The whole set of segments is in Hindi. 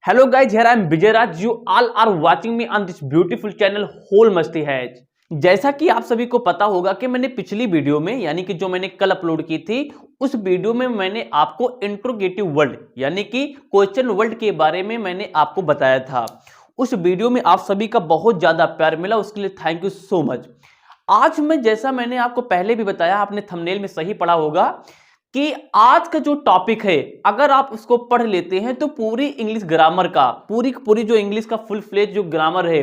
Hello guys, here I am Vijay Raj. You all are watching me on this beautiful channel Whole मस्ती है। जैसा कि आप सभी को पता होगा कि मैंने पिछली वीडियो में यानी कि जो मैंने कल अपलोड की थी उस वीडियो में मैंने आपको इंट्रोगेटिव वर्ड यानी कि क्वेश्चन वर्ड के बारे में मैंने आपको बताया था। उस वीडियो में आप सभी का बहुत ज्यादा प्यार मिला, उसके लिए थैंक यू सो मच। आज मैं जैसा मैंने आपको पहले भी बताया, आपने थंबनेल में सही पढ़ा होगा कि आज का जो टॉपिक है अगर आप उसको पढ़ लेते हैं तो पूरी इंग्लिश ग्रामर का पूरी जो इंग्लिश का फुल फ्लेज जो ग्रामर है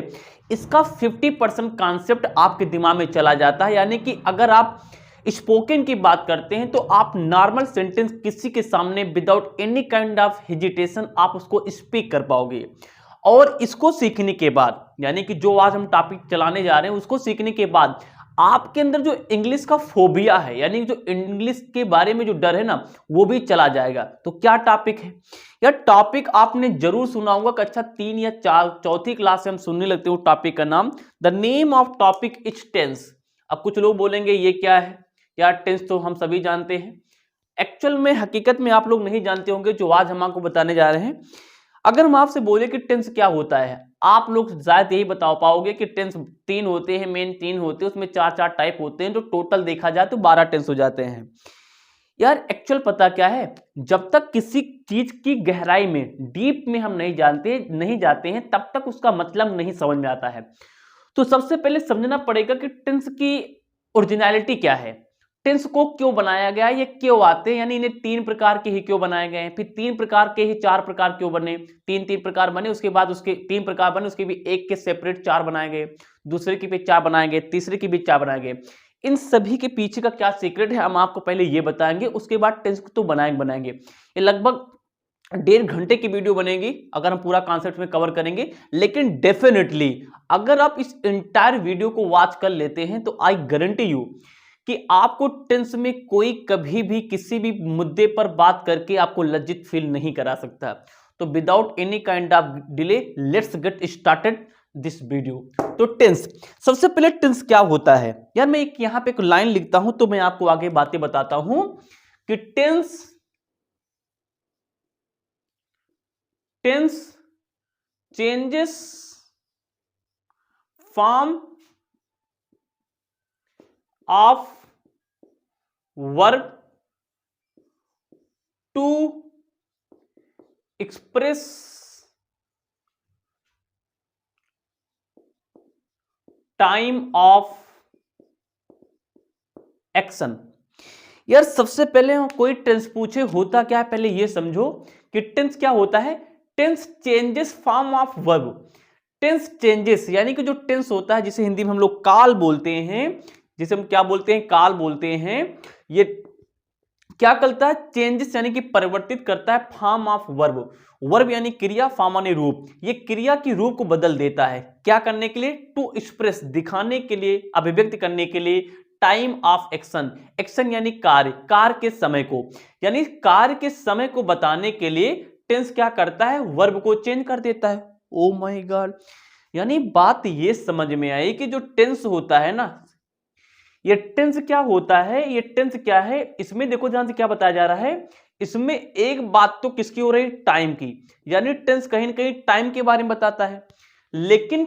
इसका 50% कॉन्सेप्ट आपके दिमाग में चला जाता है। यानी कि अगर आप स्पोकन की बात करते हैं तो आप नॉर्मल सेंटेंस किसी के सामने without any kind of hesitation आप उसको स्पीक कर पाओगे। और इसको सीखने के बाद यानी कि जो आज हम टॉपिक चलाने जा रहे हैं उसको सीखने के बाद आपके अंदर जो इंग्लिश का फोबिया है यानी जो इंग्लिश के बारे में जो डर है ना वो भी चला जाएगा। तो क्या टॉपिक है? यह टॉपिक आपने जरूर सुना होगा कि अच्छा 3 या 4 चौथी क्लास से हम सुनने लगते हो टॉपिक का नाम। The name of topic is tense. अब कुछ लोग बोलेंगे ये क्या है यार, टेंस तो हम सभी जानते हैं। एक्चुअल में हकीकत में आप लोग नहीं जानते होंगे जो आज हम आपको बताने जा रहे हैं। अगर हम आपसे बोले कि टेंस क्या होता है, आप लोग शायद यही बता पाओगे कि टेंस 3 होते हैं, मेन 3 होते हैं, उसमें 4 टाइप होते हैं, तो टोटल देखा जाए तो 12 टेंस हो जाते हैं। यार एक्चुअल पता क्या है, जब तक किसी चीज की गहराई में डीप में हम नहीं जाते हैं तब तक उसका मतलब नहीं समझ में आता है। तो सबसे पहले समझना पड़ेगा कि टेंस की ओरिजिनलिटी क्या है, टेंस को क्यों बनाया गया, ये क्यों आते हैं, यानी इन्हें 3 प्रकार के ही क्यों बनाए गए हैं, फिर 3 प्रकार के ही 4 प्रकार क्यों बने, 3 प्रकार बने, उसके बाद उसके 3 प्रकार बने, उसके भी एक के सेपरेट 4 बनाए गए, दूसरे के भी 4 बनाए गए, तीसरे के भी 4 बनाए गए। इन सभी के पीछे का क्या सीक्रेट है हम आपको पहले ये बताएंगे, उसके बाद टेंस को तो बनाएंगे। ये लगभग 1.5 घंटे की वीडियो बनेगी अगर हम पूरा कॉन्सेप्ट में कवर करेंगे। लेकिन डेफिनेटली अगर आप इस एंटायर वीडियो को वॉच कर लेते हैं तो आई गारंटी यू कि आपको टेंस में कोई कभी भी किसी भी मुद्दे पर बात करके आपको लज्जित फील नहीं करा सकता। तो without any kind of delay let's get started this video. तो टेंस, सबसे पहले टेंस क्या होता है यार, मैं यहां पे एक लाइन लिखता हूं तो मैं आपको आगे बातें बताता हूं कि tense changes form of verb to express time of action. यार सबसे पहले हम कोई टेंस पूछे होता क्या है पहले ये समझो कि टेंस क्या होता है। Tense changes form of verb. Tense changes यानी कि जो टेंस होता है जिसे हिंदी में हम लोग काल बोलते हैं, जिसे हम क्या बोलते हैं, काल बोलते हैं, ये क्या करता है, चेंजेस यानी कि परिवर्तित करता है फॉर्म ऑफ वर्ब। वर्ब यानी क्रिया, फॉर्म यानी रूप, ये क्रिया की रूप को बदल देता है। क्या करने के लिए? टू एक्सप्रेस, दिखाने के लिए, अभिव्यक्त करने के लिए, टाइम ऑफ एक्शन। एक्शन यानी कार्य, कार्य के समय को, यानी कार्य के समय को बताने के लिए टेंस क्या करता है, वर्ब को चेंज कर देता है। ओ माय गॉड, यानी बात ये समझ में आई कि जो टेंस होता है ना, ये टेंस क्या होता है, ये टेंस क्या है, इसमें देखो ध्यान से क्या बताया जा रहा है। इसमें एक बात तो किसकी हो रही, टाइम की, यानी टेंस कहीं ना कहीं टाइम के बारे में बताता है। लेकिन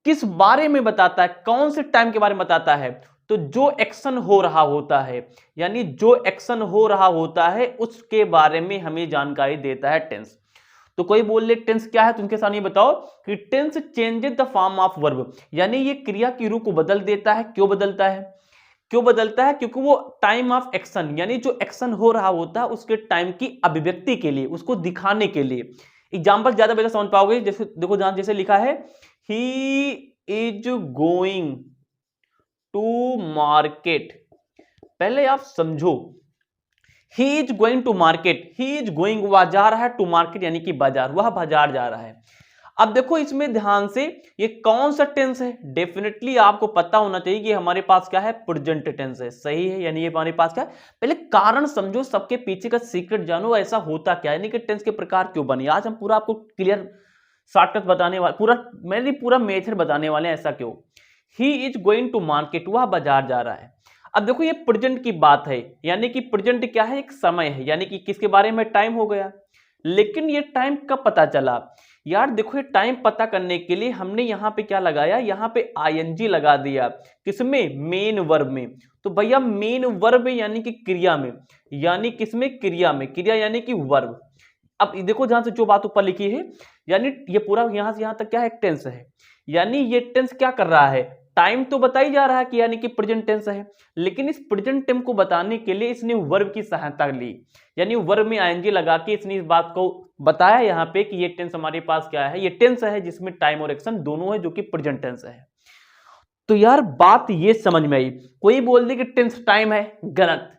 किस बारे में बताता है, कौन से टाइम के बारे में बताता है? तो जो एक्शन हो रहा होता है, यानी जो एक्शन हो रहा होता है उसके बारे में हमें जानकारी देता है टेंस। तो कोई बोल ले टेंस क्या है, तो उनके सामने बताओ कि tense changes the form of verb, यानी ये क्रिया की रूप को बदल देता है। क्यों बदलता है? क्यों बदलता है? क्योंकि वो टाइम ऑफ एक्शन यानी जो एक्शन हो रहा होता है उसके टाइम की अभिव्यक्ति के लिए, उसको दिखाने के लिए। एग्जाम्पल ज्यादा बेहतर समझ पाओगे, जैसे देखो जहां जैसे लिखा है he is going to market. पहले आप समझो, he is going to market, he is going वह जा रहा है, टू मार्केट यानी कि बाजार, वह बाजार जा रहा है। अब देखो इसमें ध्यान से ये कौन सा टेंस है, डेफिनेटली आपको पता होना चाहिए कि हमारे पास क्या है, प्रेजेंट टेंस है। सही है, यानी ये हमारे पास क्या है, पहले कारण समझो, सबके पीछे का सीक्रेट जानो, ऐसा होता क्या है, यानी कि टेंस के प्रकार क्यों बने। आज हम पूरा आपको क्लियर शॉर्टकट बताने वाले, पूरा मेथड बताने वाले हैं, ऐसा क्यों। He is going to market, वह बाजार जा रहा है। अब देखो ये प्रेजेंट की बात है, यानी कि प्रेजेंट क्या है, एक समय है, यानी कि किसके बारे में, टाइम हो गया। लेकिन ये टाइम कब पता चला, यार देखो ये टाइम पता करने के लिए हमने यहाँ पे क्या लगाया, यहाँ पे आईएनजी लगा दिया, किसमें, मेन वर्ब में। तो भैया मेन वर्ब यानी कि क्रिया में, यानी किसमें, क्रिया में, क्रिया यानी कि वर्ब। अब देखो ध्यान से जो बात ऊपर लिखी है, यानी ये पूरा यहां से यहां तक क्या है, टेंस है। यानी ये टेंस क्या कर रहा है, टाइम तो बता ही जा रहा है कि यानी कि प्रेजेंट टेंस है, लेकिन इस प्रेजेंट टेंस को बताने के लिए इसने वर्ब की सहायता ली, यानी वर्ब में आईएनजी लगा के इसने इस बात को बताया यहाँ पे कि ये टेंस हमारे पास क्या है, ये टेंस है जिसमें टाइम और एक्शन दोनों है, जो कि प्रेजेंट टेंस है। तो यार बात ये समझ में आई। कोई बोल दे कि टेंस टाइम है, गलत।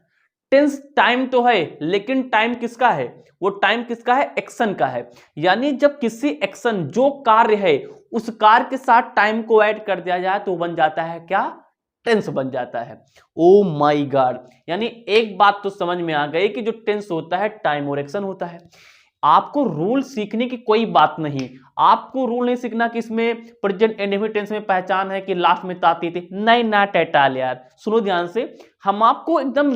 टेंस टाइम तो है, लेकिन टाइम किसका है, वो टाइम किसका है, एक्शन का है। यानी जब किसी एक्शन, जो कार्य है, उस कार्य के साथ टाइम को ऐड कर दिया जाए तो बन जाता है क्या, टेंस बन जाता है। ओ माय गॉड, यानी एक बात तो समझ में आ गई कि जो टेंस होता है टाइम और एक्शन होता है। आपको रूल सीखने की कोई बात नहीं, आपको रूल नहीं सीखना कि इसमें प्रेजेंट इंडेफिनिट टेंस में पहचान है कि लास्ट में ताती थी, नहीं ना टेटाल। यार सुनो ध्यान से, हम आपको एकदम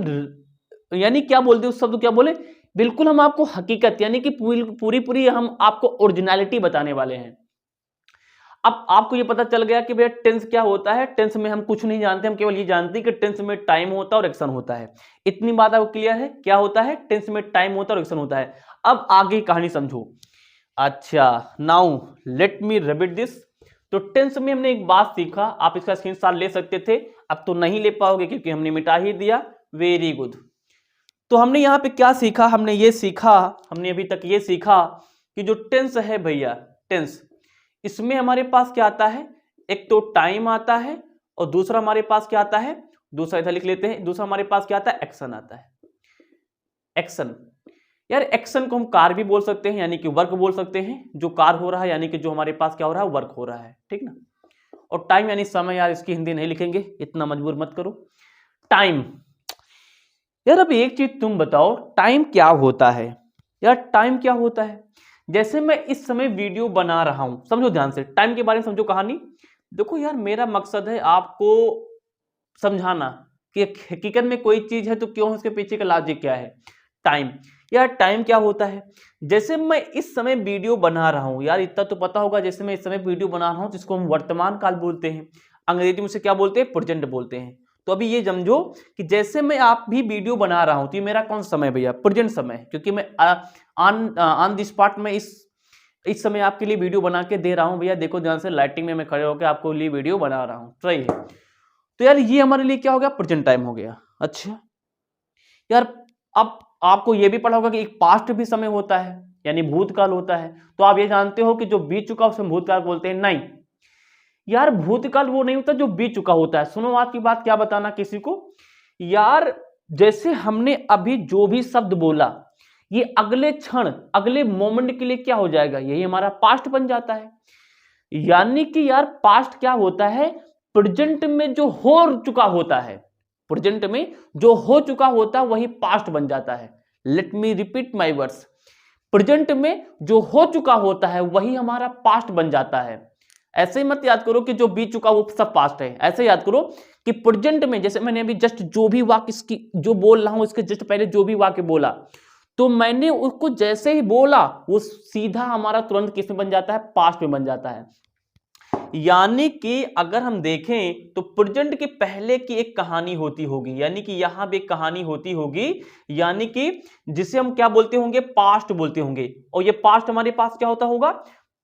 यानी क्या बोलते उस शब्द क्या बोले, बिल्कुल हम आपको हकीकत यानी कि पूरी पूरी हम आपको ओरिजिनलिटी बताने वाले हैं। अब आपको ये पता चल गया कि भैया टेंस क्या होता है। टेंस में हम कुछ नहीं जानते, हम केवल ये जानते हैं कि टेंस में टाइम होता है और एक्शन होता है। इतनी बात आपको क्लियर है, क्या होता है, टेंस में टाइम होता है और एक्शन होता है। अब आगे कहानी समझो। अच्छा now let me repeat this. तो टेंस में हमने एक बात सीखा, आप इसका स्क्रीनशॉट ले सकते थे, अब तो नहीं ले पाओगे क्योंकि हमने मिटा ही दिया। Very good. तो हमने यहां पे क्या सीखा, हमने ये सीखा, हमने अभी तक ये सीखा कि जो टेंस है भैया, टेंस, इसमें हमारे पास क्या आता है, एक तो टाइम आता है और दूसरा हमारे पास क्या आता है, दूसरा इधर लिख लेते हैं, दूसरा हमारे पास क्या आता है, एक्शन आता है। एक्शन, यार एक्शन को हम कार्य भी बोल सकते हैं, यानी कि वर्क बोल सकते हैं, जो कार्य हो रहा है यानी कि जो हमारे पास क्या हो रहा है, वर्क हो रहा है, ठीक ना। और टाइम यानी समय, यार इसकी हिंदी नहीं लिखेंगे, इतना मजबूर मत करो। टाइम, यार अब एक चीज तुम बताओ, टाइम क्या होता है, यार टाइम क्या होता है। जैसे मैं इस समय वीडियो बना रहा हूं, समझो ध्यान से, टाइम के बारे में समझो कहानी। देखो यार मेरा मकसद है आपको समझाना कि हकीकत में कोई चीज है तो क्यों, उसके पीछे का लॉजिक क्या है। टाइम, यार टाइम क्या होता है, जैसे मैं इस समय वीडियो बना रहा हूं, यार इतना तो पता होगा, जैसे मैं इस समय वीडियो बना रहा हूं जिसको हम वर्तमान काल बोलते हैं, अंग्रेजी में से क्या बोलते हैं, प्रेजेंट बोलते हैं। तो अभी ये समझो कि जैसे मैं आप भी वीडियो बना रहा हूं तो ये मेरा कौन सा समय भैया, प्रेजेंट समय, क्योंकि मैं ऑन द स्पॉट में इस समय आपके लिए वीडियो बना के दे रहा हूं। भैया देखो ध्यान से, लाइटिंग में मैं खड़े होकर आपको लिए वीडियो बना रहा हूं, सही है। तो यार ये हमारे लिए क्या हो गया, प्रेजेंट टाइम हो गया। अच्छा यार अब आपको ये भी पढ़ा होगा कि एक पास्ट भी समय होता है, यानी भूतकाल होता है। तो आप ये जानते हो कि जो बीत चुका उसे भूतकाल बोलते हैं, नहीं यार भूतकाल वो नहीं होता जो बीत चुका होता है। सुनो आपकी बात, क्या बताना किसी को, यार जैसे हमने अभी जो भी शब्द बोला, ये अगले क्षण, अगले मोमेंट के लिए क्या हो जाएगा, यही हमारा पास्ट बन जाता है। यानी कि यार पास्ट क्या होता है, प्रेजेंट में जो हो चुका होता है, प्रेजेंट में जो हो चुका होता है वही पास्ट बन जाता है। Let me repeat my words, present में जो हो चुका होता है वही हमारा पास्ट बन जाता है। ऐसे ही मत याद करो कि जो बीत चुका वो सब पास्ट है, ऐसे याद करो कि प्रेजेंट में, जैसे मैंने अभी जस्ट जो भी वाक्य इसकी जो बोल रहा हूं, इसके जस्ट पहले जो भी वाक्य बोला, तो मैंने उसको जैसे ही बोला वो सीधा हमारा तुरंत किस में बन जाता है, पास्ट में बन जाता है। यानी कि अगर हम देखें तो प्रेजेंट के पहले की एक कहानी होती होगी, यानी कि यहां भी एक कहानी होती होगी, यानी कि जिसे हम क्या बोलते होंगे, पास्ट बोलते होंगे। और ये पास्ट हमारे पास क्या होता होगा,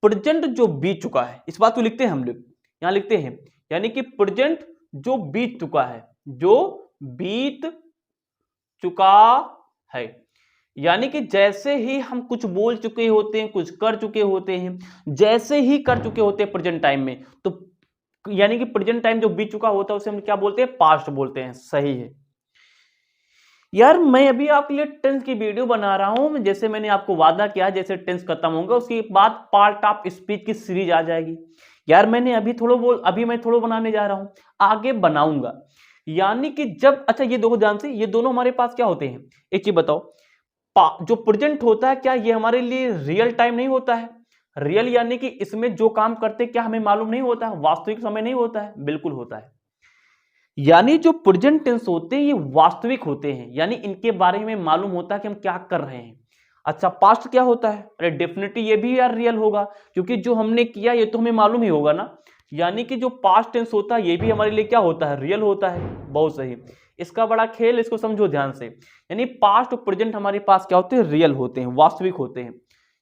प्रेजेंट जो बीत चुका है। इस बात को लिखते हैं हम लोग, यहां लिखते हैं, यानी कि प्रेजेंट जो बीत चुका है, जो बीत चुका है, यानी कि जैसे ही हम कुछ बोल चुके होते हैं, कुछ कर चुके होते हैं, जैसे ही कर चुके होते हैं प्रेजेंट टाइम में, तो यानी कि प्रेजेंट टाइम जो बीत चुका होता है उसे हम क्या बोलते हैं, पास्ट बोलते हैं। सही है यार। मैं अभी आपके लिए टेंस की वीडियो बना रहा हूं, जैसे मैंने आपको वादा किया, जैसे टेंस खत्म होगा उसके बाद पार्ट ऑफ स्पीच की सीरीज आ जाएगी। यार मैंने अभी मैं थोड़ा बनाने जा रहा हूं, आगे बनाऊंगा। यानी कि जब, अच्छा ये देखो ध्यान से, ये दोनों हमारे पास क्या होते हैं, एक चीज बताओ, जो प्रेजेंट होता है क्या ये हमारे लिए रियल टाइम नहीं होता है। रियल यानी कि इसमें जो काम करते क्या हमें मालूम नहीं होता है, वास्तविक समय नहीं होता है, बिल्कुल होता है। यानी जो प्रेजेंट टेंस होते हैं ये वास्तविक होते हैं, यानी इनके बारे में मालूम होता है कि हम क्या कर रहे हैं। अच्छा पास्ट क्या होता है? अरे डेफिनेटली ये भी यार रियल होगा, क्योंकि जो हमने किया ये तो हमें मालूम ही होगा ना। यानी कि जो पास्ट टेंस होता है ये भी हमारे लिए क्या होता है? रियल होता है। बहुत सही, इसका बड़ा खेल, इसको समझो ध्यान से। यानी पास्ट और प्रेजेंट हमारे पास क्या होते हैं? रियल होते हैं, वास्तविक होते हैं।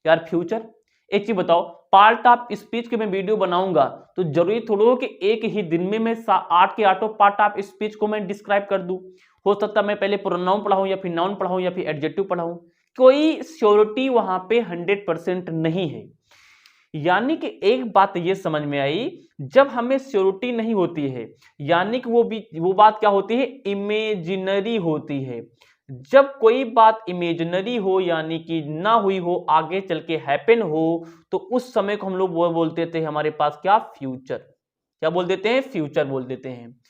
यार फ्यूचर, एक चीज बताओ, पार्ट ऑफ स्पीच के मैं वीडियो बनाऊंगा तो जरूरी थोड़ा हो कि एक ही दिन में मैं 8 के 8 पार्ट ऑफ स्पीच को मैं डिस्क्राइब कर दूं। हो सकता है मैं पहले प्रोनाउन पढ़ाऊं या फिर नाउन पढ़ाऊं या फिर एडजेक्टिव पढ़ाऊं। कोई श्योरिटी वहां पे 100% नहीं है। यानी कि एक बात ये समझ में आई, जब हमें श्योरिटी नहीं होती है यानी कि वो बात क्या होती है? इमेजिनरी होती है। जब कोई बात इमेजिनरी हो यानी कि ना हुई हो, आगे चल के हैपन हो, तो उस समय को हम लोग वो बोल देते हैं हमारे पास क्या? फ्यूचर। क्या बोल देते हैं? फ्यूचर बोल देते हैं।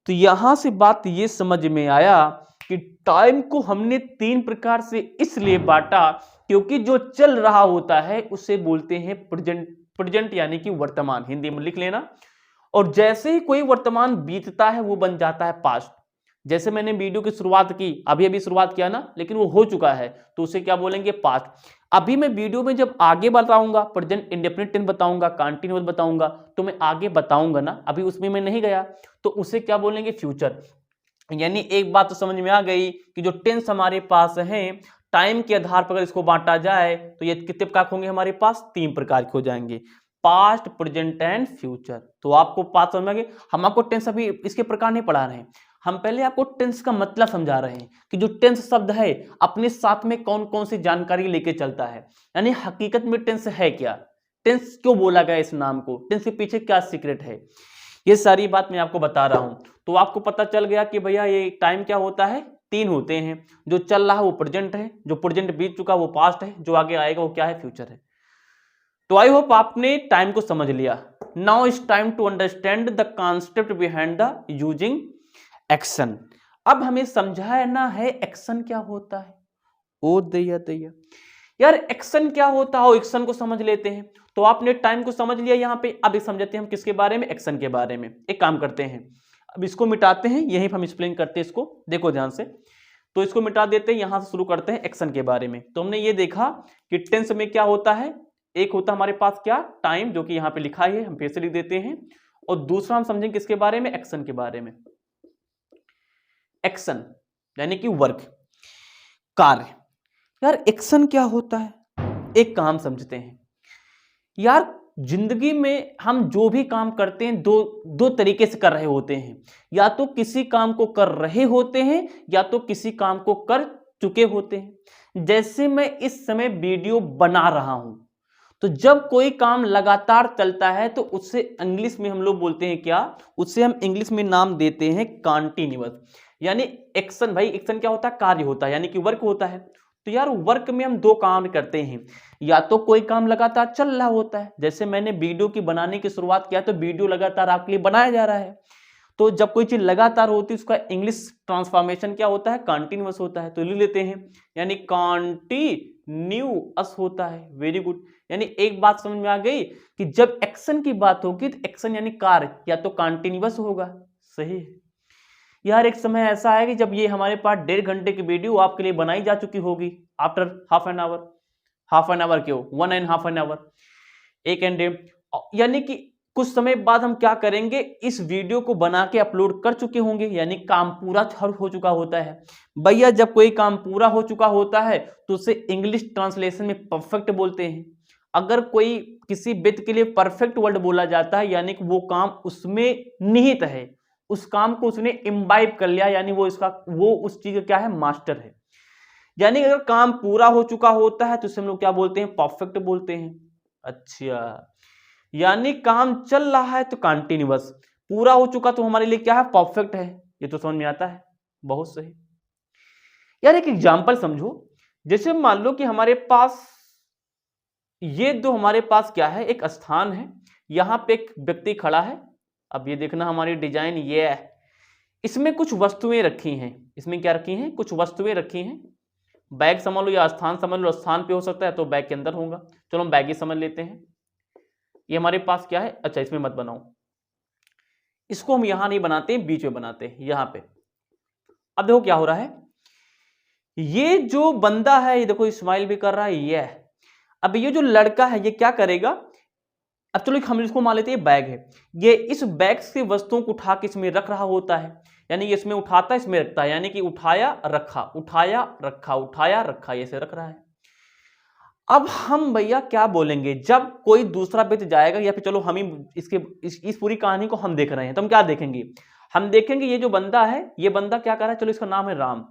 तो यहां से बात ये समझ में आया कि टाइम को हमने 3 प्रकार से इसलिए बांटा क्योंकि जो चल रहा होता है उसे बोलते हैं प्रेजेंट। प्रेजेंट यानी कि वर्तमान, हिंदी में लिख लेना। और जैसे ही कोई वर्तमान बीतता है वो बन जाता है पास्ट। जैसे मैंने वीडियो की शुरुआत की, अभी अभी शुरुआत किया ना, लेकिन वो हो चुका है तो उसे क्या बोलेंगे? पास्ट। अभी मैं वीडियो में जब आगे बताऊंगा, प्रेजेंट इंडेफिनिट टेंस बताऊंगा, कंटीन्यूअस बताऊंगा, तो मैं आगे बताऊंगा ना, अभी उसमें मैं नहीं गया, तो उसे क्या बोलेंगे? फ्यूचर। यानी एक बात तो समझ में आ गई कि जो टेंस हमारे पास है, टाइम के आधार पर अगर इसको बांटा जाए तो ये कितने प्रकार होंगे हमारे पास? 3 प्रकार के हो जाएंगे, पास्ट, प्रेजेंट एंड फ्यूचर। तो आपको बात समझ में आ गई। हम आपको टेंस अभी इसके प्रकार नहीं पढ़ा रहे हैं, हम पहले आपको टेंस का मतलब समझा रहे हैं कि जो टेंस शब्द है अपने साथ में कौन कौन सी जानकारी लेके चलता है। यानी हकीकत में टेंस है क्या, टेंस क्यों बोला गया इस नाम को, टेंस के पीछे क्या सीक्रेट है, ये सारी बात मैं आपको बता रहा हूं। तो आपको पता चल गया कि भैया ये टाइम क्या होता है? 3 होते हैं। जो चल रहा है वो प्रेजेंट है, जो प्रेजेंट बीत चुका वो पास्ट है, जो आगे आएगा वो क्या है? फ्यूचर है। तो आई होप आपने टाइम को समझ लिया। Now it's time to understand the concept behind the using action. अब हमें समझाना है एक्शन क्या होता है। ओ दैया दैया, यार एक्शन क्या होता है, एक्शन को समझ लेते हैं। तो आपने टाइम को समझ लिया यहाँ पे, अब समझते हैं हम किसके बारे में? एक्शन के बारे में। एक काम करते हैं, अब इसको मिटाते हैं, यहीं पर हम एक्सप्लेन करते हैं इसको, देखो ध्यान से। तो इसको मिटा देते हैं, यहां से शुरू करते हैं एक्शन के बारे में। तो हमने ये देखा कि टेंस में क्या होता है, एक होता हमारे पास क्या? टाइम, जो कि यहाँ पे लिखा है, हम फिर से लिख देते हैं। और दूसरा हम समझेंगे किसके बारे में? एक्शन के बारे में। एक्शन यानी कि वर्क, कार्य। यार एक्शन क्या होता है, एक काम समझते हैं। यार जिंदगी में हम जो भी काम करते हैं दो तरीके से कर रहे होते हैं। या तो किसी काम को कर रहे होते हैं या तो किसी काम को कर चुके होते हैं। जैसे मैं इस समय वीडियो बना रहा हूं, तो जब कोई काम लगातार चलता है तो उससे इंग्लिश में हम लोग बोलते हैं क्या? उससे हम इंग्लिश में नाम देते हैं कॉन्टिन्यूअस। यानी एक्शन, भाई एक्शन क्या होता है? कार्य होता है, यानी कि वर्क होता है। तो यार वर्क में हम 2 काम करते हैं, या तो कोई काम लगातार चल रहा होता है, जैसे मैंने वीडियो की बनाने की शुरुआत किया तो वीडियो लगातार आपके लिए बनाया जा रहा है। तो जब कोई चीज लगातार होती है उसका इंग्लिश ट्रांसफॉर्मेशन क्या होता है? कॉन्टिन्यूअस होता है। तो ले लेते हैं, यानी कॉन्टिन्यूअस होता है। Very good. यानी एक बात समझ में आ गई कि जब एक्शन की बात होगी तो एक्शन यानी कार्य या तो कॉन्टिन्यूअस होगा। सही है यार। एक समय ऐसा है कि जब ये हमारे पास 1.5 घंटे की वीडियो आपके लिए बनाई जा चुकी होगी आफ्टर हाफ एन आवर क्यों 1.5 आवर, 1 यानी कि कुछ समय बाद हम क्या करेंगे, इस वीडियो को बना के अपलोड कर चुके होंगे, यानी काम पूरा हो चुका होता है। भैया जब कोई काम पूरा हो चुका होता है तो उसे इंग्लिश ट्रांसलेशन में परफेक्ट बोलते हैं। अगर कोई किसी व्यक्ति के लिए परफेक्ट वर्ड बोला जाता है यानी कि वो काम उसमें निहित है, उस काम को उसने इम्बाइब कर लिया, यानी वो उस चीज का क्या है? मास्टर है। यानी अगर काम पूरा हो चुका होता है तो उसे हम लोग क्या बोलते हैं? परफेक्ट बोलते हैं। अच्छा, यानी काम चल रहा है तो कंटिन्यूअस, पूरा हो चुका तो हमारे लिए क्या है? परफेक्ट है। ये तो समझ में आता है। बहुत सही। यार एक एग्जांपल समझो, जैसे मान लो कि हमारे पास हमारे पास क्या है? एक स्थान है, यहां पे एक व्यक्ति खड़ा है। अब ये देखना हमारी डिजाइन ये है, इसमें कुछ वस्तुएं रखी हैं। इसमें क्या रखी हैं? कुछ वस्तुएं रखी हैं। बैग समझ लो या स्थान समझ लो, स्थान पे हो सकता है तो बैग के अंदर होगा। चलो हम बैग ही समझ लेते हैं। ये हमारे पास क्या है? अच्छा इसमें मत बनाओ, इसको हम यहां नहीं बनाते, बीच में बनाते हैं, यहां पे। अब देखो क्या हो रहा है, ये जो बंदा है, ये देखो स्माइल भी कर रहा है, ये अब ये जो लड़का है ये क्या करेगा, अब चलो हम इसको मान लेते हैं बैग है, ये इस बैग से वस्तुओं को उठा के इसमें रख रहा होता है, यानी ये इसमें उठाता है इसमें रखता है, यानी कि उठाया रखा उठाया रखा उठाया रखा, ये से रख रहा है। अब हम भैया क्या बोलेंगे, जब कोई दूसरा व्यक्ति जाएगा, या फिर चलो हम ही इस पूरी कहानी को हम देख रहे हैं, तो हम क्या देखेंगे, हम देखेंगे ये जो बंदा है, ये बंदा क्या कर रहा है, चलो इसका नाम है राम,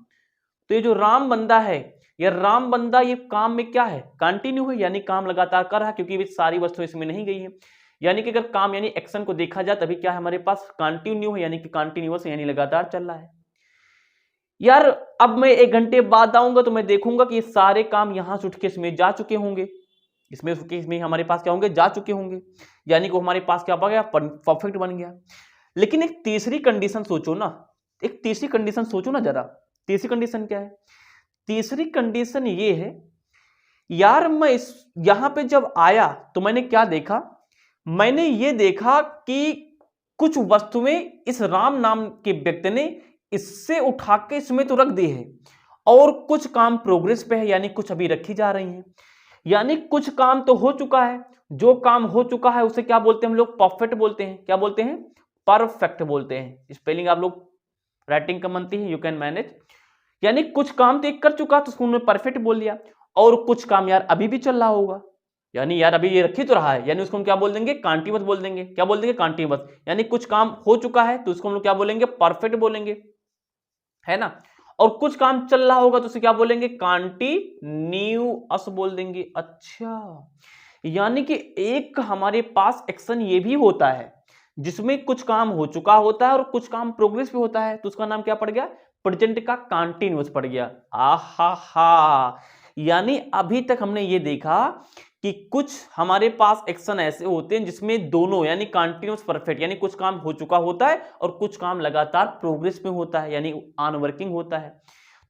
तो ये जो राम बंदा है, ये राम बंदा ये काम में क्या है, कंटिन्यू है, यानी काम लगातार कर रहा है, क्योंकि सारी वस्तुएं इसमें नहीं गई है, यानी कि अगर काम यानी एक्शन को देखा जाए तभी क्या है हमारे पास, कंटिन्यू है, यानी कि कंटिन्यूअस यानी लगातार चल रहा है। यार अब मैं 1 घंटे बाद आऊंगा तो मैं देखूंगा कि ये सारे काम यहां से उठ के इसमें जा चुके होंगे, इसमें हमारे पास क्या होंगे, जा चुके होंगे, यानी कि हमारे पास क्या बन गया, परफेक्ट बन गया। लेकिन एक तीसरी कंडीशन सोचो ना, एक तीसरी कंडीशन सोचो ना जरा, तीसरी कंडीशन क्या है, तीसरी कंडीशन ये है, यार मैं यहां पे जब आया तो मैंने क्या देखा, मैंने ये देखा कि कुछ वस्तुएं इस राम नाम के व्यक्ति ने इससे उठा के इसमें तो रख दी है, और कुछ काम प्रोग्रेस पे है, यानी कुछ अभी रखी जा रही हैं, यानी कुछ काम तो हो चुका है, जो काम हो चुका है उसे क्या बोलते हैं हम लोग, परफेक्ट बोलते हैं, क्या बोलते हैं, परफेक्ट बोलते हैं। स्पेलिंग आप लोग राइटिंग का मनती है, यू कैन मैनेज, यानी कुछ काम तो एक कर चुका तो उसको उन्होंने परफेक्ट बोल दिया, और कुछ काम यार अभी भी चल रहा होगा, यानी यार अभी ये रखी तो रहा है, यानी उसको हम क्या बोल देंगे, कांटिन्यूअस बोल देंगे, क्या बोल देंगे, कांटिन्यूअस, यानी कुछ काम हो चुका है तो उसको हम लोग क्या बोलेंगे, परफेक्ट बोलेंगे, है ना, और कुछ काम चल रहा होगा तो उसे क्या बोलेंगे, कंटिन्यूअस बोल देंगे। अच्छा, यानी कि एक हमारे पास एक्शन ये भी होता है जिसमें कुछ काम हो चुका होता है और कुछ काम प्रोग्रेस पे होता है, तो उसका नाम क्या पड़ गया, प्रेजेंट का कंटिन्यूअस पड़ गया। आहा हा, यानी अभी तक हमने ये देखा कि कुछ हमारे पास एक्शन ऐसे होते हैं जिसमें दोनों यानी कंटिन्यूअस परफेक्ट, यानी कुछ काम हो चुका होता है और कुछ काम लगातार प्रोग्रेस में होता है, यानी ऑन वर्किंग होता है,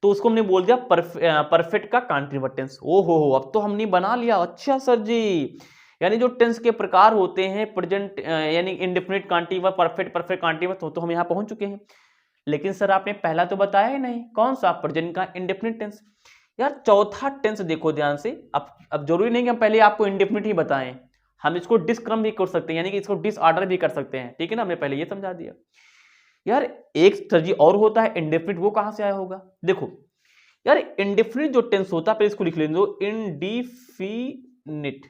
तो उसको हमने बोल दिया परफेक्ट का कंटिन्यूअस टेंस। ओहो, अब तो हमने बना लिया। अच्छा सर जी, यानी जो टेंस के प्रकार होते हैं, प्रेजेंट यानी indefinite continuous, perfect, perfect continuous, तो हम यहाँ पहुंच चुके हैं। लेकिन सर आपने पहला तो बताया ही नहीं, कौन सा, प्रेजेंट का इंडेफिनिट टेंस। यार चौथा टेंस देखो ध्यान से, अब जरूरी नहीं कि हम पहले आपको इंडेफिनिट ही बताएं, हम इसको डिसक्रम भी कर सकते हैं, यानी कि इसको डिसऑर्डर भी कर सकते हैं, ठीक है ना, हमने पहले ये समझा दिया। यार एक सर जी और होता है इंडेफिनिट, वो कहां से आया होगा, देखो यार इंडेफिनिट जो टेंस होता है, पहले इसको लिख लेने दो, इंडेफिनिट।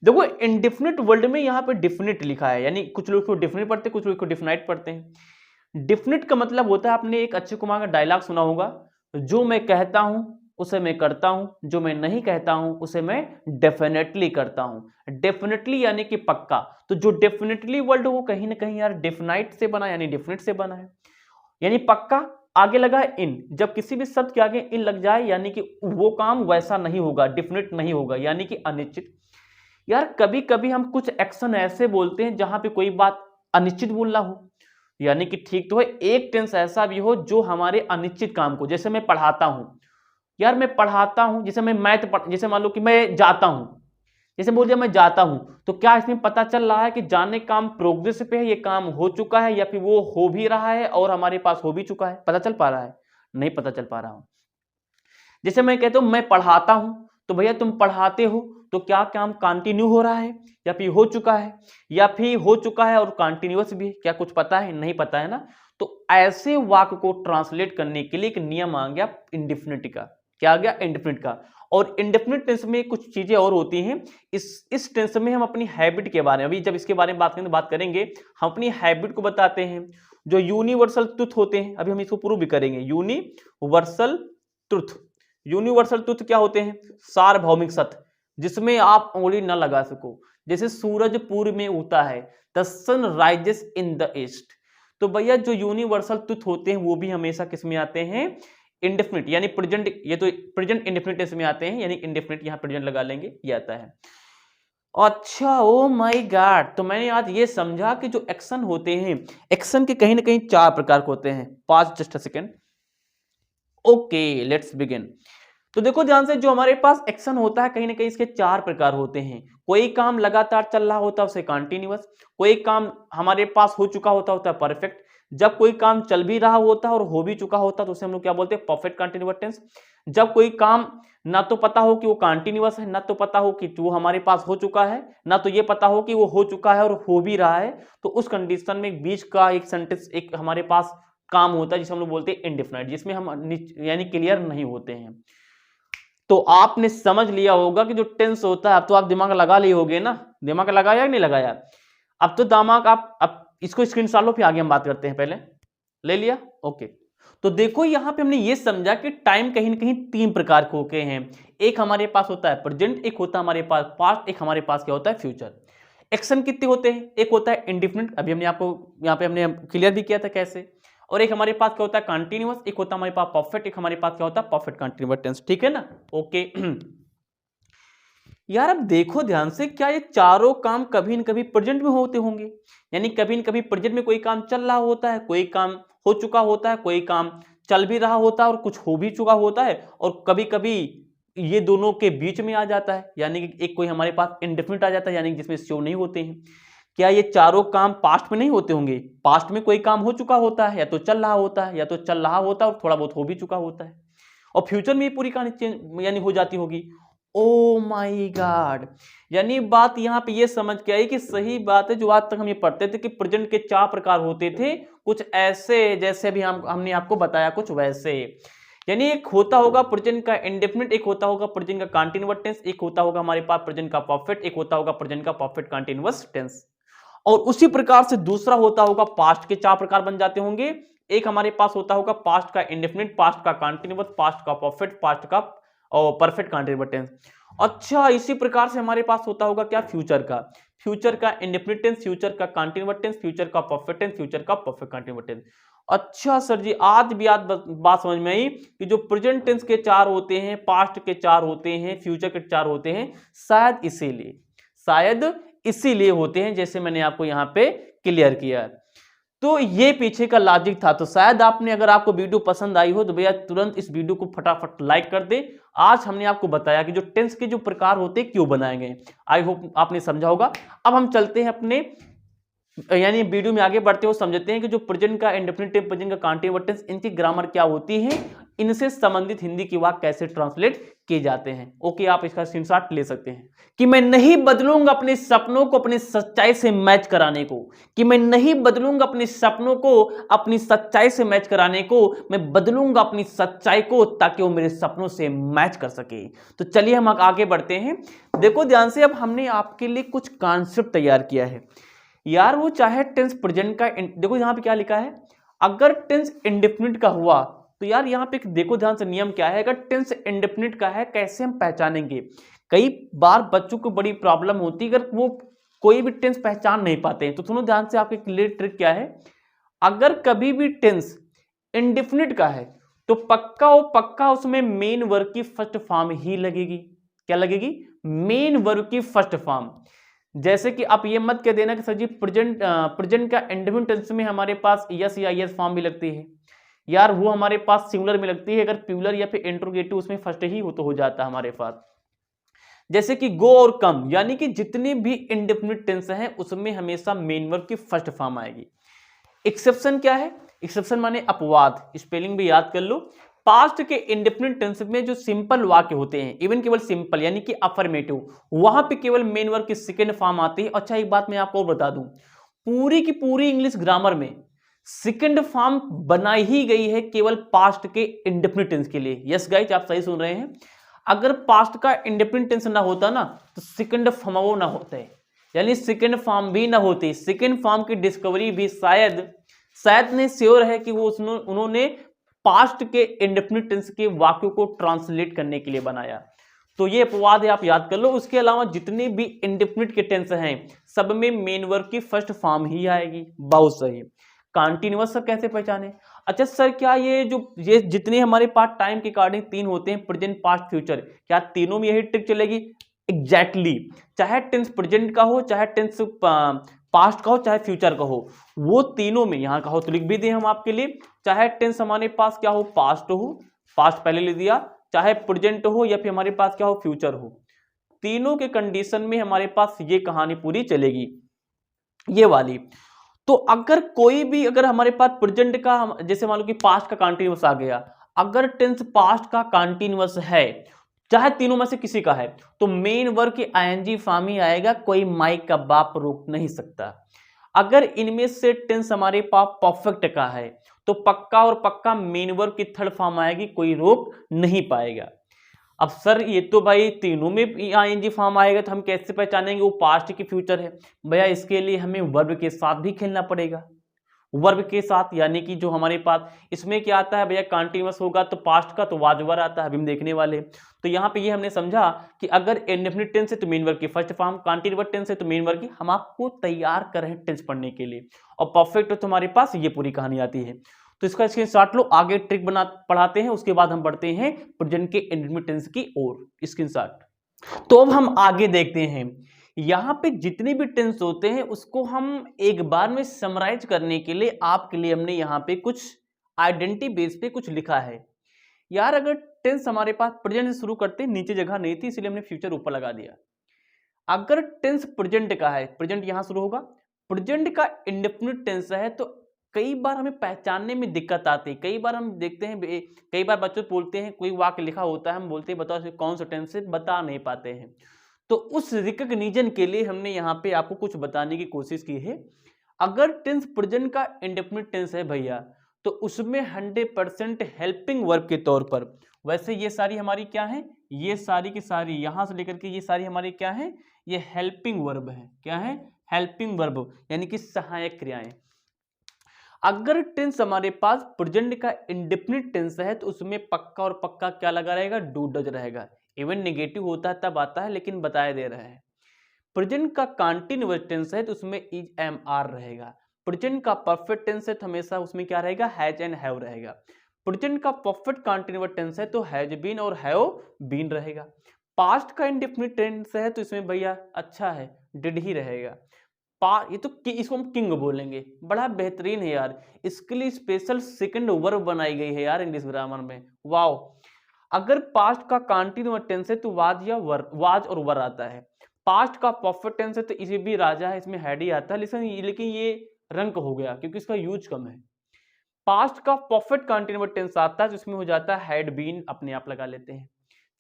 देखो इंडेफिनिट वर्ड में यहाँ पे डिफिनिट लिखा है, यानी कुछ लोग को डिफिनिट पढ़ते हैं, कुछ लोग को डिफिनाइट पढ़ते हैं। डिफिनिट का मतलब होता है, आपने एक अक्षय कुमार का डायलॉग सुना होगा, जो मैं कहता हूं उसे मैं करता हूं, जो मैं नहीं कहता हूं उसे मैं डेफिनेटली करता हूं। डेफिनेटली यानी कि पक्का, तो जो डेफिनेटली वर्ड वो कहीं ना कहीं यार डेफिनाइट से बना, यानी डेफिनेट से बना है, यानी पक्का, आगे लगा इन, जब किसी भी शब्द के आगे इन लग जाए यानी कि वो काम वैसा नहीं होगा, डेफिनेट नहीं होगा, यानी कि अनिश्चित। यार कभी कभी हम कुछ एक्शन ऐसे बोलते हैं जहां पे कोई बात अनिश्चित बोलना हो, यानी कि ठीक तो है, एक टेंस ऐसा भी हो जो हमारे अनिश्चित काम को, जैसे मैं पढ़ाता हूं, यार मैं पढ़ाता हूं, जैसे मैं मैथ जैसे मान लो कि मैं जाता हूं, जैसे बोल दिया मैं जाता हूं, तो क्या इसमें पता चल रहा है कि जाने काम प्रोग्रेस पे है, ये काम हो चुका है, या फिर वो हो भी रहा है और हमारे पास हो भी चुका है, पता चल पा रहा है, नहीं पता चल पा रहा हूं। जैसे मैं कहता हूं मैं पढ़ाता हूं, तो भैया तुम पढ़ाते हो, तो क्या काम कंटिन्यू हो रहा है, या फिर हो चुका है, या फिर हो चुका है और कंटिन्यूअस भी है, क्या कुछ पता है, नहीं पता है ना। तो ऐसे वाक्य को ट्रांसलेट करने के लिए एक नियम आ गया इंडेफिनिट का, क्या आ गया, इंडेफिनिट का। और इंडेफिनिट टेंस में कुछ चीजें और होती हैं, इस टेंस में हम अपनी हैबिट के बारे में, अभी जब इसके बारे में बात करेंगे, हम अपनी हैबिट को बताते हैं, जो यूनिवर्सल ट्रुथ होते हैं, अभी हम इसको प्रूव भी करेंगे। यूनिवर्सल ट्रुथ, यूनिवर्सल ट्रुथ क्या होते हैं, सार्वभौमिक सत्य, जिसमें आप उंगली न लगा सको, जैसे सूरज पूर्व में उगता है, the sun rises in the east. तो भैया जो यूनिवर्सल ट्रुथ होते हैं वो भी हमेशा किस में आते हैं, इंडेफिनिट, यानी प्रेजेंट, ये तो प्रेजेंट इंडेफिनिट टेंस में आते हैं, यानी इंडेफिनिट यहां प्रेजेंट लगा लेंगे, ये आता है। अच्छा, ओ माय गॉड, तो मैंने आज ये समझा कि जो एक्शन होते हैं, एक्शन के कहीं ना कहीं 4 प्रकार के होते हैं। पास just a second, okay let's begin. तो देखो ध्यान से, जो हमारे पास एक्शन होता है कहीं ना कहीं इसके 4 प्रकार होते हैं। कोई काम लगातार चल रहा होता है उसे कंटिन्यूअस, कोई काम हमारे पास हो चुका होता है परफेक्ट, जब कोई काम चल भी रहा होता है और हो भी चुका होता है तो उसे हम लोग क्या बोलते हैं, परफेक्ट कंटीन्यूअस टेंस। जब कोई काम ना तो पता हो कि वो कंटीन्यूअस है, ना तो पता हो कि वो हमारे पास हो चुका है, ना तो ये पता हो कि वो हो चुका है और हो भी रहा है, तो उस कंडीशन में बीच का एक सेंटेंस, एक हमारे पास काम होता है जिसे हम लोग बोलते हैं इंडेफिनिट, जिसमें हम यानी क्लियर नहीं होते हैं। तो आपने समझ लिया होगा कि जो टेंस होता है, अब तो आप दिमाग लगा लिए होगे ना, दिमाग लगाया या नहीं लगाया? अब तो दिमाग आप, अब इसको स्क्रीनशॉट लो, फिर आगे हम बात करते हैं। पहले ले लिया, ओके। तो देखो यहां पे हमने ये समझा कि टाइम कहीं ना कहीं तीन प्रकार के होते हैं। एक हमारे पास होता है प्रेजेंट, एक होता है हमारे पास पास्ट, एक हमारे पास क्या होता है फ्यूचर। एक्शन कितने होते हैं? एक होता है इंडिफिनिट, अभी हमने आपको यहाँ पे हमने क्लियर भी किया था कैसे। और एक हमारे पास क्या होता है कंटीन्यूअस, एक होता है हमारे पास परफेक्ट, एक हमारे पास क्या होता है परफेक्ट कंटीन्यूअस टेंस। ठीक है ना, ओके। यार अब देखो ध्यान से, क्या ये चारों काम कभी न कभी प्रेजेंट में होते होंगे? यानी कभी न कभी प्रेजेंट में कोई काम चल रहा होता है, कोई काम हो चुका होता है, कोई काम चल भी रहा होता है और कुछ हो भी चुका होता है, और कभी कभी ये दोनों के बीच में आ जाता है, यानी कि एक कोई हमारे पास इंडेफिनिट आ जाता है, यानी कि जिसमें शो नहीं होते हैं। क्या ये चारों काम पास्ट में नहीं होते होंगे? पास्ट में कोई काम हो चुका होता है, या तो चल रहा होता है, या तो चल रहा होता है और थोड़ा बहुत हो भी चुका होता है, और फ्यूचर में ये पूरी कहानी चेंज यानी हो जाती होगी। ओ माय गॉड, यानी बात यहाँ पे ये समझ के आई कि सही बात है, जो आज तक हम ये पढ़ते थे कि प्रेजेंट के चार प्रकार होते थे, कुछ ऐसे जैसे अभी हमने आपको बताया, कुछ वैसे। यानी एक होता होगा प्रेजेंट का इंडेफिनिट, एक होता होगा प्रेजेंट का कंटीन्यूअस टेंस, एक होता होगा हमारे पास प्रेजेंट का परफेक्ट, एक होता होगा प्रेजेंट का परफेक्ट कंटीन्यूअस टेंस। और उसी प्रकार से दूसरा होता होगा पास्ट के चार प्रकार बन जाते होंगे। एक हमारे पास होता होगा पास्ट का इंडेफिनिट, पास्ट का कंटीन्यूअस, पास्ट का परफेक्ट, पास्ट का और परफेक्ट कंटीन्यूअस टेंस। अच्छा, इसी प्रकार से हमारे पास होता होगा क्या, फ्यूचर का। फ्यूचर का इंडेफिनिट टेंस, फ्यूचर का कंटीन्यूअस टेंस, फ्यूचर का परफेक्ट टेंस, फ्यूचर का परफेक्ट कंटीन्यूअस टेंस। अच्छा सर जी, आज भी आज बात समझ में आई कि जो प्रेजेंट टेंस के चार होते हैं, पास्ट के चार होते हैं, फ्यूचर के चार होते हैं, शायद इसीलिए होते हैं, जैसे मैंने आपको यहाँ पे क्लियर किया है। तो ये पीछे का लॉजिक था। तो शायद आपने, अगर आपको वीडियो पसंद आई हो तो भैया तुरंत इस वीडियो को फटाफट लाइक कर दे। आज हमने आपको बताया कि जो टेंस के जो प्रकार होते हैं क्यों बनाए गए। आई होप आपने समझा होगा। अब हम चलते हैं अपने यानी वीडियो में आगे बढ़ते हो, समझते हैं कि जो प्रेजेंट का इंडेफिनिट टेंस, प्रेजेंट का कंटीन्यूअस टेंस, इनकी ग्रामर क्या होती है, इनसे संबंधित हिंदी के वाक्य कैसे ट्रांसलेट किए जाते हैं। ओके, आप इसका स्क्रीनशॉट ले सकते हैं कि मैं नहीं बदलूंगा अपने सपनों को अपनी सच्चाई से मैच कराने को, कि मैं नहीं बदलूंगा अपने सपनों को अपनी सच्चाई से मैच कराने को, मैं बदलूंगा अपनी सच्चाई को ताकि वो मेरे सपनों से मैच कर सके। तो चलिए हम आगे बढ़ते हैं। देखो ध्यान से, अब हमने आपके लिए कुछ कॉन्सेप्ट तैयार किया है यार। वो चाहे टेंस प्रेजेंट का, देखो यहाँ पे क्या लिखा है, अगर टेंस इंडेफिनिट का हुआ तो यार यहाँ पे देखो ध्यान से नियम क्या है। अगर टेंस इंडेफिनिट का है, कैसे हम पहचानेंगे? कई बार बच्चों को बड़ी प्रॉब्लम होती है, अगर वो कोई भी टेंस पहचान नहीं पाते हैं। तो सुनो ध्यान से, आपके क्लियर ट्रिक क्या है। अगर कभी भी टेंस इंडेफिनिट का है तो पक्का उसमें मेन वर्ब की फर्स्ट फॉर्म ही लगेगी। क्या लगेगी? मेन वर्ब की फर्स्ट फॉर्म। जैसे कि आप ये मत कह देना कि सर जी प्रेजेंट का इंडेफिनिट टेंस में हमारे पास यस या यस फॉर्म भी लगती है। यार वो हमारे पास सिंगुलर में लगती है, अगर प्लूरल या फिर इंट्रोगेटिव उसमें फर्स्ट ही हो तो हो जाता है हमारे पास। जैसे कि गो और कम, यानी कि जितने भी इंडेफिनिट टेंस हैं उसमें हमेशा मेन वर्ब की फर्स्ट फॉर्म आएगी। एक्सेप्शन क्या है? एक्सेप्शन माने अपवाद, स्पेलिंग भी याद कर लो। पास्ट के इंडेफिनिट टेंस में जो सिंपल वाक्य होते हैं, इवन केवल सिंपल यानी कि अफर्मेटिव, वहां पे केवल मेन वर्ब की सेकंड फॉर्म आती है। अच्छा एक बात मैं आपको और बता दूं, पूरी की पूरी इंग्लिश ग्रामर में सेकंड फॉर्म बनाई ही गई है केवल पास्ट के इंडेफिनिट टेंस के लिए। यस गाइस, आप सही सुन रहे हैं। अगर पास्ट का इंडेफिनिट टेंस ना होता ना तो सेकंड फॉर्म वो ना होता है, यानी सेकंड फॉर्म भी ना होती। सेकंड फॉर्म की डिस्कवरी भी शायद नहीं, श्योर है कि वो उन्होंने पास्ट के इंडेफिनिट टेंस के वाक्यों को ट्रांसलेट करने के लिए बनाया। तो ये अपवाद है, आप याद कर लो। उसके अलावा जितने भी इंडेफिनिट के टेंस हैं सब में मेन वर्ब की फर्स्ट फॉर्म ही आएगी। बहुत सही। कंटीन्यूअस सर कैसे पहचाने? अच्छा सर, क्या ये जितने हमारे पास टाइम के अकॉर्डिंग तीन होते हैं, प्रेजेंट पास्ट फ्यूचर, क्या तीनों में यही ट्रिक चलेगी? एग्जैक्टली चाहे टेंस प्रेजेंट का हो, चाहे टेंस पास्ट का हो, चाहे फ्यूचर का हो, वो तीनों में, यहां का हो तो लिख भी दिए हम आपके लिए, चाहे टेंस हमारे पास क्या हो, पास्ट हो, पास्ट पहले लिख दिया, चाहे प्रेजेंट हो या फिर हमारे पास क्या हो, फ्यूचर हो, तीनों के कंडीशन में हमारे पास ये कहानी पूरी चलेगी, ये वाली। तो अगर कोई भी अगर हमारे पास प्रेजेंट का जैसे मान लो कि पास्ट का कंटीन्यूअस आ गया, अगर टेंस पास्ट का कंटीन्यूअस है चाहे तीनों में से किसी का है तो मेन वर्ब की आईएनजी फॉर्म ही आएगा, कोई माइक का बाप रोक नहीं सकता। अगर इनमें से टेंस हमारे पास परफेक्ट का है तो पक्का और पक्का मेन वर्ब की थर्ड फॉर्म आएगी, कोई रोक नहीं पाएगा। अब सर ये तो भाई तीनों में आईएनजी फॉर्म आएगा तो हम कैसे पहचानेंगे वो पास्ट की फ्यूचर है? भैया इसके लिए हमें वर्ब के साथ भी खेलना पड़ेगा, वर्ब के साथ, यानी कि जो हमारे पास इसमें क्या आता है भैया, कंटीन्यूअस होगा तो पास्ट का तो वाज वर आता है, अभी हम देखने वाले। तो यहाँ पे ये हमने समझा कि अगर इंडेफिनिट टेंस है तो मेन वर्ब की फर्स्ट फॉर्म, कंटीन्यूअस टेंस है तो मेन वर्ब की, हम आपको तैयार कर रहे हैं टेंस पढ़ने के लिए, और परफेक्ट है तो हमारे पास ये पूरी कहानी आती है। तो इसका स्क्रीनशॉट लो, आगे ट्रिक पढ़ाते हैं, उसके बाद हम बढ़ते हैं प्रेजेंट के इंडेफिनिट टेंस की ओर। स्क्रीनशॉट। तो अब हम आगे देखते हैं, यहाँ पे जितने भी टेंस होते हैं उसको हम एक बार में समराइज करने के लिए आपके लिए हमने यहाँ पे कुछ आइडेंटिटी बेस पे कुछ लिखा है। यार अगर टेंस हमारे पास प्रेजेंट से शुरू करते, नीचे जगह नहीं थी इसलिए हमने फ्यूचर ऊपर लगा दिया। अगर टेंस प्रेजेंट का है, प्रेजेंट यहां शुरू होगा, प्रेजेंट का इंडेफिनिट टेंस है तो कई बार हमें पहचानने में दिक्कत आती है। कई बार हम देखते हैं, कई बार बच्चे बोलते हैं कोई वाक्य लिखा होता है, हम बोलते हैं बताओ कौन सा टेंस है, बता नहीं पाते हैं। तो उस रिकग्निशन के लिए हमने यहाँ पे आपको कुछ बताने की कोशिश की है। अगर टेंस प्रेजेंट का इंडेफिनिट टेंस है भैया तो उसमें 100% हेल्पिंग वर्ब के तौर पर, वैसे ये सारी हमारी क्या है, ये सारी की सारी यहां से लेकर के ये सारी हमारी क्या है, ये हेल्पिंग वर्ब है। क्या है? हेल्पिंग वर्ब, यानी कि सहायक क्रियाएं। अगर टेंस हमारे पास प्रेजेंट का इंडेफिनिट टेंस है तो उसमें पक्का और पक्का क्या लगा रहेगा, डू डज रहेगा। इवन नेगेटिव होता है तब आता है, लेकिन बताया दे रहा है। प्रेजेंट का कंटीन्यूअस टेंस है तो उसमें इज एम आर रहेगा। प्रेजेंट का परफेक्ट टेंस है तो हमेशा उसमें क्या रहेगा, हैज एंड हैव रहेगा। प्रेजेंट का परफेक्ट कंटीन्यूअस टेंस है तो हैज बीन और हैव बीन रहेगा। पास्ट का इंडेफिनिट टेंस है तो इसमें भैया अच्छा है, डिड ही रहेगा। ये तो इसको हम किंग बोलेंगे, बड़ा बेहतरीन है यार, इसके लिए स्पेशल सेकंड वर्ब बनाई गई है यार इंग्लिश ग्रामर में, वाओ। अगर पास्ट का कंटीन्यूअस टेंस है तो वाज या वर, वाज और वर आता है। पास्ट का परफेक्ट टेंस है तो इसे भी राजा है, इसमें हैड ही आता है, लेकिन ये रंक हो गया क्योंकि इसका यूज कम है। पास्ट का परफेक्ट कंटीन्यूअस टेंस आता है तो इसमें हो जाता है हैड बीन, अपने आप लगा लेते हैं।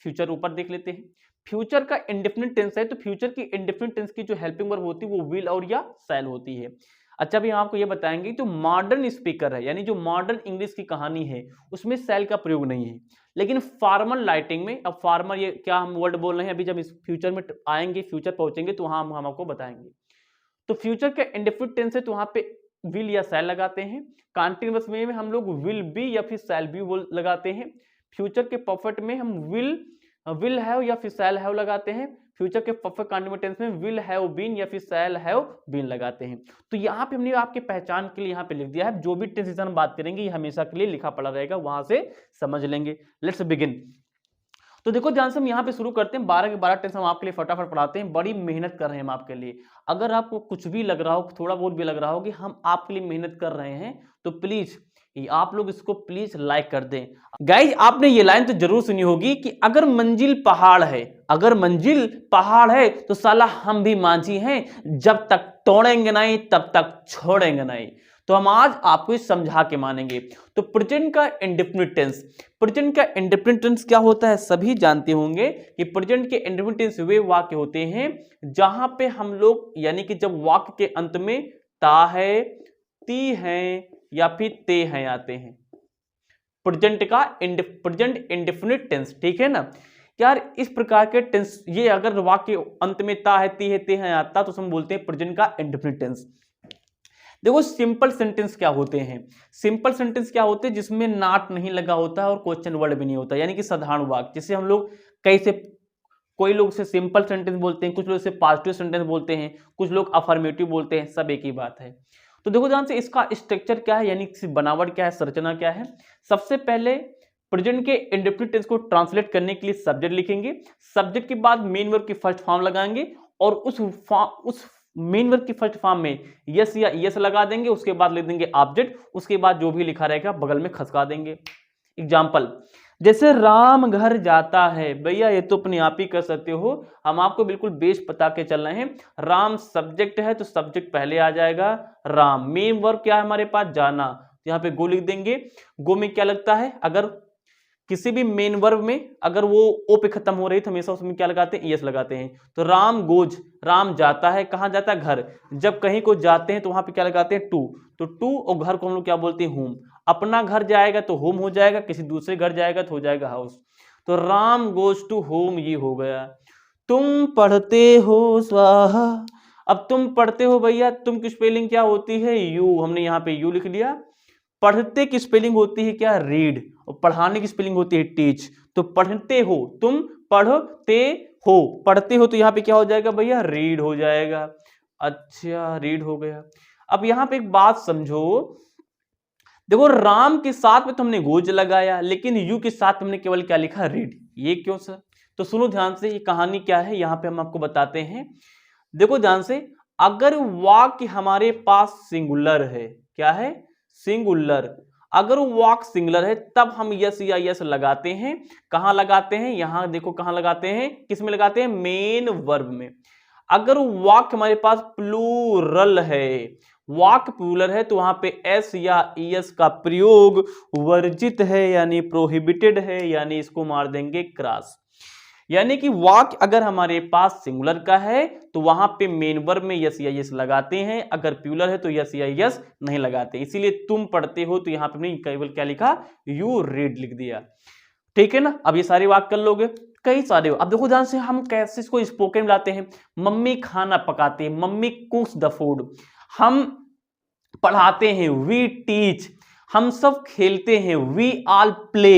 फ्यूचर ऊपर देख लेते हैं। फ्यूचर का इंडेफिनिट टेंस है तो फ्यूचर की इंडेफिनिट टेंस की जो हेल्पिंग वर्ब होती है वो विल और या शैल होती है। अच्छा भी हम आपको ये बताएंगे तो मॉडर्न स्पीकर है, यानी जो मॉडर्न इंग्लिश की कहानी है उसमें शैल का प्रयोग नहीं है, लेकिन फार्मल राइटिंग में, अब फार्मल ये क्या हम वर्ड बोल रहे हैं, अभी जब इस फ्यूचर में आएंगे, फ्यूचर पहुंचेंगे तो वहां हम आपको बताएंगे। तो फ्यूचर का इंडेफिनिट टेंस है तो वहां पे विल या शैल लगाते हैं। कंटीन्यूअस में हम लोग विल बी या फिर शैल बी लगाते हैं। फ्यूचर के परफेक्ट में हम विल हैव या फिर शैल हैव लगाते हैं। फ्यूचर के परफेक्ट कंटीन्यूअस टेंस में विल हैव बीन या फिर शैल हैव बीन लगाते हैं। तो यहाँ पे हमने आपके पहचान के लिए यहाँ पे लिख दिया है, जो भी टेंस हम बात करेंगे ये हमेशा के लिए लिखा पड़ा रहेगा, वहां से समझ लेंगे। Let's begin. तो देखो ध्यान से हम यहाँ पे शुरू करते हैं, 12 के 12 टेंस हम आपके लिए फटाफट पढ़ाते हैं, बड़ी मेहनत कर रहे हैं हम आपके लिए। अगर आपको कुछ भी लग रहा हो, थोड़ा बहुत भी लग रहा हो कि हम आपके लिए मेहनत कर रहे हैं तो प्लीज आप लोग इसको प्लीज लाइक कर दें। गाइज आपने ये लाइन तो जरूर सुनी होगी कि अगर मंजिल पहाड़ है, अगर मंजिल पहाड़ है तो साला हम भी मांझी हैं, जब तक तोड़ेंगे नहीं तब तक छोड़ेंगे नहीं। तो हम आज आपको इस समझा के मानेंगे। तो प्रेजेंट का इंडेफिनिट टेंस, प्रेजेंट का इंडेफिनिट टेंस क्या होता है सभी जानते होंगे कि प्रेजेंट के इंडेफिनिट टेंस वे वाक्य होते हैं जहां पे हम लोग, यानी कि जब वाक्य के अंत में ता है, ती है या फिर ते हैं आते हैं, प्रेजेंट का प्रेजेंट इंडेफिनिट टेंस, ठीक है ना यार। इस प्रकार के टेंस, ये अगर वाक्य अंत में ता है, ती है, ते हैं आता तो हम बोलते हैं प्रेजेंट का इंडेफिनिट टेंस। देखो सिंपल सेंटेंस क्या होते हैं, सिंपल सेंटेंस क्या होते हैं जिसमें नॉट नहीं लगा होता है और क्वेश्चन वर्ड भी नहीं होता, यानी कि साधारण वाक्य, जिसे हम लोग कैसे, कोई लोग इसे सिंपल सेंटेंस बोलते हैं, कुछ लोग इसे पॉजिटिव सेंटेंस बोलते हैं, कुछ लोग अफर्मेटिव बोलते हैं, सब एक ही बात है। तो देखो ध्यान से इसका स्ट्रक्चर क्या है, यानी बनावट क्या है, संरचना क्या है। सबसे पहले प्रेजेंट के इंडेफिनिट टेंस को ट्रांसलेट करने के लिए सब्जेक्ट लिखेंगे, सब्जेक्ट के बाद मेन वर्ब की फर्स्ट फॉर्म लगाएंगे और उस मेन वर्ब की फर्स्ट फॉर्म में यस या यस लगा देंगे, उसके बाद लिख देंगे ऑब्जेक्ट, उसके बाद जो भी लिखा रहेगा बगल में खसका देंगे। एग्जाम्पल, जैसे राम घर जाता है, भैया ये तो अपने आप ही कर सकते हो, हम आपको बिल्कुल बेस बता के चल रहे हैं। राम सब्जेक्ट है तो सब्जेक्ट पहले आ जाएगा राम। मेन वर्ब क्या है हमारे पास, जाना, यहाँ पे गो लिख देंगे। गो में क्या लगता है, अगर किसी भी मेन वर्ब में अगर वो ओ पे खत्म हो रही तो हमेशा उसमें क्या लगाते हैं, ईएस लगाते हैं। तो राम गोज, राम जाता है, कहां जाता है, घर। जब कहीं को जाते हैं तो वहां पे क्या लगाते हैं, टू। तो टू और घर को हम लोग क्या बोलते हैं, होम। अपना घर जाएगा तो होम हो जाएगा, किसी दूसरे घर जाएगा तो हो जाएगा हाउस। तो राम गोज टू होम, ये हो गया। तुम पढ़ते हो स्वाहा। अब तुम पढ़ते हो भैया, तुम की स्पेलिंग क्या होती है, यू, हमने यहाँ पे यू लिख लिया। पढ़ते की स्पेलिंग होती है क्या, रीड, और पढ़ाने की स्पेलिंग होती है टीच। तो पढ़ते हो, तुम पढ़ते हो, पढ़ते हो तो यहाँ पे क्या हो जाएगा भैया, रीड हो जाएगा। अच्छा, रीड हो गया। अब यहाँ पे एक बात समझो, देखो राम के साथ में तो हमने गोज लगाया, लेकिन यू के साथ हमने केवल क्या लिखा, रीड। ये क्यों सर? तो सुनो ध्यान से, ये कहानी क्या है यहाँ पे हम आपको बताते हैं। देखो ध्यान से, अगर वाक्य हमारे पास सिंगुलर है, क्या है, सिंगुलर, अगर वाक्य सिंगुलर है तब हम यस या यस लगाते हैं। कहां लगाते हैं, यहां देखो कहां लगाते हैं, किस में लगाते हैं, मेन वर्ब में। अगर वाक्य हमारे पास प्लूरल है, वाक्य प्लूरल है, तो वहां पे एस या ईएस का प्रयोग वर्जित है, यानी प्रोहिबिटेड है, यानी इसको मार देंगे क्रॉस। यानी कि वाक्य अगर हमारे पास सिंगुलर का है तो वहां पे मेन वर्ब में यस या यस लगाते हैं, अगर प्लूरल है तो यस या यस नहीं लगाते। इसीलिए तुम पढ़ते हो तो यहां पे हमने केवल क्या लिखा, यू रीड लिख दिया। ठीक है ना? अब ये सारे वाक्य कर लोगे, कई सारे। अब देखो ध्यान से, हम कैसे इसको स्पोकन में लाते हैं। मम्मी खाना पकाते हैं, मम्मी कुक्स द फूड। हम पढ़ाते हैं, वी टीच। हम सब खेलते हैं, वी ऑल प्ले।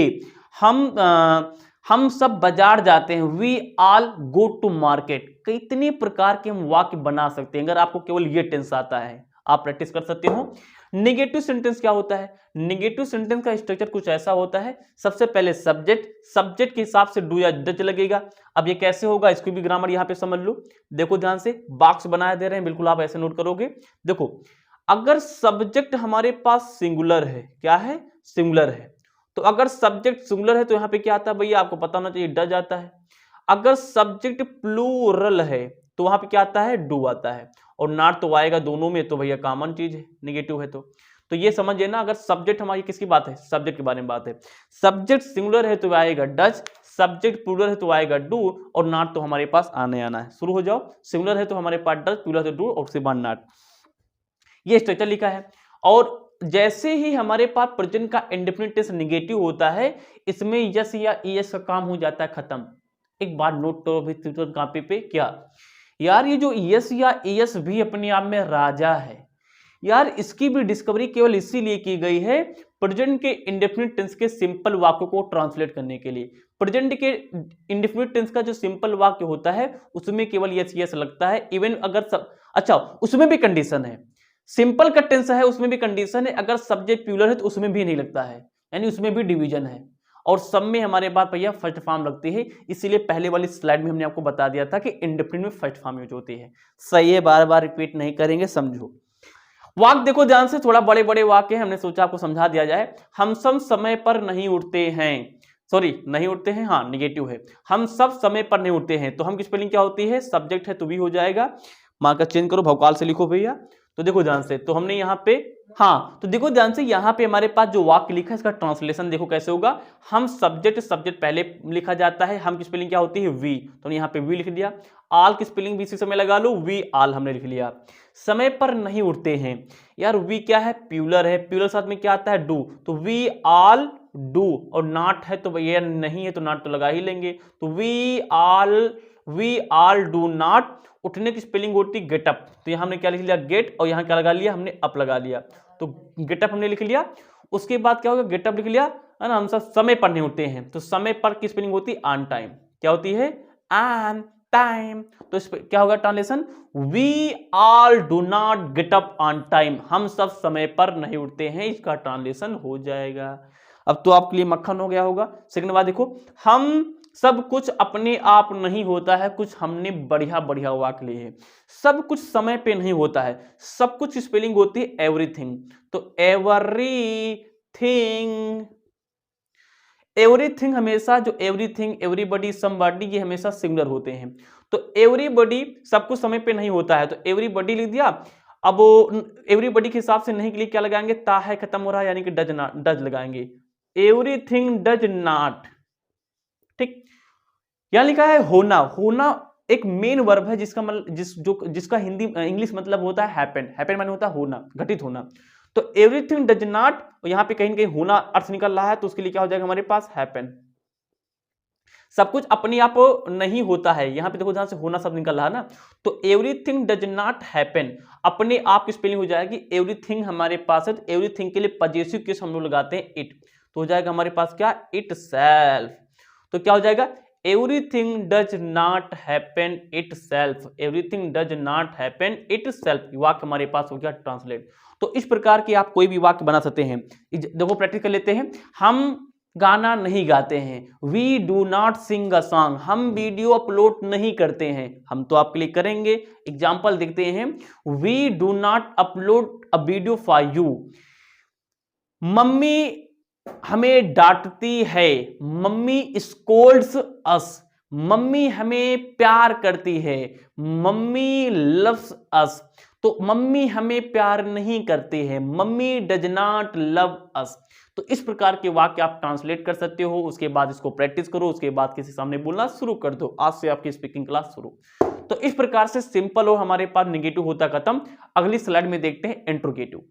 हम सब बाजार जाते हैं, we all go to market. कितने प्रकार के हम वाक्य बना सकते हैं, अगर आपको केवल ये टेंस आता है, आप प्रैक्टिस कर सकते हो। नेगेटिव सेंटेंस क्या होता है, नेगेटिव सेंटेंस का स्ट्रक्चर कुछ ऐसा होता है, सबसे पहले सब्जेक्ट, सब्जेक्ट के हिसाब से डू या डज लगेगा। अब ये कैसे होगा, इसकी भी ग्रामर यहां पे समझ लो। देखो ध्यान से, बॉक्स बनाया दे रहे हैं, बिल्कुल आप ऐसे नोट करोगे। देखो, अगर सब्जेक्ट हमारे पास सिंगुलर है, क्या है, सिंगुलर है, तो अगर सब्जेक्ट सिंगुलर है तो यहां पे क्या आता है भैया, आपको पता होना चाहिए, डज आता है। अगर सब्जेक्ट प्लूरल है तो वहां पे क्या आता है, डू आता है। और नॉट तो आएगा दोनों में, तो भैया कॉमन चीज है, नेगेटिव है तो ये समझिए ना, अगर सब्जेक्ट हमारी किसकी बात है, सब्जेक्ट के बारे में बात है। सब्जेक्ट सिंगुलर है तो आएगा डज, सब्जेक्ट प्लूरल है तो आएगा डू, और नॉट तो हमारे पास आने आना है। शुरू हो जाओ, सिंगुलर है तो हमारे पास डज, प्लूरल है तो डू, और उसके बाद नॉट। ये स्ट्रक्चर लिखा है। और जैसे ही हमारे पास प्रेजेंट का इंडेफिनिट टेंस नेगेटिव होता है, इसमें यस या ईएस का काम हो जाता है खत्म। एक बात नोट करो अभी तुरंत कॉपी पे, क्या यार, ये जो यस या ईएस भी अपने आप में राजा है यार, इसकी भी डिस्कवरी केवल इसीलिए की गई है प्रेजेंट के इंडेफिनिट टेंस के सिंपल वाक्यों को ट्रांसलेट करने के लिए। प्रेजेंट के इंडेफिनिट टेंस का जो सिंपल वाक्य होता है उसमें केवल यस यस लगता है, इवन अगर सब, अच्छा उसमें भी कंडीशन है, सिंपल का टेंस है उसमें भी कंडीशन है, अगर सब्जेक्ट प्लूरल है तो उसमें भी नहीं लगता है, यानी उसमें भी डिवीजन है। और सब में हमारे पास भैया फर्स्ट फॉर्म लगती है, इसीलिए पहले वाली स्लाइड में हमने आपको बता दिया था कि इंडेफिनिट में फर्स्ट फॉर्म यूज होती है। सही है, बार बार रिपीट नहीं करेंगे, समझो। वाक्य देखो ध्यान से, थोड़ा बड़े बड़े वाक्य हैं, हमने सोचा आपको समझा दिया जाए। हम सब समय पर नहीं उठते हैं, सॉरी नहीं उठते हैं, हाँ नेगेटिव है, हम सब समय पर नहीं उठते हैं। तो हम की स्पेलिंग क्या होती है, सब्जेक्ट है तो भी हो जाएगा, मार्कर चेंज करो, भौकाल से लिखो भैया। तो देखो ध्यान से, तो हमने यहाँ पे, हाँ तो देखो ध्यान से, यहाँ पे हमारे पास जो वाक्य लिखा है इसका ट्रांसलेशन देखो कैसे होगा। हम सब्जेक्ट, सब्जेक्ट पहले लिखा जाता है, हम की स्पेलिंग क्या होती है, वी, तो यहाँ पे वी लिख दिया। आल की स्पेलिंग भी इसी समय लगा लो, वी आल हमने लिख लिया। समय पर नहीं उठते हैं, यार वी क्या है, प्लूरल है, प्लूरल साथ में क्या आता है, डू, तो वी आल डू, और नॉट है तो भैया नहीं है तो नॉट तो लगा ही लेंगे। तो वी आल डू नॉट। उठने की स्पेलिंग होती गेट अप, तो यहां हमने क्या लिख लिया, गेट, और यहां क्या लगा लिया, हमने अप लगा लिया, तो गेट अप हमने लिख लिया। उसके बाद क्या होगा, गेट अप लिख लिया, है ना, हम सब समय पर नहीं उठते हैं, तो समय पर की स्पेलिंग होती है ऑन टाइम, क्या होती है, ऑन टाइम। तो इस पे क्या होगा translation, we all do not get up on time, हम सब समय पर नहीं उठते हैं, इसका ट्रांसलेशन हो जाएगा। अब तो आपके लिए मक्खन हो गया होगा। सेकंड बात देखो, हम सब कुछ अपने आप नहीं होता है, कुछ हमने बढ़िया बढ़िया वाक्य लिए हैं। सब कुछ समय पे नहीं होता है, सब कुछ स्पेलिंग होती है एवरीथिंग, तो एवरीथिंग, एवरीथिंग हमेशा जो एवरीथिंग, एवरीबॉडी, समबॉडी ये हमेशा सिंगुलर होते हैं। तो एवरीबॉडी सब कुछ समय पे नहीं होता है, तो एवरीबॉडी लिख दिया। अब एवरीबॉडी के हिसाब से नहीं के लिए क्या लगाएंगे, ता है खत्म हो रहा है यानी कि डज नॉट, डज लगाएंगे। एवरीथिंग डज नॉट, ठीक। यहां लिखा है होना। होना एक मेन वर्ब है जिसका मतलब जिसका हिंदी इंग्लिश मतलब होता है हैपन। हैपन माने होता है होना, घटित होना। तो एवरीथिंग डज नॉट, यहां पे कहीं ना कहीं होना अर्थ निकल रहा है, तो उसके लिए क्या हो जाएगा हमारे पास हैपन। सब कुछ अपने आप नहीं होता है, यहां पे देखो जहां से होना सब निकल रहा है ना, तो एवरीथिंग डज नॉट हैपन अपने आप की स्पेलिंग हो जाएगी एवरीथिंग हमारे पास है। तो एवरीथिंग के लिए पजेसिव केस हम लोग लगाते हैं इट, तो हो जाएगा हमारे पास क्या, इट सेल्फ। तो क्या हो जाएगा, everything does not happen it self. Everything does not happen it self वाक्य हमारे पास हो गया ट्रांसलेट। तो इस प्रकार के आप कोई भी वाक्य बना सकते हैं। देखो प्रैक्टिस कर लेते हैं। हम गाना नहीं गाते हैं, we do not sing a song. हम वीडियो अपलोड नहीं करते हैं, हम तो आपके लिए करेंगे। एग्जाम्पल देखते हैं, we do not upload a video for you. Mummy हमें डांटती है, मम्मी स्कोल्ड्स अस। मम्मी हमें प्यार करती है, मम्मी लव्स अस। तो मम्मी हमें प्यार नहीं करती है, mummy does not love us. तो इस प्रकार के वाक्य आप ट्रांसलेट कर सकते हो। उसके बाद इसको प्रैक्टिस करो, उसके बाद किसी सामने बोलना शुरू कर दो। आज से आपकी स्पीकिंग क्लास शुरू। तो इस प्रकार से सिंपल और हमारे पास नेगेटिव होता खत्म। अगली स्लाइड में देखते हैं इंट्रोगेटिव।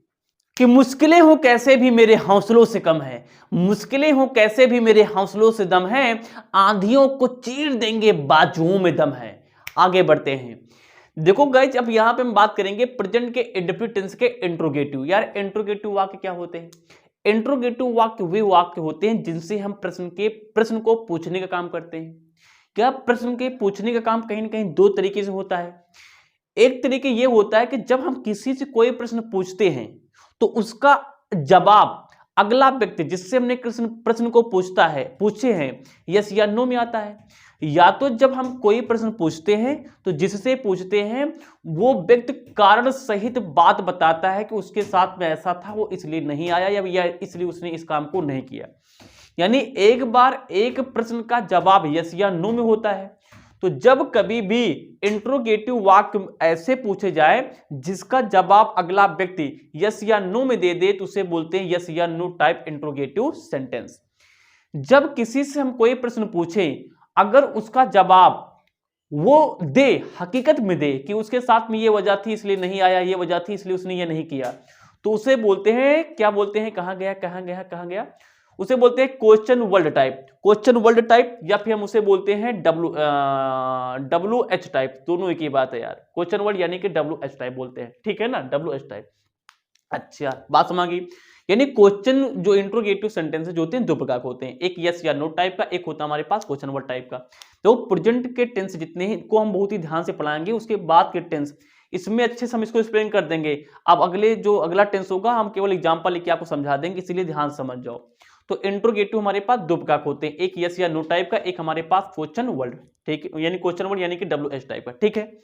कि मुश्किलें हो कैसे भी मेरे हौसलों से कम है, मुश्किलें हो कैसे भी मेरे हौसलों से दम है, आंधियों को चीर देंगे बाजुओं में दम है। आगे बढ़ते हैं। देखो गाइस, अब यहां पे हम बात करेंगे प्रेजेंट के इंडेफिनिट टेंस के इंट्रोगेटिव। यार इंट्रोगेटिव वाक्य क्या होते हैं? इंट्रोगेटिव वाक्य वे वाक्य होते हैं जिनसे हम प्रश्न को पूछने का काम करते हैं। क्या प्रश्न के पूछने का काम कहीं ना कहीं दो तरीके से होता है। एक तरीके ये होता है कि जब हम किसी से कोई प्रश्न पूछते हैं तो उसका जवाब अगला व्यक्ति जिससे हमने प्रश्न को पूछे हैं यस या नो में आता है। या तो जब हम कोई प्रश्न पूछते हैं तो जिससे पूछते हैं वो व्यक्ति कारण सहित बात बताता है कि उसके साथ में ऐसा था, वो इसलिए नहीं आया या इसलिए उसने इस काम को नहीं किया। यानी एक बार एक प्रश्न का जवाब यस या नो में होता है। तो जब कभी भी इंट्रोगेटिव वाक्य ऐसे पूछे जाए जिसका जवाब अगला व्यक्ति यस या नो में दे दे तो उसे बोलते हैं यस या नो टाइप इंट्रोगेटिव सेंटेंस। जब किसी से हम कोई प्रश्न पूछें, अगर उसका जवाब वो दे, हकीकत में दे कि उसके साथ में ये वजह थी इसलिए नहीं आया, ये वजह थी इसलिए उसने ये नहीं किया, तो उसे बोलते हैं, क्या बोलते हैं, कहां गया कहां गया कहां गया, उसे बोलते हैं question word type. Question word type या फिर हम उसे बोलते हैं WH टाइप। दोनों एक ही बात है यार, क्वेश्चन वर्ड यानी कि WH टाइप बोलते हैं, ठीक है ना, WH टाइप। अच्छा बात समझ गई। यानी क्वेश्चन जो इंट्रोगेटिव सेंटेंसेस जो होते हैं दो प्रकार के होते हैं, एक यस या नो टाइप का, एक होता है हमारे पास क्वेश्चन वर्ड टाइप का। तो प्रेजेंट के टेंस जितने हैं को हम बहुत ही ध्यान से पढ़ाएंगे, उसके बाद के टेंस इसमें अच्छे से हम इसको एक्सप्लेन कर देंगे। अब अगला टेंस होगा हम केवल एग्जांपल लेके आपको समझा देंगे, इसलिए ध्यान समझ जाओ। तो इंट्रोगेटिव हमारे पास दो प्रकार के होते हैं, एक यस या नो टाइप का, एक हमारे पास क्वेश्चन वर्ड, ठीक है, यानी क्वेश्चन वर्ड यानी कि WH टाइप का, ठीक है।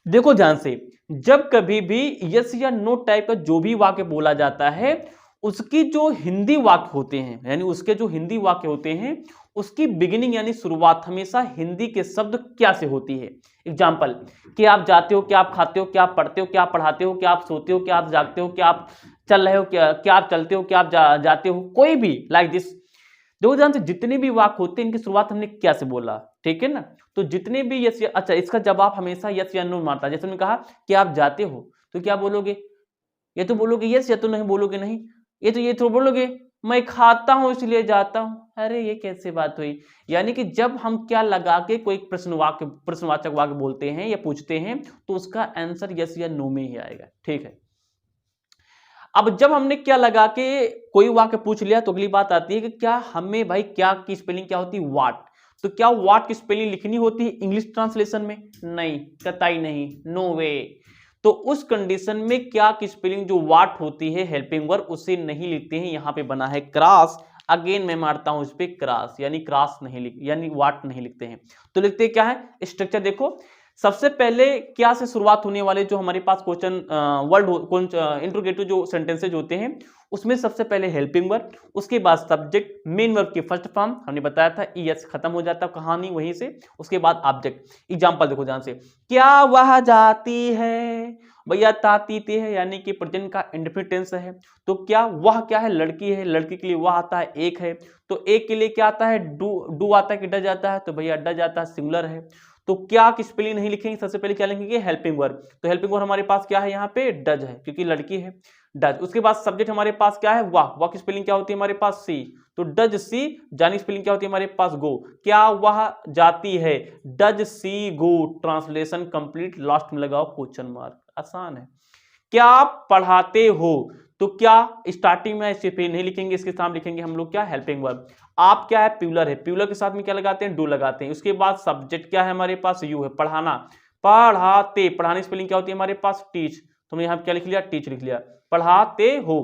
देखो ध्यान से, जब कभी भी यस या नो टाइप का जो भी वाक्य बोला जाता है उसकी जो हिंदी वाक्य होते हैं, यानी उसके जो हिंदी वाक्य होते हैं उसकी बिगिनिंग यानी शुरुआत हमेशा हिंदी के शब्द क्या से होती है। एग्जाम्पल, कि आप जाते हो, क्या आप खाते हो, क्या आप पढ़ते हो, क्या आप पढ़ाते हो, क्या आप सोते हो, क्या आप जागते हो, क्या आप चल रहे हो, क्या आप चलते हो, क्या आप जाते हो, कोई भी लाइक दिस। देखो ध्यान से, जितने भी वाक्य होते हैं इनकी शुरुआत हमने क्या से बोला, ठीक है ना। तो जितने भी यस, अच्छा इसका जवाब हमेशा यस या नो मारता है। जैसे हमने कहा कि आप जाते हो तो क्या बोलोगे, ये तो बोलोगे यस, या तो नहीं बोलोगे नहीं, ये तो बोलोगे मैं खाता हूं इसलिए जाता हूं। अरे ये कैसे बात हुई। यानी कि जब हम क्या लगा के कोई प्रश्नवाचक वाक्य बोलते हैं या पूछते हैं तो उसका आंसर यस या नो में ही आएगा, ठीक है। अब जब हमने क्या लगा के कोई वाक्य पूछ लिया तो अगली बात आती है कि क्या हमें भाई क्या की स्पेलिंग क्या होती है, वाट। तो क्या वाट की स्पेलिंग लिखनी होती है इंग्लिश ट्रांसलेशन में? नहीं, कतई नहीं, नो वे। तो उस कंडीशन में क्या की स्पेलिंग जो वाट होती है हेल्पिंग वर्ब उसे नहीं लिखते हैं। यहां पे बना है क्रॉस, अगेन मैं मारता हूं इस पे क्रॉस, यानी क्रॉस नहीं यानी वाट नहीं लिखते हैं। तो लिखते क्या है स्ट्रक्चर, देखो सबसे पहले क्या से शुरुआत होने वाले जो हमारे पास क्वेश्चन वर्ड इंट्रोगेटिव जो सेंटेंसेज होते हैं उसमें सबसे पहले हेल्पिंग वर्ब, उसके बाद सब्जेक्ट, मेन वर्ब की फर्स्ट फॉर्म हमने बताया था ईएस खत्म हो जाता कहानी वहीं से, उसके बाद ऑब्जेक्ट। एग्जांपल देखो ध्यान से, क्या वह जाती है, भैया ताती ते है यानी कि प्रेजेंट का इंडेफिनिट टेंस है। तो क्या वह क्या है, लड़की है, लड़की के लिए वह आता है एक है, तो एक के लिए क्या आता है डू आता है कि डज आता है, तो भैया डज आता है, सिंगुलर है। तो क्या की स्पेलिंग नहीं लिखेंगे, सबसे पहले क्या लिखेंगे हेल्पिंग वर्ब, तो हेल्पिंग वर्ब हमारे पास क्या है यहाँ पे डज है क्योंकि लड़की है डज। उसके बाद सब्जेक्ट हमारे पास क्या है वाह की स्पेलिंग क्या होती है हमारे पास सी, तो डज सी, जाने की स्पेलिंग क्या होती है हमारे पास गो, क्या वह जाती है does she go, translation complete, last में लगाओ क्वेश्चन मार्क, आसान है। क्या आप पढ़ाते हो, तो क्या स्टार्टिंग में सिर्फ नहीं लिखेंगे, इसके साथ लिखेंगे हम लोग क्या हेल्पिंग वर्ब। आप क्या है प्यूलर है, प्यूलर के साथ में क्या लगाते हैं डू लगाते हैं। उसके बाद सब्जेक्ट क्या है हमारे पास यू है, पढ़ाना, पढ़ाते, पढ़ाने की स्पेलिंग क्या होती है हमारे पास टीच, तो हमने यहाँ क्या लिख लिया टीच लिख लिया, पढ़ाते हो,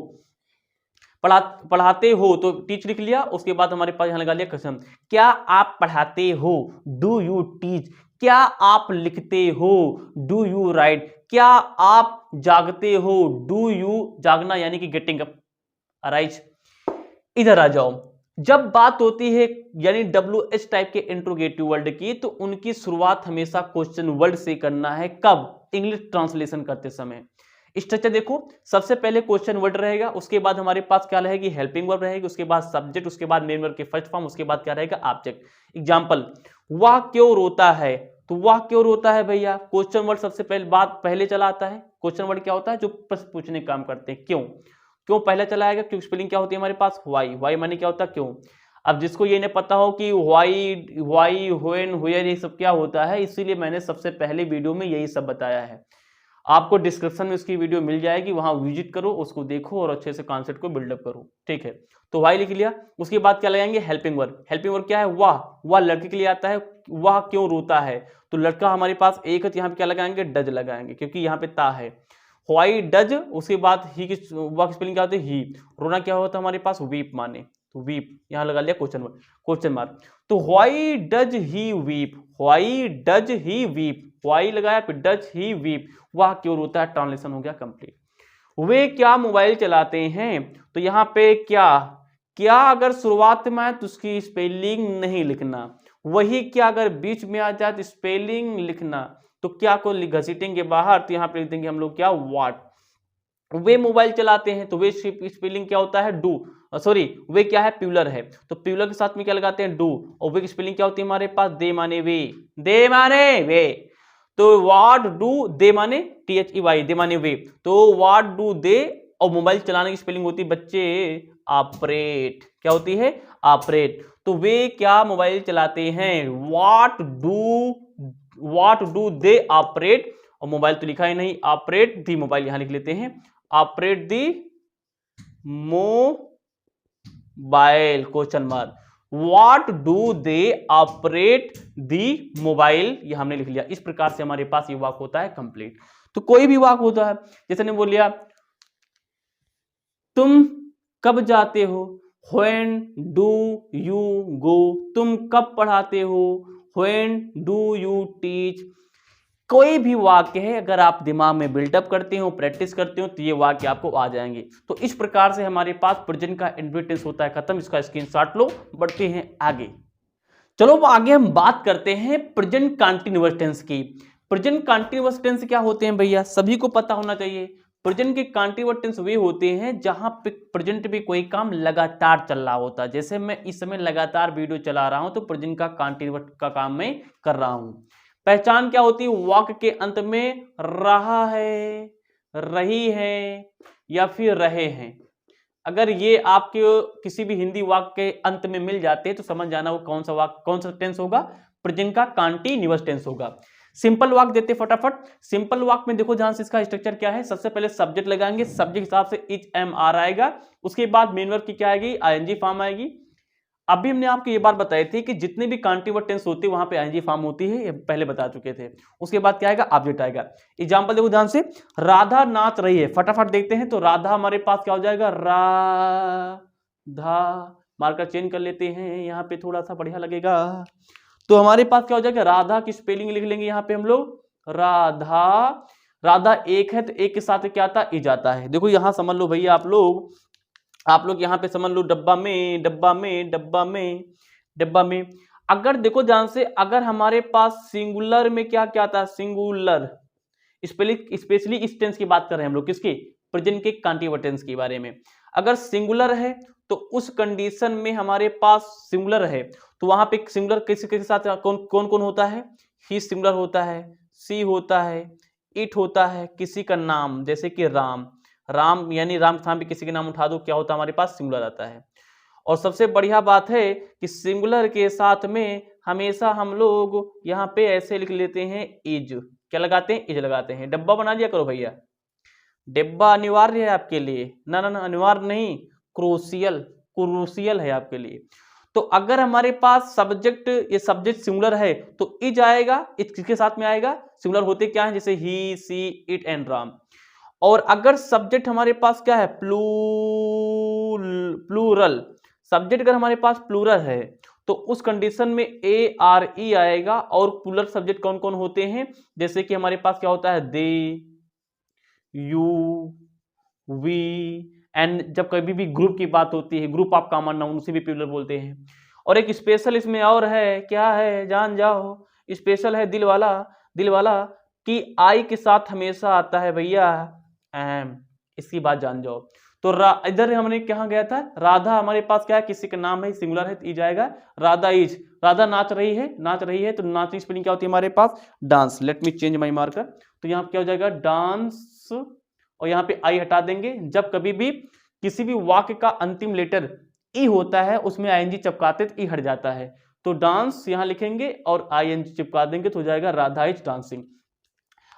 पढ़ाते हो तो टीच लिख लिया। उसके बाद हमारे पास यहां लगा लिया क्वेश्चन, क्या आप पढ़ाते हो डू यू टीच, क्या आप लिखते हो डू यू राइट, क्या आप जागते हो डू यू जागना यानी कि गेटिंग अप, अराइज। इधर आ जाओ, जब बात होती है यानी WH टाइप के इंट्रोगेटिव वर्ड की, तो उनकी शुरुआत हमेशा क्वेश्चन वर्ड से करना है, कब इंग्लिश ट्रांसलेशन करते समय। स्ट्रक्चर देखो, सबसे पहले क्वेश्चन वर्ड रहेगा, उसके बाद हमारे पास क्या रहेगी हेल्पिंग वर्ब रहेगी, उसके बाद सब्जेक्ट, उसके बाद मेन वर्ब के फर्स्ट फॉर्म, उसके बाद क्या रहेगा ऑब्जेक्ट। एग्जांपल, वह क्यों रोता है, तो वह क्यों रोता है भैया, क्वेश्चन वर्ड सबसे पहले बात पहले चला आता है। क्वेश्चन वर्ड क्या होता है जो प्रश्न पूछने का काम करते हैं, क्यों, क्यों पहले चला आएगा, क्योंकि स्पेलिंग क्या होती है हमारे पास वाई, वाई माने क्या होता है क्यों। अब जिसको ये नहीं पता हो कि वाई वाई व्हेन वेयर ये सब क्या होता है, इसीलिए मैंने सबसे पहले वीडियो में यही सब बताया है। आपको डिस्क्रिप्शन में उसकी वीडियो मिल जाएगी, वहां विजिट करो, उसको देखो और अच्छे से कॉन्सेप्ट को बिल्डअप करो, ठीक है। तो वाई लिख लिया, उसके बाद क्या लगाएंगे हेल्पिंग वर्ब। हेल्पिंग वर्ब क्या है वह लड़के के लिए आता है, वह क्यों रोता है, तो लड़का हमारे पास एक है, तो यहाँ पे क्या लगाएंगे डज लगाएंगे क्योंकि यहाँ पे ता है। व्हाई डज, उसके बाद ही की वह की स्पेलिंग क्या होती है ही, रोना क्या होता है हमारे पास वीप माने, तो वीप यहां लगा लिया क्वेश्चन मार्क। तो why does he weep, why does he weep, why लगाया फिर डज ही वीप, वह क्यों रोता है, ट्रांसलेशन हो गया कंप्लीट। वे क्या मोबाइल चलाते हैं, तो यहाँ पे क्या अगर शुरुआत में आए तो उसकी स्पेलिंग नहीं लिखना, वही क्या अगर बीच में आ जाए तो स्पेलिंग लिखना, तो क्या को घसीटेंगे बाहर, तो यहाँ पे लिख देंगे हम लोग क्या वाट। वे मोबाइल चलाते हैं, तो वे स्पेलिंग क्या होता है डू, सॉरी वे क्या है प्यूलर है, तो प्यूलर के साथ में क्या लगाते हैं डू, और वे की स्पेलिंग क्या होती है हमारे पास दे माने वे, दे माने वे, तो व्हाट डू दे माने THEY दे माने वे, तो व्हाट डू दे, और मोबाइल चलाने की स्पेलिंग होती है बच्चे ऑपरेट, क्या होती है ऑपरेट। तो वे क्या मोबाइल चलाते हैं, व्हाट डू दे ऑपरेट, और मोबाइल तो लिखा ही नहीं, ऑपरेट दी मोबाइल यहां लिख लेते हैं, operate the mobile question mark, what do they operate the mobile, ये हमने लिख लिया। इस प्रकार से हमारे पास ये वाक्य होता है कंप्लीट। तो कोई भी वाक्य होता है, जैसे ने बोल लिया तुम कब जाते हो, व्हेन डू यू गो, तुम कब पढ़ाते हो, व्हेन डू यू टीच। कोई भी वाक्य है अगर आप दिमाग में बिल्डअप करते हो, प्रैक्टिस करते हो, तो ये वाक्य आपको आ जाएंगे। तो इस प्रकार से हमारे पास प्रेजेंट का इंडेफिनिट होता है खत्म, इसका स्क्रीनशॉट लो, बढ़ते हैं आगे। चलो आगे हम बात करते हैं प्रेजेंट कंटीन्यूअस टेंस की। प्रेजेंट कंटीन्यूअस टेंस क्या होते हैं भैया, सभी को पता होना चाहिए। प्रेजेंट के कंटीन्यूअस टेंस वे होते हैं जहां पे प्रेजेंट में कोई काम लगातार चल रहा होता है। जैसे मैं इस समय लगातार वीडियो चला रहा हूं, तो प्रेजेंट का कंटीन्यूअस का काम मैं कर रहा हूं। पहचान क्या होती है, वाक्य के अंत में रहा है, रही है या फिर रहे हैं। अगर ये आपके किसी भी हिंदी वाक्य के अंत में मिल जाते हैं तो समझ जाना वो कौन सा वाक्य, कौन सा टेंस होगा, प्रेजेंट का कंटीन्यूअस टेंस होगा। सिंपल वाक्य देते फटाफट। सिंपल वाक्य में देखो ध्यान से, इसका स्ट्रक्चर क्या है, सबसे पहले सब्जेक्ट लगाएंगे, सब्जेक्ट के हिसाब से इच एम आर आएगा, उसके बाद मेन वर्ब की क्या आएगी आईएनजी फॉर्म आएगी। अभी हमने आपको ये बात बताई थी कि जितने भी कंटीन्यूअस टेंस होते हैं वहां पे आईएनजी फॉर्म होती है, ये पहले बता चुके थे। उसके बाद क्या आएगा ऑब्जेक्ट आएगा। एग्जांपल देखो ध्यान से, राधा नाच रही है, फटाफट देखते हैं। तो राधा हमारे पास क्या हो जाएगा राधा, मार्कर चेंज कर लेते हैं, यहाँ पे थोड़ा सा बढ़िया लगेगा। तो हमारे पास क्या हो जाएगा, राधा की स्पेलिंग लिख लेंगे यहाँ पे हम लोग, राधा, राधा एक है तो एक के साथ क्या आता, इज आता है। देखो यहां समझ लो भैया आप लोग यहाँ पे समझ लो, डब्बा में डब्बा में डब्बा में डब्बा में। अगर देखो ध्यान से, अगर हमारे पास सिंगुलर में क्या क्या आता है, सिंगुलर, स्पेशली इस टेंस की बात कर रहे हैं हम लोग, किसकी, प्रेजेंट के कांटिव टेंस के बारे में। अगर सिंगुलर है तो उस कंडीशन में हमारे पास सिंगुलर है तो वहां पे सिंगुलर किसी के साथ कौन कौन कौन होता है, ही सिंगुलर होता है, सी होता है, इट होता है, किसी का नाम जैसे कि राम, राम यानी राम के सामने किसी के नाम उठा दो, क्या होता है हमारे पास, सिंगुलर आता है। और सबसे बढ़िया बात है कि सिंगुलर के साथ में हमेशा हम लोग यहाँ पे ऐसे लिख लेते हैं इज, क्या लगाते हैं, इज लगाते हैं। डब्बा बना दिया करो भैया, डिब्बा अनिवार्य है आपके लिए, ना ना ना अनिवार्य नहीं, क्रूशियल, क्रूशियल है आपके लिए। तो अगर हमारे पास सब्जेक्ट, ये सब्जेक्ट सिंगुलर है तो इज आएगा, इज किसके साथ में आएगा, सिंगुलर होते क्या है, जैसे ही, सी, इट एंड राम। और अगर सब्जेक्ट हमारे पास क्या है, प्लूरल, सब्जेक्ट अगर हमारे पास प्लूरल है तो उस कंडीशन में ए आर ई आएगा। और प्लूरल सब्जेक्ट कौन कौन होते हैं, जैसे कि हमारे पास क्या होता है, दे, यू, वी, एंड जब कभी भी ग्रुप की बात होती है, ग्रुप ऑफ कॉमन नाउन, उसे भी प्लूरल बोलते हैं। और एक स्पेशल इसमें और है, क्या है जान जाओ, स्पेशल है दिल वाला, दिल वाला कि आई के साथ हमेशा आता है भैया एम, इसकी बात जान जाओ। तो इधर हमने कहा गया था, राधा हमारे पास क्या है, किसी का नाम है, सिंगुलर है, इज आएगा, राधा इज, राधा नाच रही है, नाच रही है, तो नाच की स्पेलिंग क्या होती है हमारे पास, dance. Let me change my marker, तो यहाँ क्या हो जाएगा, डांस, और यहाँ पे आई हटा देंगे। जब कभी भी किसी भी वाक्य का अंतिम लेटर ई होता है उसमें आईएनजी चिपकाते तो ई हट जाता है, तो डांस यहां लिखेंगे और आईएनजी चिपका देंगे तो हो जाएगा राधा इज डांसिंग।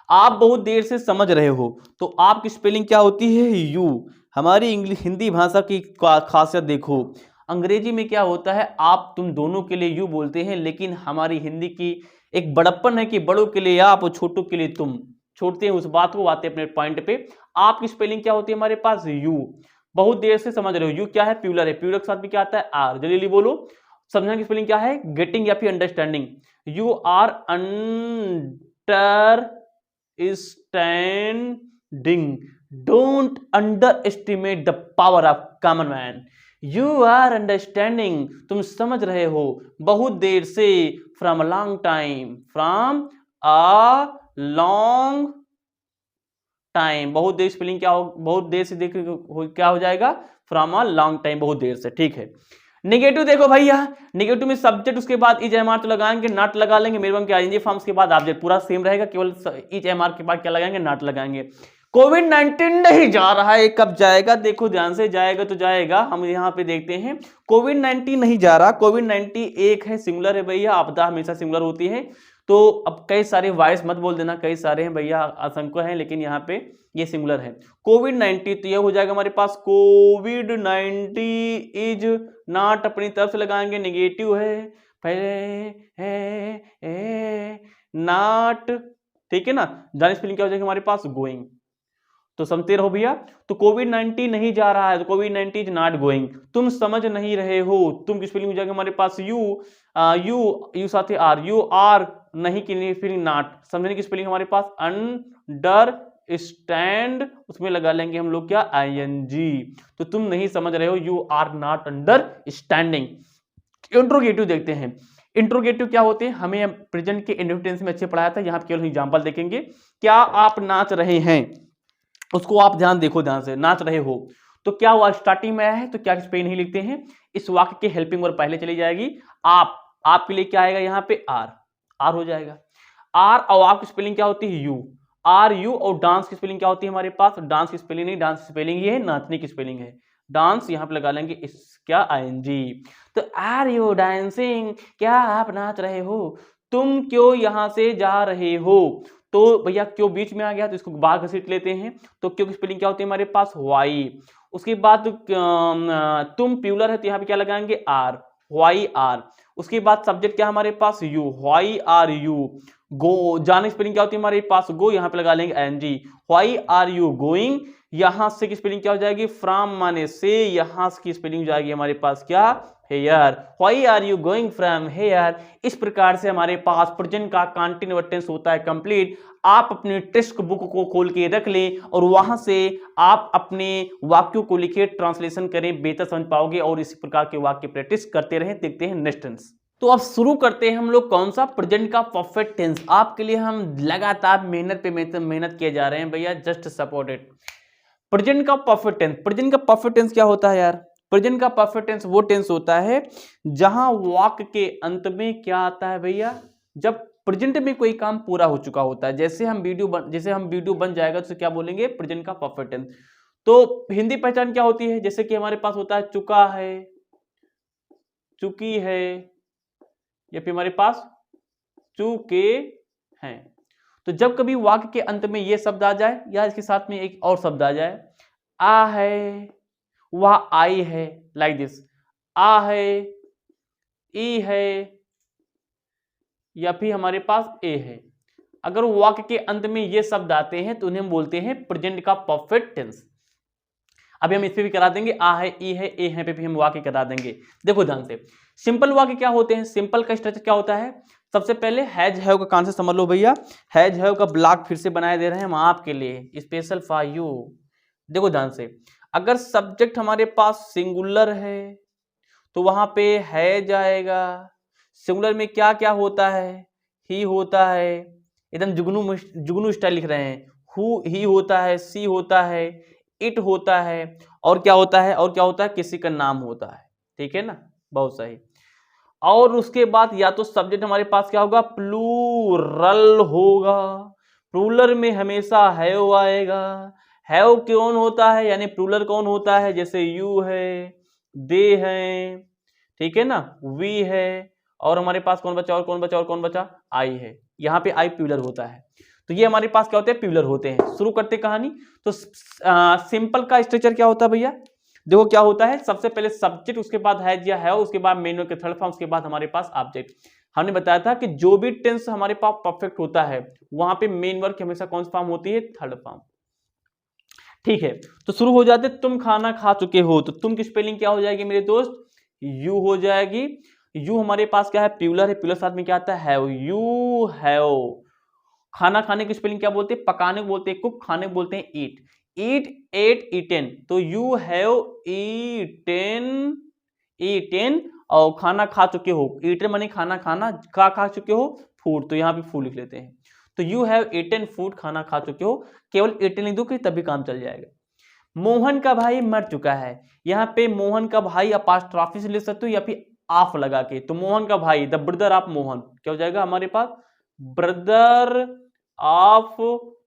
आप बहुत देर से समझ रहे हो तो आपकी स्पेलिंग क्या होती है, यू। हमारी इंग्लिश हिंदी भाषा की खासियत देखो, अंग्रेजी में क्या होता है, आप तुम दोनों के लिए यू बोलते हैं, लेकिन हमारी हिंदी की एक बड़प्पन है कि बड़ों के लिए आप और छोटों के लिए तुम, छोड़ते हैं उस बात को, आते हैं अपने पॉइंट पे। आपकी स्पेलिंग क्या होती है हमारे पास, यू। बहुत देर से समझ रहे हो, यू क्या है, प्लूरल है, प्लूरल के साथ भी क्या आता है, आर। जल्दी बोलो, समझने की स्पेलिंग क्या है, गेटिंग या फिर understanding, you are understanding, don't underestimate the power of common man, you are understanding, तुम समझ रहे हो, बहुत देर से, from a long time, from a long time, बहुत देर स्पेलिंग क्या हो, बहुत देर से देख क्या हो जाएगा, फ्रॉम अ लॉन्ग टाइम, बहुत देर से, ठीक है। नेगेटिव देखो भैया, नेगेटिव में सब्जेक्ट उसके बाद इज एमआर तो लगाएंगे, नॉट लगा लेंगे, मेरे के आएंगे फॉर्म्स के बाद ऑब्जेक्ट पूरा सेम रहेगा, केवल इज एमआर के बाद क्या लगाएंगे, नॉट लगाएंगे। कोविड-19 नहीं जा रहा है, कब जाएगा, देखो ध्यान से, जाएगा तो जाएगा, हम यहाँ पे देखते हैं, कोविड-19 नहीं जा रहा, कोविड-19 एक है, सिंगुलर है भैया, आपदा हमेशा सिंगुलर होती है। तो अब कई सारे वायरस मत बोल देना, कई सारे हैं भैया, असंख्य हैं, लेकिन यहाँ पे ये सिंगुलर है। कोविड-19 तो ये हो जाएगा हमारे पास, कोविड-19 इज नॉट, अपनी तरफ से लगाएंगे, नेगेटिव है, नॉट, ठीक है ना, जाने स्पेलिंग क्या हो जाएगा हमारे पास, गोइंग। तो समझते रहो भैया, तो कोविड-19 नहीं जा रहा है, तो कोविड-19 इज नॉट गोइंग, तुम समझ नहीं रहे हो, तुम की स्पेलिंग हो जाएगा हमारे पास, यू साथ आर, यू आर नहीं की स्पेलिंग नॉट, समझने की स्पेलिंग हमारे पास, अंडर स्टैंड, उसमें लगा लेंगे हम लोग क्या, आईएनजी, तो तुम नहीं समझ रहे हो, you are not understanding. Interrogative देखते हैं, इंट्रोगेटिव क्या होते हैं, हमें प्रेजेंट के इंडेफिनिट टेंस में अच्छे पढ़ाया था, यहाँ केवल एग्जांपल देखेंगे, क्या आप नाच रहे हैं, उसको आप ध्यान देखो, ध्यान से, नाच रहे हो तो क्या हुआ, स्टार्टिंग में आया है तो क्या स्पेलिंग नहीं लिखते हैं, इस वाक्य के हेल्पिंग वर्ब पहले चली जाएगी, आपके लिए क्या आएगा यहाँ पे, आर हो जाएगा, आर, और आपकी स्पेलिंग क्या होती है, यू, आर यू। और डांस की स्पेलिंग क्या होती है हमारे पास, डांस की स्पेलिंग नहीं, डांस की स्पेलिंग ये है, नाचने की स्पेलिंग है, डांस यहाँ पे लगा लेंगे इस क्या, आईएनजी। तो आर यू डांसिंग, क्या आप नाच रहे हो, तुम क्यों यहां से जा रहे हो, तो भैया क्यों बीच में आ गया तो इसको बाहर घसीट लेते हैं, तो क्यों की स्पेलिंग क्या होती है हमारे पास, वाई। उसके बाद तुम प्लूरल है तो यहाँ पे क्या लगाएंगे, आर, वाई आर। उसके बाद सब्जेक्ट क्या हमारे पास, यू, वाई आर यू, गो, जाने की स्पेलिंग क्या होती है हमारे पास गो, यहाँ पे लगा लेंगे NG. Why are you going, यहां से की स्पेलिंग क्या हो जाएगी फ्रॉम माने से, यहां की स्पेलिंग हो जाएगी हमारे पास क्या here. Why are you going from here. इस प्रकार से हमारे पास प्रेजेंट का कंटिन्यूअस टेंस होता है कंप्लीट। आप अपने टेक्स्ट बुक को खोल के रख लें और वहां से आप अपने वाक्यों को लिखे, ट्रांसलेशन करें, बेहतर समझ पाओगे और इसी प्रकार के वाक्य प्रैक्टिस करते रहें। देखते हैं नेक्स्ट टेंस। तो अब शुरू करते हैं हम लोग कौन सा, प्रेजेंट का परफेक्ट टेंस। आपके लिए हम लगातार मेहनत पे मेहनत किए जा रहे हैं भैया, जस्ट सपोर्ट इट। प्रेजेंट का परफेक्ट टेंस, प्रेजेंट का परफेक्ट टेंस क्या होता है यार? प्रेजेंट का परफेक्ट टेंस वो टेंस होता है जहां वाक्य के अंत में क्या आता है भैया, जब प्रेजेंट में कोई काम पूरा हो चुका होता है। जैसे हम वीडियो बन जाएगा तो क्या बोलेंगे, प्रेजेंट का परफेक्ट टेंस। तो हिंदी पहचान क्या होती है, जैसे कि हमारे पास होता है चुका है, चुकी है, या फिर हमारे पास चुके हैं। तो जब कभी वाक्य के अंत में ये शब्द आ जाए या इसके साथ में एक और शब्द आ जाए, आ है, वह आई है, लाइक दिस, आ है, ई है, या फिर हमारे पास ए है। अगर वाक्य के अंत में ये शब्द आते हैं तो उन्हें हम बोलते हैं प्रेजेंट का परफेक्ट टेंस। अभी हम इस पे भी करा देंगे, आ है, ई है, ए है पे भी हम वाक्य करा देंगे। देखो ध्यान से, सिंपल वाक्य क्या होते हैं, सिंपल का स्ट्रक्चर क्या होता है, सबसे पहले हैज हैव का कॉन्सेप्ट समझ लो भैया। हैज हैव का ब्लॉक फिर से बनाए दे रहे हैं हम आपके लिए, स्पेशल फॉर यू। देखो ध्यान से, अगर सब्जेक्ट हमारे पास सिंगुलर है तो वहां पे हैज आएगा। सिंगुलर में क्या क्या होता है, ही होता है, एकदम जुगनू स्टाइल लिख रहे हैं, हु ही होता है, सी होता है, इट होता है, और क्या होता है, और क्या होता है, किसी का नाम होता है। ठीक है ना, बहुत सही। और उसके बाद या तो सब्जेक्ट हमारे पास क्या होगा, प्लूरल होगा। प्लूरल में हमेशा हैव आएगा। हैव कौन होता है, यानी प्लूरल कौन होता है, जैसे यू है, दे हैं, ठीक है ना, वी है, और हमारे पास कौन बचा, और कौन बचा, और कौन बचा, आई है। यहाँ पे आई प्लूरल होता है। तो ये हमारे पास क्या होते हैं, प्लूरल होते हैं। शुरू करते कहानी। तो सिंपल का स्ट्रक्चर क्या होता है भैया, देखो क्या होता है, सबसे पहले सब्जेक्ट, उसके बाद हैज या है, उसके बाद मेन वर्ब के थर्ड फॉर्म, उसके बाद हमारे पास ऑब्जेक्ट। हमने बताया था कि जो भी टेंस हमारे पास परफेक्ट होता है वहां पे मेन वर्ब की हमेशा कौन सा फॉर्म होती है, थर्ड फॉर्म। ठीक है, तो शुरू हो जाते, तुम खाना खा चुके हो, तो तुम की स्पेलिंग क्या हो जाएगी मेरे दोस्त, यू हो जाएगी। यू हमारे पास क्या है, प्लूरल है, प्लूरल साथ में क्या आता है, हैव, यू हैव। खाना खाने की स्पेलिंग क्या बोलते हैं, पकाने को बोलते हैं कुक, खाने को बोलते हैं ईट। ईट, एट, ईटेन, तो यू हैव ईटेन, ईटेन, और खाना खा चुके हो, ईटेन माने खाना खाना, खा चुके हो फूड, तो यहाँ पे फूड लिख लेते हैं। तो यू हैव ईटेन फूड, खाना खा चुके हो, केवल ईटेन लिख दो कि तभी काम चल जाएगा। मोहन का भाई मर चुका है, यहाँ पे मोहन का भाई अपास्ट्रॉफी से लिख सकते हो या फिर ऑफ लगा के, तो मोहन का भाई, द ब्रदर ऑफ मोहन, क्या हो जाएगा हमारे पास, brother of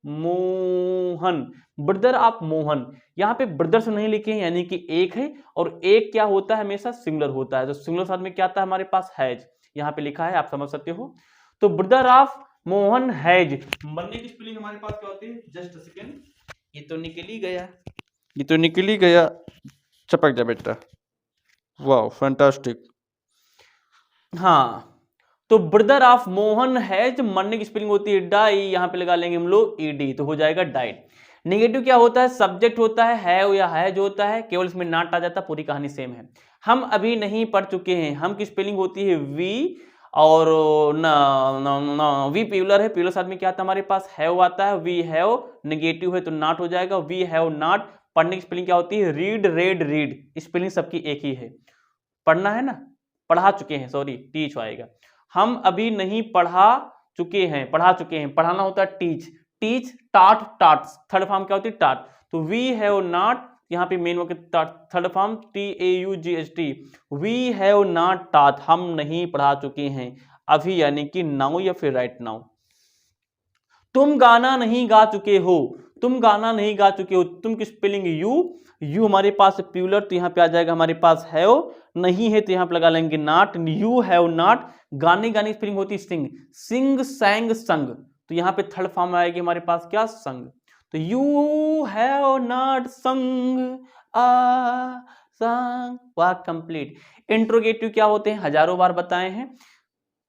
Mohan, brother of Mohan. यहाँ पे ब्रदर से नहीं लिखे हैं, यानी कि एक है, और एक क्या होता है, हमेशा सिंगुलर होता है। तो सिंगुलर साथ में क्या आता है हमारे पास, हैज, यहाँ पे लिखा है, आप समझ सकते हो। तो ब्रदर ऑफ मोहन हैज, मरने की स्पेलिंग हमारे पास क्या होती है, जस्ट सेकेंड, ये तो निकल ही गया, ये तो निकल ही गया, चपक जा बेटा, वाह फैंटास्टिक। हाँ, तो ब्रदर ऑफ मोहन हैज, मरने की स्पेलिंग होती है डाई, यहां पे लगा लेंगे हम लोग ईडी, तो हो जाएगा डाइड। नेगेटिव क्या होता है, सब्जेक्ट होता है हैव या हैज होता है, केवल इसमें नॉट आ जाता है, पूरी कहानी सेम है। हम अभी नहीं पढ़ चुके हैं, हम की स्पेलिंग होती है वी, और वी प्लूरल है, प्लूरल साथ में क्या आता है हमारे पास, हैव आता है, वी हैव, नेगेटिव है तो नॉट हो जाएगा, वी हैव नॉट। पढ़ने की स्पेलिंग क्या होती है, रीड, रेड, रीड, स्पेलिंग सबकी एक ही है। पढ़ना है ना, पढ़ा चुके हैं, सॉरी टीच आएगा। हम अभी नहीं पढ़ा चुके हैं, पढ़ा चुके हैं, पढ़ाना होता है टीच, टीच, टाट, टाट्स, थर्ड फॉर्म क्या होती है, टाट। तो वी हैव नॉट, यहाँ पे main verb third form TAUGHT, we have not taught, हम नहीं पढ़ा चुके हैं अभी, यानी कि नाउ या फिर राइट नाउ। तुम गाना नहीं गा चुके हो, तुम गाना नहीं गा चुके हो, तुम की स्पेलिंग यू हमारे पास प्लूरल, तो यहाँ पे आ जाएगा हमारे पास हैव, नहीं है तो यहाँ पे लगा लेंगे नॉट, यू हैव नॉट। गाने गाने की स्पेलिंग होती है सिंग, सिंग, सैंग, संग, तो यहाँ पे थर्ड फॉर्म आएगी हमारे पास क्या, संग। तो यू हैव नॉट संग आ संग, वाह कंप्लीट। इंट्रोगेटिव क्या होते हैं, हजारों बार बताए हैं,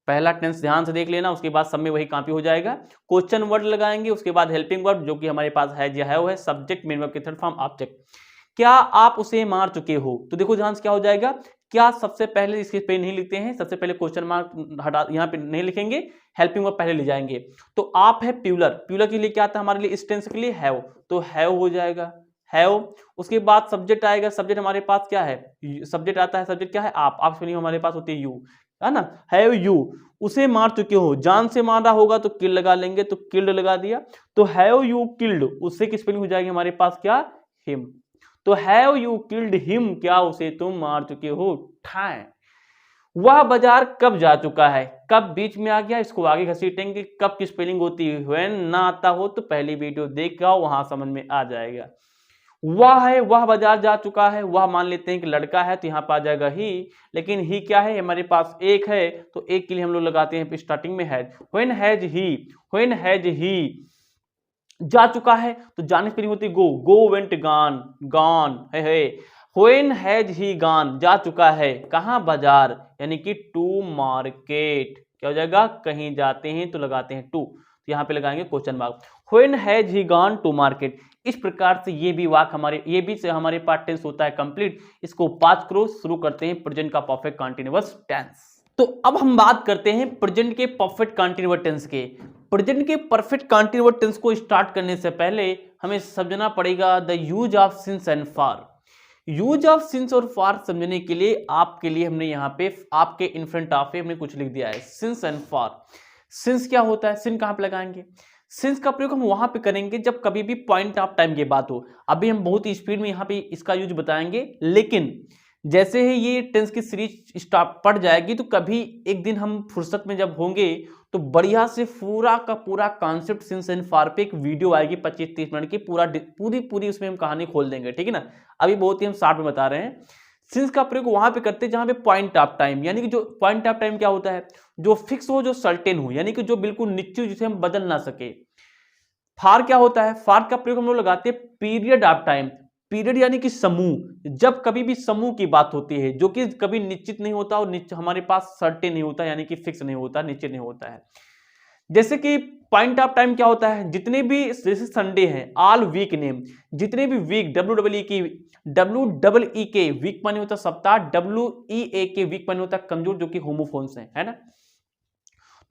पहला टेंस ध्यान से देख लेना, उसके बाद सब में वही कॉपी हो जाएगा। क्वेश्चन वर्ड लगाएंगे, उसके बाद हेल्पिंग वर्ब जो कि हमारे पास है या है वो है, सब्जेक्ट मेन वर्ब के थर्ड फॉर्म ऑब्जेक्ट। क्या आप उसे मार चुके हो, तो देखो ध्यान से क्या हो जाएगा, क्या सबसे पहले इसके पे नहीं लिखते हैं, सबसे पहले क्वेश्चन मार्क हटा यहाँ पे नहीं लिखेंगे, हेल्पिंग वर्ब पहले ले जाएंगे। तो आप है प्यूलर, प्यूलर के लिए क्या आता है हमारे लिए, इस टेंस के लिए हैव, तो हैव हो जाएगा हैव। उसके बाद सब्जेक्ट आएगा, सब्जेक्ट हमारे पास क्या है, सब्जेक्ट आता है, सब्जेक्ट क्या है आप स्पेलिंग हमारे पास होती है यू, है ना, हैव यू उसे मार चुके हो, जान से मारा होगा तो किल लगा लेंगे, तो किल्ड लगा दिया। तो हैव यू किल्ड उससे की स्पेलिंग हो जाएगी हमारे पास क्या, हिम। तो हैव यू किल्ड हिम, क्या उसे तुम मार चुके हो, ठाए। वह बाजार कब जा चुका है, कब बीच में आ गया, इसको आगे घसीटेंगे, कब की स्पेलिंग होती है व्हेन, ना आता हो तो पहली वीडियो देख आओ वहां समझ में आ जाएगा। वह है, वह बाजार जा चुका है, वह मान लेते हैं कि लड़का है तो यहाँ पर आ जाएगा ही, लेकिन ही क्या है हमारे पास एक है, तो एक के लिए हम लोग लगाते हैं स्टार्टिंग में has. When has he, when has ही जा चुका है तो जाने स्पेलिंग होती है गो, गो वेंट गान, गॉन है। व्हेन हैज ही गॉन जा चुका है कहां, बाजार, यानी कि टू मार्केट, क्या हो जाएगा, कहीं जाते हैं तो लगाते हैं टू, तो यहाँ पे लगाएंगे question mark. When has he gone to market. इस प्रकार से ये भी वाक्य हमारे, ये भी से हमारे पास टेंस होता है कंप्लीट। इसको 5 करो, शुरू करते हैं प्रेजेंट का परफेक्ट कंटीन्यूअस टेंस। तो अब हम बात करते हैं प्रेजेंट के परफेक्ट कंटीन्यूअस टेंस के। प्रेजेंट के परफेक्ट कंटीन्यूअस टेंस को स्टार्ट करने से पहले हमें समझना पड़ेगा the use of since and for. Use of since और फॉर समझने के लिए आपके लिए हमने यहाँ पे आपके इन फ्रंट ऑफ हमने कुछ लिख दिया है, सिंस एंड फॉर। सिंस क्या होता है, सिंस कहां पे लगाएंगे, सिंस का प्रयोग हम वहां पे करेंगे जब कभी भी पॉइंट ऑफ टाइम की बात हो। अभी हम बहुत ही स्पीड में यहाँ पे इसका यूज बताएंगे, लेकिन जैसे ही ये टेंस की सीरीज स्टार्ट पड़ जाएगी तो कभी एक दिन हम फुर्सत में जब होंगे तो बढ़िया से पूरा का पूरा कॉन्सेप्ट सिंस एंड फॉर पे एक वीडियो आएगी 25-30 मिनट की, पूरी उसमें हम कहानी खोल देंगे, ठीक है ना। अभी बहुत ही हम शॉर्ट में बता रहे हैं। सिंस का प्रयोग वहां पे करते हैं जहां पे पॉइंट ऑफ टाइम, यानी कि जो पॉइंट ऑफ टाइम क्या होता है, जो फिक्स हो, जो सर्टेन हो, यानी कि जो बिल्कुल निश्चित, जिसे हम बदल ना सके। फार क्या होता है, फार का प्रयोग हम लोग लगाते हैं पीरियड ऑफ टाइम। पीरियड यानी कि समूह, जब कभी भी समूह की बात होती है जो कि कभी निश्चित नहीं होता और हमारे पास सर्टेन नहीं होता, यानी कि फिक्स नहीं होता, निश्चित नहीं होता है। जैसे कि पॉइंट ऑफ टाइम क्या होता है, जितने भी जैसे संडे है, ऑल वीक नेम, जितने भी वीक, डब्ल्यू के वीक माने होता सप्ताह, WEA के वीक माने होता कमजोर, जो कि होमोफोन्स है ना।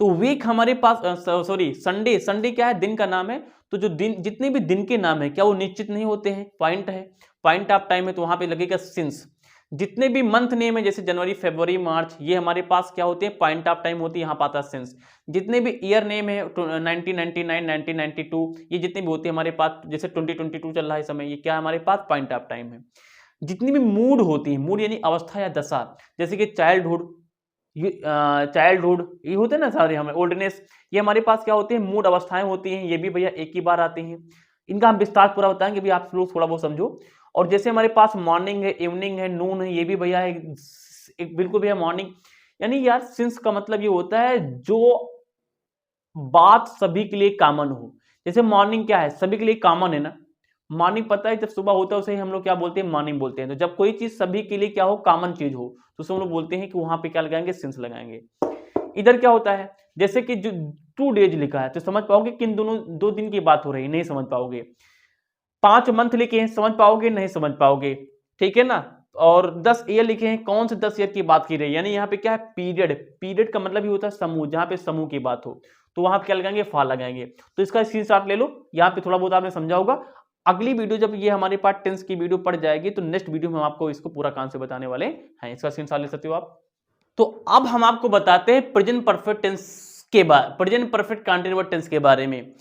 तो वीक हमारे पास संडे, संडे क्या है, दिन का नाम है। तो जो दिन, जितने भी दिन के नाम है क्या वो निश्चित नहीं होते हैं, पॉइंट है, पॉइंट ऑफ टाइम है, तो वहां पे लगेगा सिंस। जितने भी मंथ नेम है जैसे जनवरी, फरवरी, मार्च, ये हमारे पास क्या होते हैं, पॉइंट ऑफ टाइम होती है, यहाँ पाता सिंस। जितने भी ईयर नेम है 1999, 1992, ये जितने भी होते हैं हमारे पास, जैसे 2022 चल रहा है समय, ये क्या हमारे पास पॉइंट ऑफ टाइम है। जितनी भी मूड होती है, मूड यानी अवस्था या दशा, जैसे कि चाइल्डहुड, ये होते हैं ना सारे, हमें ओल्डनेस, ये हमारे पास क्या होते हैं, मूड अवस्थाएं होती हैं, ये भी भैया एक ही बार आती हैं। इनका हम विस्तार पूरा बताएंगे, भी आप लोग थोड़ा बहुत समझो। और जैसे हमारे पास मॉर्निंग है, इवनिंग है, नून है, ये भी भैया एक बिल्कुल भैया मॉर्निंग, यानी यार सिंस का मतलब ये होता है जो बात सभी के लिए कॉमन हो। जैसे मॉर्निंग क्या है, सभी के लिए कॉमन है ना, मॉर्निंग पता है जब सुबह होता है उसे हम लोग क्या बोलते हैं, मॉर्निंग बोलते हैं। तो जब कोई चीज सभी के लिए क्या हो, कॉमन चीज हो, तो उसे हम लोग बोलते हैं कि वहां पे क्या लगाएंगे, सिंस लगाएंगे। इधर क्या होता है, जैसे कि जो 2 डेज लिखा है तो समझ पाओगे किन दोनों 2 दिन की बात हो रही है, नहीं समझ पाओगे। 5 मंथ लिखे हैं, समझ पाओगे, नहीं समझ पाओगे, ठीक है ना। और 10 ईयर लिखे हैं, कौन से 10 ईयर की बात की रही है, यानी यहाँ पे क्या है, पीरियड। पीरियड का मतलब ही होता है समूह, जहां पे समूह की बात हो, तो वहां पे क्या लगाएंगे, फॉर लगाएंगे। तो इसका स्क्रीनशॉट ले लो, यहाँ पे थोड़ा बहुत आपने समझा होगा। अगली वीडियो जब ये हमारे पास टेंस की वीडियो पड़ जाएगी तो नेक्स्ट वीडियो में हम आपको इसको पूरा कॉन्सेप्ट बताने वाले हैं, इसका स्क्रीनशॉट ले सकते हो आप। तो अब हम आपको बताते हैं प्रेजेंट परफेक्ट टेंस के बारे, प्रेजेंट परफेक्ट कंटीन्यूअस टेंस के बारे में।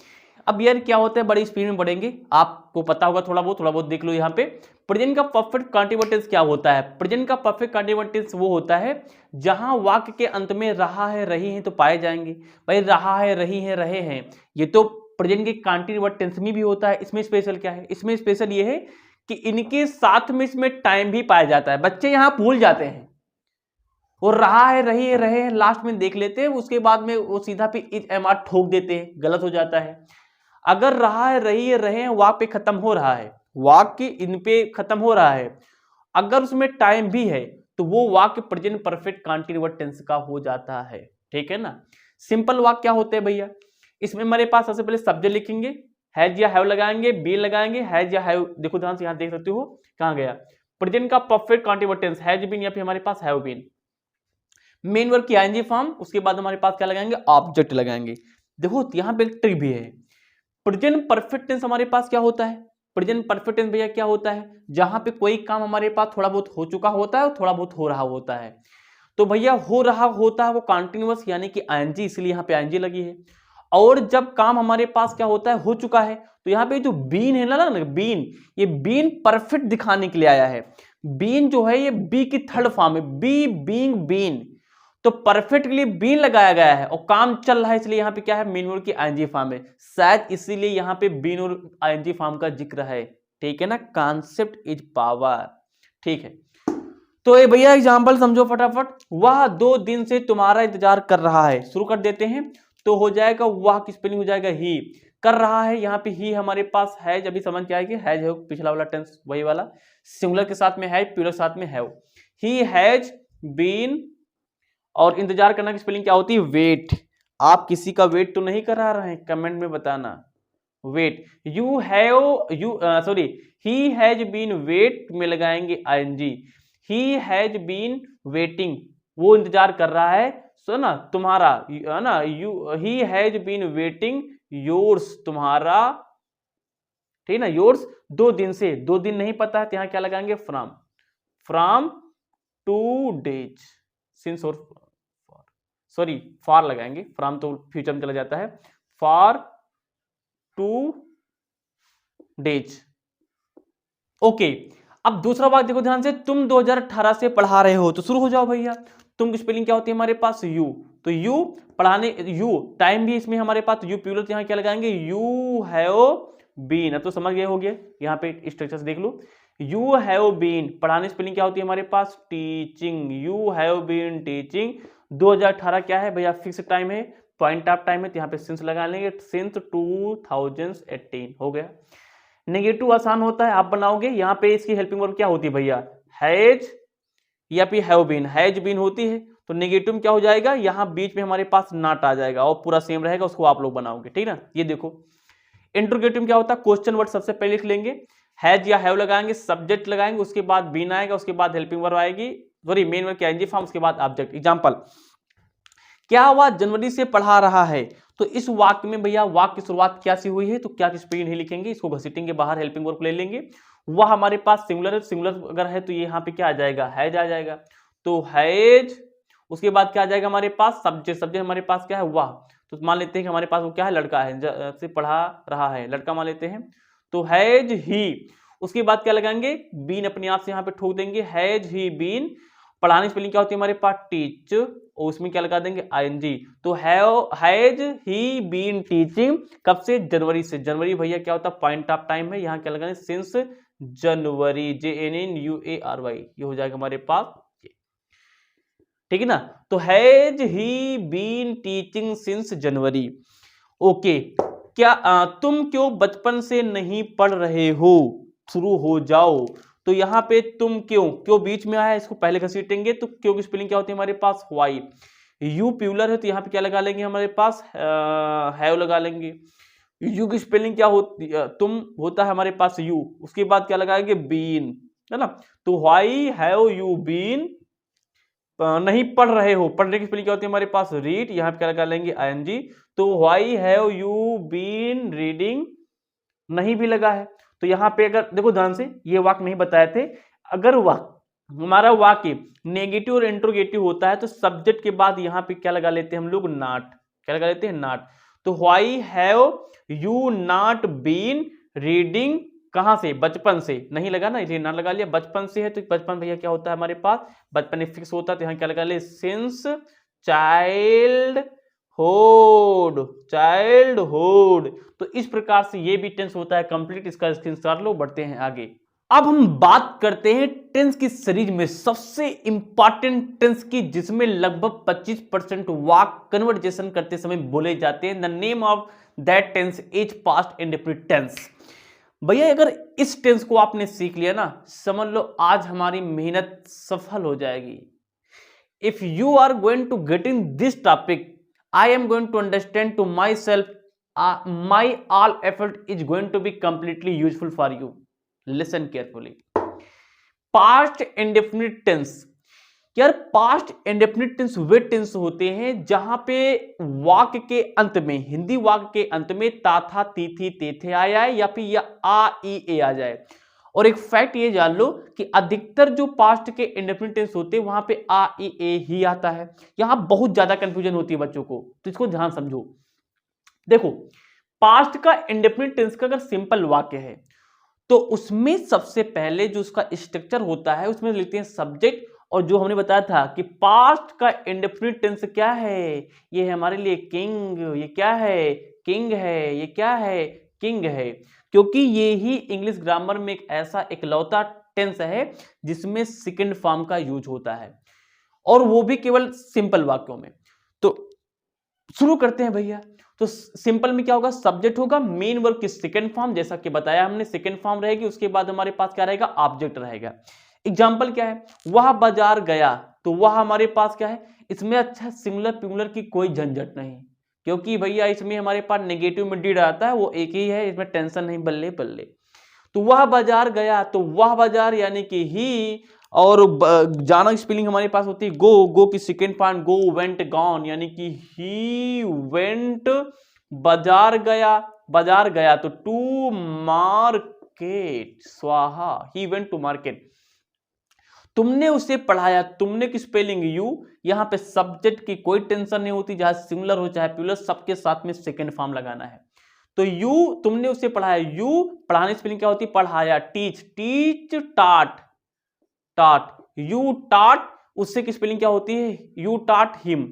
अब यार क्या होता है, बड़ी स्पीड में बढ़ेंगे, आपको पता होगा, थोड़ा बहुत देख लो। यहाँ पे प्रेजेंट का परफेक्ट कंटीन्यूअस टेंस क्या होता है। प्रेजेंट का परफेक्ट कंटीन्यूअस टेंस वो होता है जहां वाक्य के अंत में रहा है, रही है तो पाए जाएंगे। भाई रहा है, रही है, रहे हैं, ये तो प्रेजेंट के कंटीन्यूअस टेंस में भी होता है। इसमें स्पेशल क्या है, इसमें स्पेशल ये है कि इनके साथ में इसमें टाइम भी पाया जाता है। बच्चे यहां भूल जाते हैं, वो रहा है, रही है, रहे हैं लास्ट में देख लेते हैं, उसके बाद में वो सीधा पे इज एम आर ठोक देते हैं, गलत हो जाता है। अगर रहा है, रही है, रहे हैं वाक्य पे खत्म हो रहा है, वाक्य इन पे खत्म हो रहा है, अगर उसमें टाइम भी है तो वो वाक्य प्रेजेंट परफेक्ट कंटीन्यूअस टेंस का हो जाता है, ठीक है ना। सिंपल वाक्य क्या होते हैं भैया, इसमें हमारे पास सबसे पहले सब्जेक्ट लिखेंगे, हैज या हैव लगाएंगे, बीन लगाएंगे, हैज या हैव, देखो ध्यान से यहां देख सकते हो कहां गया, प्रेजेंट का perfect continuous tense has been या फिर हमारे पास हैव बीन, मेन वर्ब की आईएनजी फॉर्म, उसके बाद हमारे पास क्या लगाएंगे, ऑब्जेक्ट लगाएंगे। देखो यहां पे एक ट्रिक भी है, प्रेजेंट परफेक्ट टेंस हमारे पास क्या होता है, प्रेजेंट परफेक्ट टेंस भैया क्या होता है, जहां पे कोई काम हमारे पास थोड़ा बहुत हो चुका होता है और थोड़ा बहुत हो रहा होता है। तो भैया हो रहा होता है वो कंटिन्यूअस यानी कि आईएनजी, इसलिए यहाँ पे आईएनजी लगी है। और जब काम हमारे पास क्या होता है, हो चुका है, तो यहाँ पे जो बीन है ना बीन, ये बीन परफेक्ट दिखाने के लिए आया है। बीन जो है ये बी की थर्ड फॉर्म है, बी बीइंग बीन, तो परफेक्ट के लिए बीन लगाया गया है और काम चल रहा है, इसलिए यहाँ पे क्या है, मेन वर्ब की आईएनजी फॉर्म है, शायद इसीलिए यहाँ पे बीन और आईएनजी फॉर्म का जिक्र है। ठीक है ना, कॉन्सेप्ट इज पावर। ठीक है, तो ये भैया एग्जांपल समझो फटाफट। वह 2 दिन से तुम्हारा इंतजार कर रहा है, शुरू कर देते हैं। तो हो जाएगा वह की स्पेलिंग हो जाएगा ही, कर रहा है यहाँ पे ही हमारे पास है, अभी समझ के आएगी, हैज है पिछला वाला टेंस वही वाला, सिंगुलर के साथ में है, प्लूरल के साथ में है। ही हैज बीन, और इंतजार करना की स्पेलिंग क्या होती है, वेट। आप किसी का वेट तो नहीं करा रहे हैं, कमेंट में बताना, wait. You have sorry, he has been wait में लगाएंगे ING, he has been waiting, वो इंतजार कर रहा है, सो ना तुम्हारा, है ना, he has been waiting yours, तुम्हारा, ठीक है ना, योर्स 2 दिन से, 2 दिन नहीं पता है तो यहाँ क्या लगाएंगे, फ्रॉम, फ्रॉम 2 डेज, सिंस और सॉरी फॉर लगाएंगे, फ्रॉम तो फ्यूचर में चला जाता है, फॉर 2 डेज। ओके, अब दूसरा वाक्य देखो ध्यान से, तुम 2018 से पढ़ा रहे हो, तो शुरू हो जाओ भैया। तुम की स्पेलिंग क्या होती है हमारे पास, यू, तो यू पढ़ाने, यू टाइम भी इसमें हमारे पास यू प्लूरल, यहाँ क्या लगाएंगे, यू हैव बीन। अब तो समझ गए होगे, यहाँ पे स्ट्रक्चर देख लो, यू हैव बीन, पढ़ाने स्पेलिंग क्या होती है हमारे पास, teaching, you have been teaching. 2018 क्या है भैया, फिक्स टाइम है, पॉइंट ऑफ टाइम है, तो यहाँ पे सिंस लगा लेंगे, सिंस 2018 हो गया। नेगेटिव आसान होता है, आप बनाओगे, यहाँ पे इसकी हेल्पिंग वर्ब क्या होती है भैया, हैज या फिर हैव बीन, हैज बीन होती है, तो नेगेटिव क्या हो जाएगा, यहाँ बीच में हमारे पास नॉट आ जाएगा और पूरा सेम रहेगा, उसको आप लोग बनाओगे, ठीक ना। ये देखो इंट्रोगेटिव क्या होता है, क्वेश्चन वर्ड सबसे पहले लिख लेंगे, हैज या हैव लगाएंगे, सब्जेक्ट लगाएंगे, उसके बाद बीन आएगा, उसके बाद हेल्पिंग वर्ब आएगी, सॉरी मेन वर्ब की आईएनजी फॉर्म, उसके बाद ऑब्जेक्ट। एग्जांपल, क्या वह जनवरी से पढ़ा रहा है, तो इस वाक्य में भैया वाक्य की शुरुआत क्या सी हुई है, तो क्या की स्पेलिंग नहीं लिखेंगे, इसको घसीटेंगे बाहर, हेल्पिंग वर्ब ले लेंगे। वह हमारे पास सिंगुलर है, सिंगुलर अगर है तो ये यहाँ पे क्या आ जाएगा, हैज आ जाएगा, तो हैज, उसके बाद क्या आ जाएगा हमारे पास, सब्जेक्ट, सब्जेक्ट हमारे पास क्या है, वह, तो मान लेते हैं कि हमारे पास वो क्या है, लड़का है, से पढ़ा रहा है, लड़का मान लेते हैं, तो हैज ही, उसके बाद क्या लगाएंगे, बीन अपने आप से यहाँ पे ठोक देंगे, हैज ही बीन, पढ़ाने स्पेलिंग क्या होती है हमारे पास, टीच, और उसमें क्या लगा देंगे, आईएनजी, तो हैज ही बीन टीचिंग, कब से, जनवरी से। जनवरी भैया क्या होता है, पॉइंट ऑफ टाइम है, यहाँ क्या लगाएंगे, सिंस जनवरी, JNNUARY, ये हो जाएगा हमारे पास, ठीक है ना। तो has he been teaching since January. Okay, क्या तुम क्यों बचपन से नहीं पढ़ रहे हो, शुरू हो जाओ। तो यहाँ पे तुम क्यों, क्यों बीच में आया, इसको पहले घसीटेंगे, तो क्यों की स्पेलिंग क्या होती है हमारे पास, वाई, यू प्लूरल है, तो यहाँ पे क्या लगा लेंगे हमारे पास, हैव लगा लेंगे। यू की स्पेलिंग क्या होती है, तुम होता है हमारे पास यू, उसके बाद क्या लगाएंगे, बीन, है ना, तो व्हाई हैव यू बीन, नहीं पढ़ रहे हो, पढ़ने की स्पेलिंग क्या होती है हमारे पास, रीड, यहाँ पे क्या लगा लेंगे, आईएनजी, तो why have you been reading, नहीं भी लगा है, तो यहाँ पे अगर देखो ध्यान से, ये वाक्य नहीं बताए थे, अगर हमारा वाक्य नेगेटिव और इंट्रोगेटिव होता है तो सब्जेक्ट के बाद यहाँ पे क्या लगा लेते हैं हम लोग, नॉट, क्या लगा लेते हैं, नॉट। तो why have you not been reading, कहां से, बचपन से, नहीं लगा ना, इसलिए नॉट लगा लिया, बचपन से है तो बचपन भैया क्या होता है हमारे पास, बचपन एक फिक्स होता है, तो यहाँ क्या लगा ले, सिंस चाइल्डहुड, चाइल्डहुड। तो इस प्रकार से ये भी टेंस होता है कंप्लीट, इसका स्क्रीनशॉट लो, बढ़ते हैं आगे। अब हम बात करते हैं टेंस की सीरीज में सबसे इंपॉर्टेंट टेंस की, जिसमें लगभग 25% वाक्य कन्वर्जेशन करते समय बोले जाते हैं। The name of that tense is past indefinite tense. भैया अगर इस टेंस को आपने सीख लिया ना, समझ लो आज हमारी मेहनत सफल हो जाएगी। if you are going to get in this topic, I am going to understand to myself, my all effort is going to be completely useful for you. Listen carefully. Past indefinite tense, यार पास्ट इंडेफिनिट टेंस वे टेंस होते हैं जहां पे वाक्य के अंत में, हिंदी वाक्य के अंत में ता था ती थी ते थे आ जाए या फिर या आ ई ए आ जाए। और एक फैक्ट ये जान लो कि अधिकतर जो पास्ट के इंडेफिनिट टेंस होते हैं वहां पे आ ई ए ही आता है। यहां बहुत ज्यादा कंफ्यूजन होती है बच्चों को, तो इसको ध्यान समझो। देखो, पास्ट का इंडेफिनिट टेंस का अगर सिंपल वाक्य है तो उसमें सबसे पहले जो उसका स्ट्रक्चर होता है उसमें लिखते हैं सब्जेक्ट, और जो हमने बताया था कि पास्ट का इंडेफिनिट टेंस क्या है, ये है हमारे लिए किंग, ये क्या है किंग है, ये क्या है किंग है, क्योंकि ये ही इंग्लिश ग्रामर में एक ऐसा इकलौता टेंस है जिसमें सेकंड फॉर्म का यूज होता है, और वो भी केवल सिंपल वाक्यों में। तो शुरू करते हैं भैया। तो सिंपल में क्या होगा, सब्जेक्ट होगा, मेन वर्ब की सेकंड फॉर्म, जैसा कि बताया हमने सेकंड फॉर्म रहेगी, उसके बाद हमारे पास क्या रहेगा, ऑब्जेक्ट रहेगा। एग्जाम्पल क्या है, वह बाजार गया, तो वह हमारे पास क्या है, इसमें अच्छा सिंगुलर प्लूरल की कोई झंझट नहीं, क्योंकि भैया इसमें हमारे पास नेगेटिव में डिड आता है, वो एक ही है, इसमें टेंशन नहीं, बल्ले बल्ले। तो वह बाजार गया, तो वह बाजार यानी कि ही, और जाना स्पेलिंग हमारे पास होती है गो, गो की सेकेंड फॉर्म गो, वेंट गॉन, यानी कि ही वेंट, बाजार गया, बाजार गया तो टू मार्केट, स्वाहा, ही वेंट टू मार्केट। तुमने उसे पढ़ाया, तुमने की स्पेलिंग यू, यहां पे सब्जेक्ट की कोई टेंशन नहीं होती, चाहे सिंगुलर हो चाहे प्लूरल, सबके साथ में सेकंड फॉर्म लगाना है। तो यू, तुमने उसे पढ़ाया, यू पढ़ाने स्पेलिंग क्या होती है, पढ़ाया, टीच, टीच टाट, टाट, यू टाट, उससे की स्पेलिंग क्या होती है, यू टाट हिम,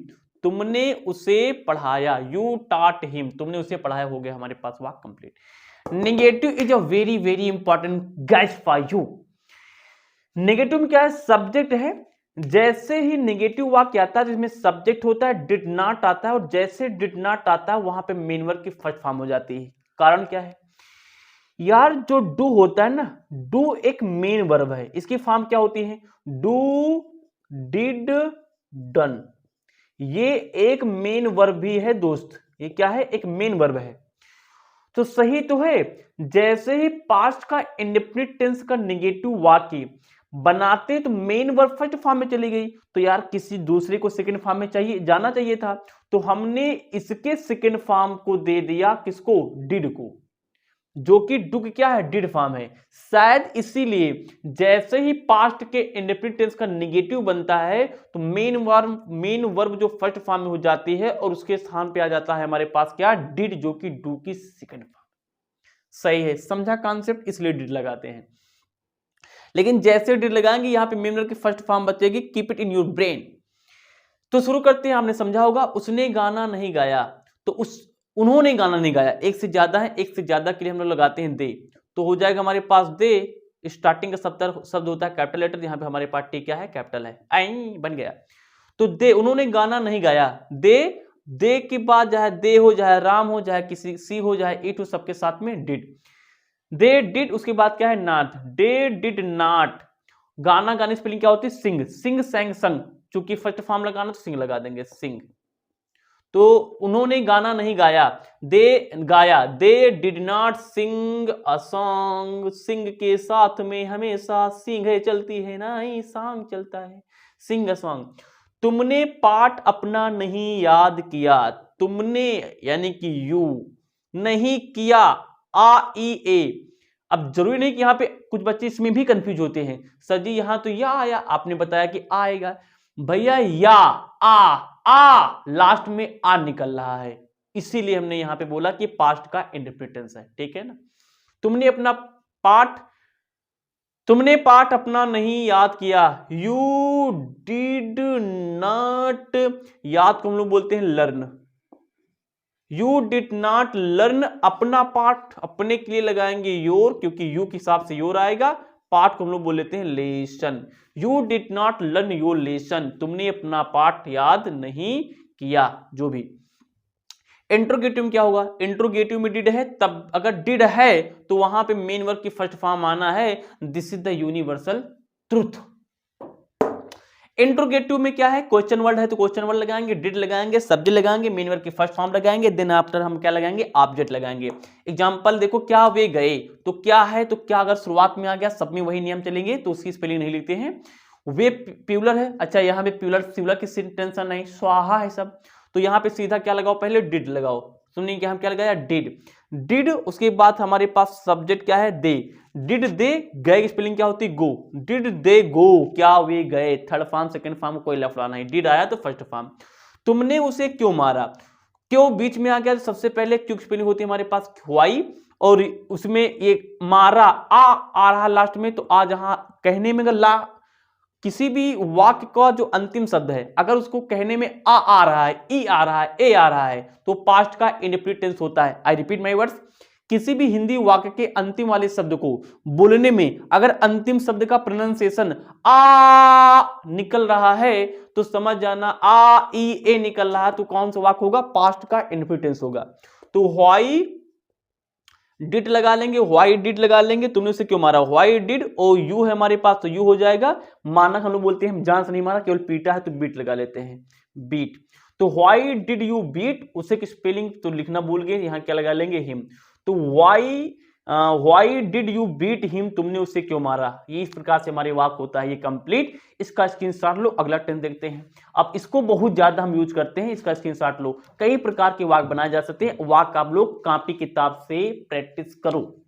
तुमने उसे पढ़ाया, यू टाट हिम, तुमने उसे पढ़ाया, हो गया हमारे पास वाक्य complete. Negative is a very very important guys for you. Negative में क्या है, सब्जेक्ट है, जैसे ही नेगेटिव वाक्य आता है जिसमें सब्जेक्ट होता है, डिड नॉट आता है, और जैसे डिड नॉट आता है वहां पे मेन वर्ब की फर्स्ट फॉर्म हो जाती है। कारण क्या है यार, जो डू होता है ना, डू एक मेन वर्ब है, इसकी फॉर्म क्या होती है, डू, डिड, डन, ये एक मेन वर्ब भी है दोस्त, ये क्या है, एक मेन वर्ब है। तो सही तो है, जैसे ही पास्ट का इंडेफिनिट टेंस का नेगेटिव वाक्य बनाते तो मेन वर्ब फर्स्ट फॉर्म में चली गई, तो यार किसी दूसरे को सेकंड फॉर्म में चाहिए जाना चाहिए था, तो हमने इसके सेकंड फॉर्म को दे दिया किसको, डिड को, जो कि डू की क्या है, डिड फॉर्म है। शायद इसीलिए जैसे ही पास्ट के इंडेफिनिट टेंस का नेगेटिव बनता है तो मेन वर्ब जो फर्स्ट फॉर्म में हो जाती है और उसके स्थान पे आ जाता है हमारे पास क्या, डिड, जो कि डू की सेकंड फॉर्म। सही है, समझा कॉन्सेप्ट, इसलिए डिड लगाते हैं। लेकिन जैसे डिड लगाएंगे यहां पे मेन वर्ब की फर्स्ट फॉर्म बचेगी, keep it in your brain. तो शुरू करते हैं, आपने समझा होगा, उसने गाना नहीं गाया, तो उन्होंने गाना नहीं गाया, एक से ज्यादा है, एक से ज्यादा के लिए हम लोग लगाते हैं दे, तो हो जाएगा हमारे पास दे, स्टार्टिंग का शब्द होता है कैपिटल लेटर, यहाँ पे हमारे पास टी क्या है, कैपिटल है, आई बन गया। तो दे, उन्होंने गाना नहीं गाया, दे के बाद चाहे दे हो, चाहे राम हो, चाहे किसी सी हो, चाहे इट हो, सबके साथ में डिड, दे डिड, उसके बाद क्या है नॉट, दे डिड नॉट, गाना गाने स्पेलिंग क्या होती है, सिंग, सिंग सैंग संग, चूंकि फर्स्ट फॉर्म लगाना तो सिंग लगा देंगे, सिंग। तो उन्होंने गाना नहीं गाया, दे गाया, they did not sing a song, sing के साथ में हमेशा सिंग चलती है ना, सॉन्ग चलता है, सिंग अ सॉन्ग। तुमने पाठ अपना नहीं याद किया, तुमने यानी कि यू, नहीं किया, आ ई ए। अब जरूरी नहीं कि यहाँ पे कुछ बच्चे इसमें भी कंफ्यूज होते हैं, सर जी यहाँ तो या आया, आपने बताया कि आएगा, भैया या आ लास्ट में आ निकल रहा है, इसीलिए हमने यहां पे बोला कि पास्ट का इंडेफिनिट टेंस है, ठीक है ना। तुमने पाठ अपना नहीं याद किया, यू डिड नॉट, याद को हम लोग बोलते हैं learn, you did not learn, अपना पाठ, अपने के लिए लगाएंगे योर, क्योंकि यू के हिसाब से योर आएगा, पाठ को हम लोग बोल लेते हैं lesson, you did not learn your lesson, तुमने अपना पाठ याद नहीं किया, जो भी। इंट्रोगेटिव में क्या होगा, इंट्रोगेटिव में डिड है, तब अगर डिड है तो वहां पे मेन वर्ब की फर्स्ट फॉर्म आना है, this is the universal truth. Interrogative में क्या है, क्वेश्चन वर्ड है तो क्वेश्चन वर्ड लगाएंगे, डिड लगाएंगे, सब्जेक्ट लगाएंगे, मेन वर्ब की फर्स्ट फॉर्म लगाएंगे, देन आफ्टर हम क्या लगाएंगे, ऑब्जेक्ट लगाएंगे। एग्जांपल देखो, क्या वे गए, तो क्या है, तो क्या अगर शुरुआत में आ गया, सब में वही नियम चलेंगे, तो उसकी स्पेलिंग नहीं लिखते हैं। वे प्यूलर है, अच्छा यहाँ पे प्यूलर सिंगुलर की टेंशन नहीं, स्वाहा है सब, तो यहाँ पे सीधा क्या लगाओ, पहले डिड लगाओ। सुनिए क्या हम क्या लगाया, डिड। डिड, उसके बाद हमारे पास सब्जेक्ट क्या है, दे। डिड दे गए की स्पेलिंग क्या होती, गो। डिड दे गो, क्या वे गए, थर्ड फॉर्म सेकंड फॉर्म कोई लफड़ा नहीं, डिड आया तो फर्स्ट फॉर्म। तुमने उसे क्यों मारा, क्यों बीच में आ गया, सबसे पहले क्यों की स्पेलिंग होती है हमारे पास व्हाई, और उसमें ये मारा आ रहा लास्ट में, तो आ जहां कहने में ला, किसी भी वाक्य का जो अंतिम शब्द है अगर उसको कहने में आ रहा है, ई आ रहा है, ए आ रहा है, तो पास्ट का इंडेफिनिट टेंस होता है। आई रिपीट माय वर्ड्स, किसी भी हिंदी वाक्य के अंतिम वाले शब्द को बोलने में अगर अंतिम शब्द का प्रोनाउंसिएशन आ निकल रहा है तो समझ जाना आ ई ए निकल रहा है, तो कौन सा वाक्य होगा, पास्ट का इंडेफिनिट टेंस होगा। तो व्हाई डिड लगा लेंगे, व्हाई डिड लगा लेंगे, तुमने उसे क्यों मारा, व्हाई डिड, ओ यू है हमारे पास तो यू हो जाएगा। मानक हम लोग बोलते हैं हम जान से नहीं मारा, केवल पीटा है तो बीट लगा लेते हैं, बीट। तो व्हाई डिड यू बीट, उसे की स्पेलिंग तो लिखना भूल गए, यहां क्या लगा लेंगे, हिम। तो why did you beat him, तुमने उसे क्यों मारा, ये इस प्रकार से हमारे वाक्य होता है। ये कंप्लीट, इसका स्क्रीनशॉट लो, अगला टेंस देखते हैं। अब इसको बहुत ज्यादा हम यूज करते हैं, इसका स्क्रीनशॉट लो। कई प्रकार के वाक्य बनाए जा सकते हैं, वाक्य आप लोग कॉपी किताब से प्रैक्टिस करो।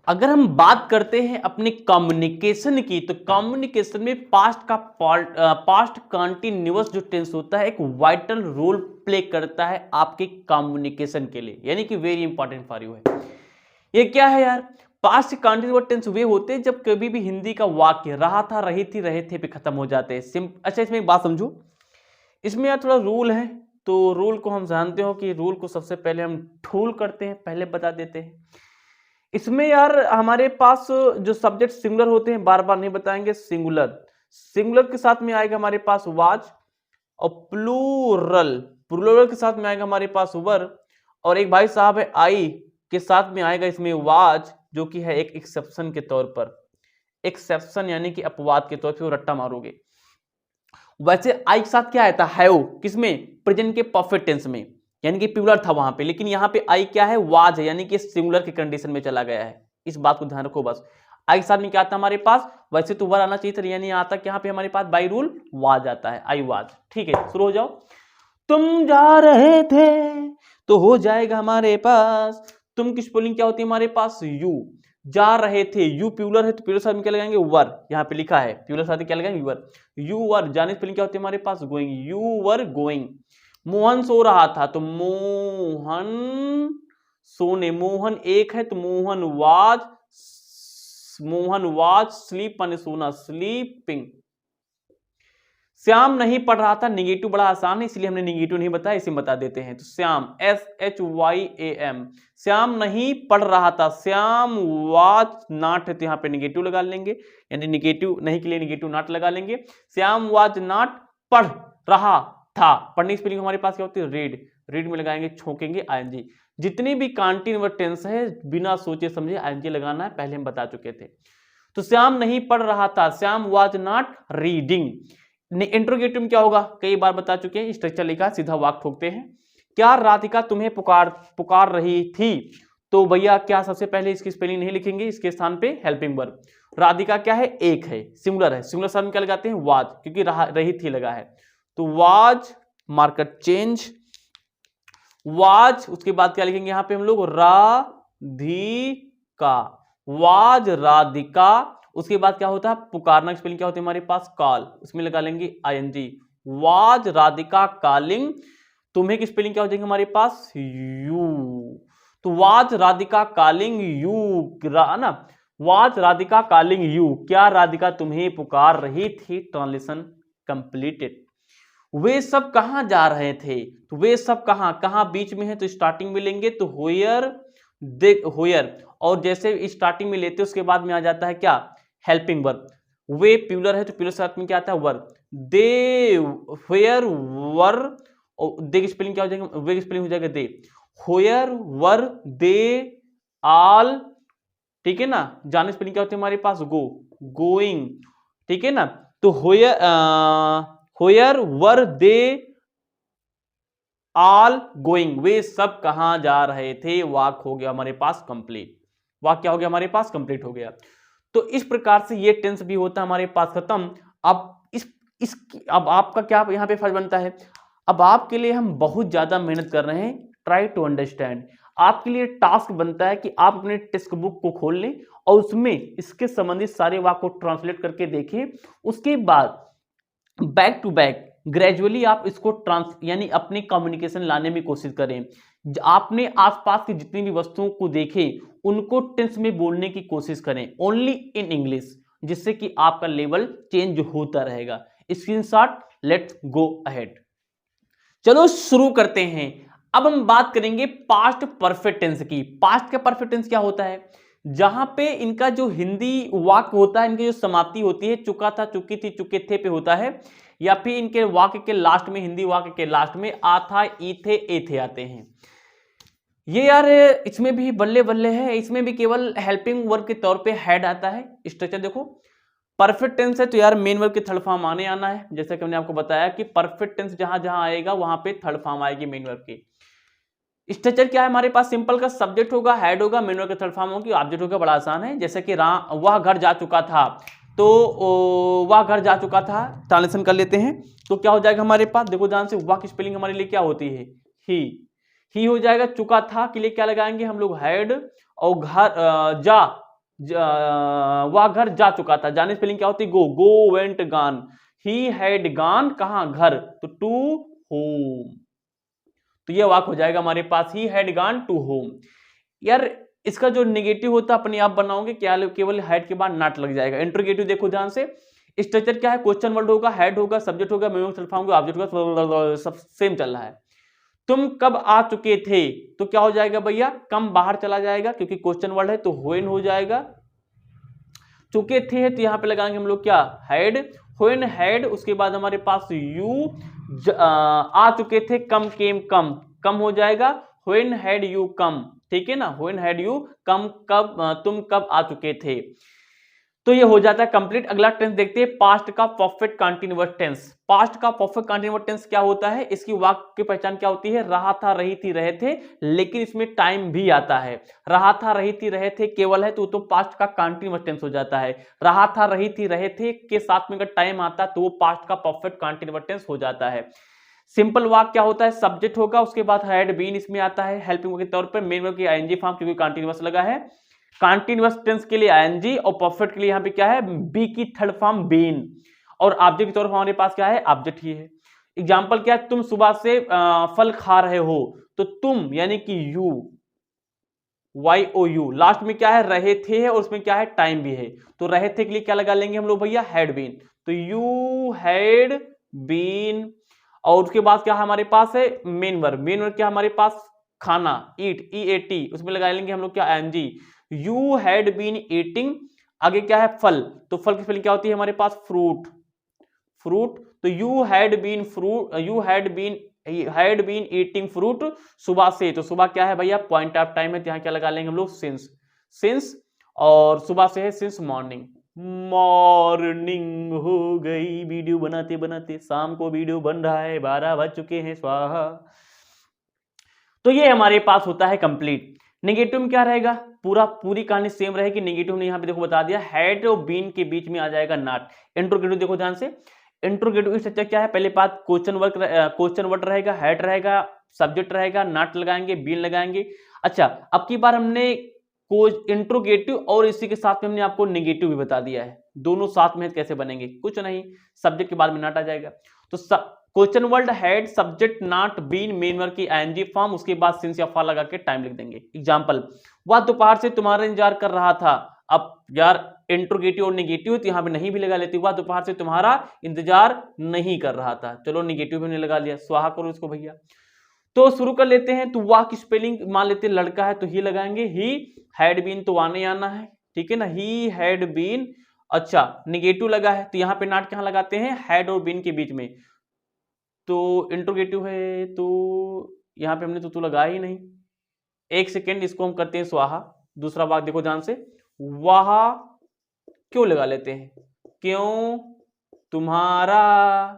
अगर हम बात करते हैं अपने कम्युनिकेशन की, तो कम्युनिकेशन में पास्ट कंटिन्यूअस जो टेंस होता है एक वाइटल रोल प्ले करता है आपके कम्युनिकेशन के लिए, यानी कि वेरी इंपॉर्टेंट फॉर यू है। ये क्या है यार, पास्ट कंटिन्यूअस टेंस वे होते हैं जब कभी भी हिंदी का वाक्य रहा था, रही थी, रहे थे पे खत्म हो जाते हैं। अच्छा इसमें एक बात समझो, इसमें यार थोड़ा रूल है, तो रूल को हम जानते हो कि रूल को सबसे पहले हम ठूल करते हैं, पहले बता देते हैं। इसमें यार हमारे पास जो सब्जेक्ट सिंगुलर होते हैं, बार बार नहीं बताएंगे, सिंगुलर, सिंगुलर के साथ में आएगा हमारे पास वाज, और प्लूरल, प्लूरल के साथ में आएगा हमारे पास वर, और एक भाई साहब है आई के साथ में आएगा इसमें वाज, जो कि है एक एक्सेप्शन के तौर पर, एक्सेप्शन यानी कि अपवाद के तौर पर रट्टा मारोगे। वैसे आई के साथ क्या आता है, हैव, किसमें, प्रेजेंट के परफेक्ट टेंस में, यानी कि प्लूरल था वहां पे, लेकिन यहां पे आई क्या है, वाज है, यानी कि सिंगुलर की कंडीशन में चला गया है। इस बात को ध्यान रखो बस। आई के साथ में क्या आता है हमारे पास, वैसे तो वर आना चाहिए था, यानी आता कि यहाँ पे हमारे पास बाई रूल वाज आता है, आई वाज। ठीक है, शुरू हो जाओ। तुम जा रहे थे तो हो जाएगा हमारे पास, तुम की स्पेलिंग क्या होती है हमारे पास, यू। जा रहे थे, यू प्लूरल है तो प्लूरल साथ में क्या लगाएंगे, वर, यहाँ पे लिखा है प्लूरल साथ में क्या लगाएंगे, वर। यू वर, जाने स्पेलिंग क्या होती है हमारे पास, going, you were going. Mohan सो रहा था तो मोहन सोने, मोहन एक है तो मोहन वाज स्लीप माने सोना, स्लीपिंग। श्याम नहीं पढ़ रहा था, निगेटिव बड़ा आसान है इसलिए हमने निगेटिव नहीं बताया, इसे बता देते हैं। तो श्याम, SHYAM, श्याम नहीं पढ़ रहा था, श्याम वाज नॉट है तो यहाँ पे निगेटिव लगा लेंगे, यानी निगेटिव नहीं के लिए निगेटिव नॉट लगा लेंगे। श्याम वाज नॉट पढ़ रहा था, पढ़ने की स्पेलिंग हमारे पास क्या होती है, रीड, रीड में लगाएंगे छोकेंगे ING। जितनी भी कंटीन्यूअस टेंस है बिना सोचे समझे ING लगाना है, पहले हम बता चुके थे। तो श्याम नहीं पढ़ रहा था, Shyam was not reading. Interrogative में क्या होगा, कई बार बता चुके हैं, स्ट्रक्चर लिखा, सीधा वाक्य ठोकते हैं। क्या राधिका तुम्हें पुकार रही थी, तो भैया क्या सबसे पहले इसकी स्पेलिंग नहीं लिखेंगे, इसके स्थान पे हेल्पिंग वर्ब। राधिका क्या है, एक है, सिंगुलर है, सिंगुलर साथ में क्या लगाते हैं, वाज, क्योंकि रही थी लगा है, तो वाज, मार्कर चेंज, वाज। उसके बाद क्या लिखेंगे यहाँ पे हम लोग, राधिका, वाज राधिका। उसके बाद क्या होता है, पुकारना की स्पेलिंग क्या होती है हमारे पास, कॉल, उसमें लगा लेंगे ING। वाज राधिका कॉलिंग, तुम्हें की स्पेलिंग क्या हो जाएगी हमारे पास, यू। तो वाज राधिका कॉलिंग यू ना, वाज राधिका कॉलिंग यू, क्या राधिका तुम्हें पुकार रही थी। Translation completed. वे सब कहां जा रहे थे, तो वे सब कहां बीच में है तो स्टार्टिंग में लेंगे, तो होयर, और जैसे स्टार्टिंग में लेते उसके बाद में आ जाता है क्या, हेल्पिंग वर्ब। वे प्लूरल है तो प्लूरल साथ में क्या आता है, वर। दे वेयर वर, दे की स्पेलिंग क्या हो जाएगा, वे की स्पेलिंग हो जाएगा दे। होयर वर दे ऑल, ठीक है ना। जाने स्पेलिंग क्या होती है हमारे पास, गो, गोइंग, ठीक है ना। तो होयर वर दे ऑल गोइंग, वे सब कहां जा रहे थे। वाक हो गया हमारे पास कंप्लीट, वाक क्या हो गया हमारे पास कंप्लीट हो गया। तो इस प्रकार से ये टेंस भी होता है हमारे पास खत्म। अब इस अब आपका क्या यहाँ पे फर्ज बनता है, अब आपके लिए हम बहुत ज्यादा मेहनत कर रहे हैं, ट्राई टू अंडरस्टैंड। आपके लिए टास्क बनता है कि आप अपने टेक्स्ट बुक को खोल लें और उसमें इसके संबंधित सारे वाक्य को ट्रांसलेट करके देखें। उसके बाद बैक टू बैक ग्रेजुअली आप इसको यानी अपने कम्युनिकेशन लाने में कोशिश करें। आपने आसपास की जितनी भी वस्तुओं को देखें उनको टेंस में बोलने की कोशिश करें, ओनली इन इंग्लिश, जिससे कि आपका लेवल चेंज होता रहेगा। Screenshot, let's go ahead. चलो शुरू करते हैं। अब हम बात करेंगे पास्ट परफेक्ट टेंस की। पास्ट का परफेक्ट टेंस क्या होता है, जहां पे इनका जो हिंदी वाक्य होता है, इनकी जो समाप्ति होती है चुका था, चुकी थी, चुके थे पे होता है, या फिर इनके वाक्य के लास्ट में, हिंदी वाक्य के लास्ट में आ था, ई थे, ए थे आते हैं। ये यार इसमें भी बल्ले बल्ले है, इसमें भी केवल हेल्पिंग वर्ब के तौर पे हैड आता है। स्ट्रक्चर देखो, परफेक्ट टेंस है तो यार मेन वर्ब के थर्ड फॉर्म आने आना है। जैसा कि मैंने आपको बताया कि परफेक्ट टेंस जहां जहां आएगा वहां पे थर्ड फॉर्म आएगी मेन वर्ब की। स्ट्रक्चर क्या है हमारे पास, सिंपल का सब्जेक्ट होगा, हेड होगा, मेन वर्ब का थर्ड फॉर्म होगी, ऑब्जेक्ट होगा। बड़ा आसान है। जैसे कि वह घर जा चुका था, तो वह घर जा चुका था, ट्रांसलेशन कर लेते हैं तो क्या हो जाएगा हमारे पास, देखो ध्यान से, वह की स्पेलिंग हमारे लिए क्या होती है, ही हो जाएगा। चुका था के लिए क्या लगाएंगे हम लोग, हैड, और घर वह घर जा चुका था, जाने स्पेलिंग क्या होती है, गो वेंट गान। ही हैड गान कहां, घर, तो टू होम। तो ये वाक्य हो जाएगा हमारे पास, he had gone to home. यार इसका जो नेगेटिव होता है अपने आप बनाओगे, क्या केवल हैड के बाद नॉट लग जाएगा। इंट्रोगेटिव देखो ध्यान से, स्ट्रक्चर क्या है, क्वेश्चन वर्ड होगा, हैड होगा, सब्जेक्ट होगा, मेन वर्ब सेल्फ होगा, ऑब्जेक्ट होगा, सब सेम चल रहा है। तुम कब आ चुके थे, तो क्या हो जाएगा भैया, कम बाहर चला जाएगा क्योंकि क्वेश्चन वर्ड है, तो व्हेन हो जाएगा। चुके थे तो यहां पे लगाएंगे हम लोग क्या, हैड, व्हेन हैड, उसके बाद हमारे पास यू, आ चुके थे, कम केम, कम हो जाएगा, व्हेन हैड यू कम, ठीक है ना, व्हेन हैड यू कम, तुम कब आ चुके थे। तो ये हो जाता है कंप्लीट। अगला टेंस देखते हैं, पास्ट का परफेक्ट कंटीन्यूअस टेंस। पास्ट का परफेक्ट कंटीन्यूअस टेंस क्या होता है, इसकी वाक्य की पहचान क्या होती है, रहा था, रही थी, रहे थे, लेकिन इसमें टाइम भी आता है। रहा था, रही थी, रहे थे केवल है तो पास्ट का कंटीन्यूअस टेंस हो जाता है। रहा था, रही थी, रहे थे के साथ में अगर टाइम आता है तो वो पास्ट का परफेक्ट कंटीन्यूअस टेंस हो जाता है। सिंपल वाक्य क्या होता है, सब्जेक्ट होगा, उसके बाद हैड बीन इसमें आता है हेल्पिंग के तौर पर, मेन वर्ब की आईएनजी फॉर्म क्योंकि कंटीन्यूअस लगा है। कंटीन्यूअस टेंस के लिए आईएनजी और परफेक्ट के लिए यहां पे क्या है, बी की थर्ड फॉर्म बीन, और ऑब्जेक्ट के तौर पर हमारे पास क्या है, ऑब्जेक्ट ही है। एग्जांपल क्या है, तुम सुबह से फल खा रहे हो, तो तुम यानी कि यू, YOU, लास्ट में क्या है, रहे थे है, और उसमें क्या है, टाइम भी है, तो रहे थे के लिए क्या लगा लेंगे हम लोग भैया, हैड बीन, तो यू हैड बीन। और उसके बाद क्या हमारे पास है, मेन वर्ब क्या हमारे पास, खाना, ईट, EAT, उसमें लगा लेंगे हम लोग क्या, ING, you had been eating. आगे क्या है, फल, तो फल की स्पेलिंग क्या होती है हमारे पास, फ्रूट, तो you had been eating fruit सुबह से, तो सुबह क्या है भैया, पॉइंट ऑफ टाइम है, तो यहां क्या लगा लेंगे हम लोग, सिंस, और सुबह से है सिंस मॉर्निंग हो गई। वीडियो बनाते बनाते शाम को वीडियो बन रहा है, 12 बज चुके हैं, स्वाहा। तो ये हमारे पास होता है कंप्लीट। नेगेटिव में क्या रहेगा, पूरी कहानी सेम रहेगी। नेगेटिव ने यहां पे देखो बता दिया, हैड और बीन के बीच में आ जाएगा नॉट। इंट्रोगेटिव देखो ध्यान से, इंट्रोगेटिव स्ट्रक्चर क्या है, पहले बात क्वेश्चन वर्ड रहेगा, हैड रहेगा, सब्जेक्ट रहेगा, नॉट लगाएंगे, बीन लगाएंगे। अच्छा, अब की बार हमने इंट्रोगेटिव और इसी के साथ में हमने आपको नेगेटिव भी बता दिया है, दोनों साथ में कैसे बनेंगे, कुछ नहीं, सब्जेक्ट के बाद में नॉट आ जाएगा। तो question word, head, subject, not, been, main verb की आईएनजी फॉर्म, उसके बाद सिंस या फॉर लगा के टाइम लिख देंगे। एग्जांपल, वह दोपहर से तुम्हारा इंतजार कर रहा था। अब यार इंट्रोगेटिव और नेगेटिव तो यहां पे नहीं भी लगा लेती, वह दोपहर से तुम्हारा इंतजार नहीं कर रहा था, चलो नेगेटिव भी नहीं लगा लिया, स्वाहा करो इसको भैया। तो शुरू कर लेते हैं। तो वाह की स्पेलिंग मान लेते हैं, लड़का है तो ही लगाएंगे, ही हैड बीन तो आने आना है, ठीक है ना, ही हैड बीन। अच्छा, नेगेटिव लगा है तो यहां पे नॉट कहां लगाते हैं, हैड और बीन के बीच में, तो इंट्रोगेटिव है तो यहां पे हमने तो लगा ही नहीं। एक सेकेंड, इसको हम करते हैं स्वाहा। दूसरा वाक्य देखो ध्यान से, वाह क्यों लगा लेते हैं, क्यों तुम्हारा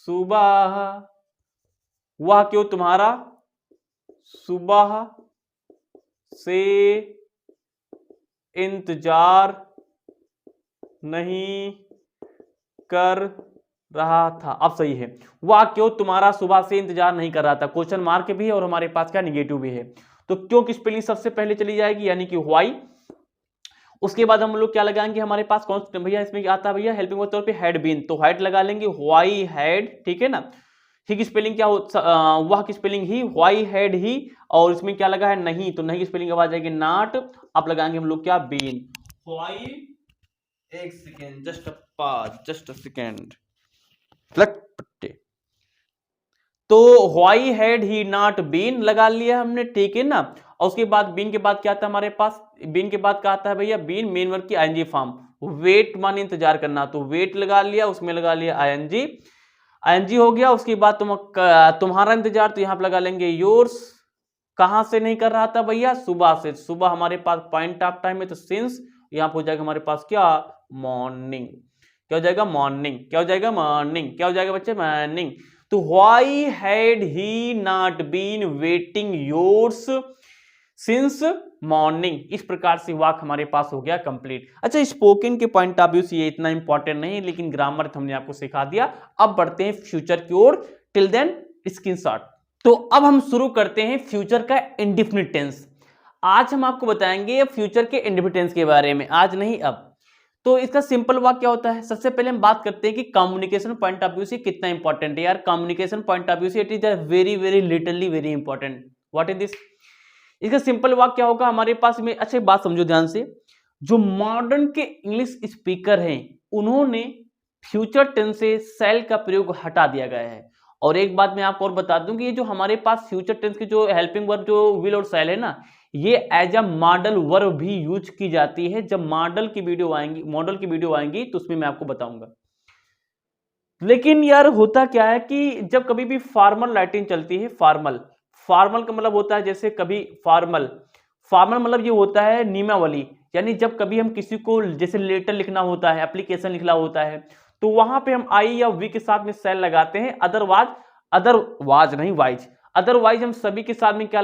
सुबह, वह क्यों तुम्हारा सुबह से इंतजार नहीं कर रहा था। अब सही है, वह क्यों तुम्हारा सुबह से इंतजार नहीं कर रहा था। क्वेश्चन मार्क भी है और हमारे पास क्या निगेटिव भी है, तो क्यों की स्पेलिंग सबसे पहले चली जाएगी, यानी कि व्हाई। उसके बाद हम लोग क्या लगाएंगे, हमारे पास कौन भैया इसमें आता है भैया हेल्पिंग के तौर पे हैड बीन, तो हैड लगा लेंगे, व्हाई हैड, ठीक है ना। ही की स्पेलिंग क्या हो, वह की स्पेलिंग ही, व्हाई हैड ही, और इसमें क्या लगा है नहीं, तो नहीं की स्पेलिंग आ जाएगी नॉट। अब लगाएंगे हम लोग क्या, बीन, व्हाई, एक second, just a pass, just a second, पट्टे, तो why had he not been लगा लिया हमने, ठीक है ना। और उसके बाद बीन के बाद क्या आता है हमारे पास, बीन के बाद क्या आता है भैया, बीन मेन वर्ब की आईएनजी फॉर्म, वेट माने इंतजार करना, तो वेट लगा लिया, उसमें लगा लिया आईएनजी, आईएनजी हो गया। उसके बाद तुम्हारा इंतजार, तो यहां पर लगा लेंगे योर्स, कहां से नहीं कर रहा था भैया, सुबह से, सुबह हमारे पास पॉइंट ऑफ टाइम है, तो सिंस यहां पर हो जाएगा हमारे पास क्या, मॉर्निंग, क्या हो जाएगा मॉर्निंग, क्या हो जाएगा मॉर्निंग, क्या हो जाएगा बच्चे मॉर्निंग। तो why had he not been waiting yours since morning, इस प्रकार से वाक्य हमारे पास हो गया कंप्लीट। अच्छा, स्पोकन के पॉइंट ऑफ व्यू से ये इतना इंपॉर्टेंट नहीं है, लेकिन ग्रामर हमने आपको सिखा दिया। अब बढ़ते हैं फ्यूचर की ओर, टिल देन स्क्रीनशॉट। तो अब हम शुरू करते हैं फ्यूचर का इंडेफिनिट टेंस। आज हम आपको बताएंगे फ्यूचर के इंडेफिनिट टेंस के बारे में, आज नहीं अब। तो इसका सिंपल वाक्य क्या होता है, सबसे पहले हम बात करते हैं कि कम्युनिकेशन पॉइंट ऑफ व्यू से कितना इंपॉर्टेंट है यार। कम्युनिकेशन पॉइंट ऑफ व्यू से it is a very very literally very important. What is this, इसका सिंपल वाक्य क्या होगा हमारे पास में। अच्छा बात समझो ध्यान से, जो मॉडर्न के इंग्लिश स्पीकर हैं उन्होंने फ्यूचर टेंस से सेल का प्रयोग हटा दिया गया है। और एक बात मैं आपको और बता दूं कि ये जो हमारे पास फ्यूचर टेंस की जो हेल्पिंग वर्ब जो विल और सेल है ना, ये एज अ मॉडल वर्ब भी यूज की जाती है। जब मॉडल की वीडियो आएंगी तो उसमें मैं आपको बताऊंगा। लेकिन यार होता क्या है कि जब कभी भी फॉर्मल राइटिंग चलती है, फॉर्मल का मतलब होता है जैसे कभी फॉर्मल मतलब ये होता है नियमावली, यानी जब कभी हम किसी को जैसे लेटर लिखना होता है, एप्लीकेशन लिखना होता है, तो वहां पे हम आई या वी के साथ में सेल लगाते हैं। अदरवाइज हम सभी के साथ में क्या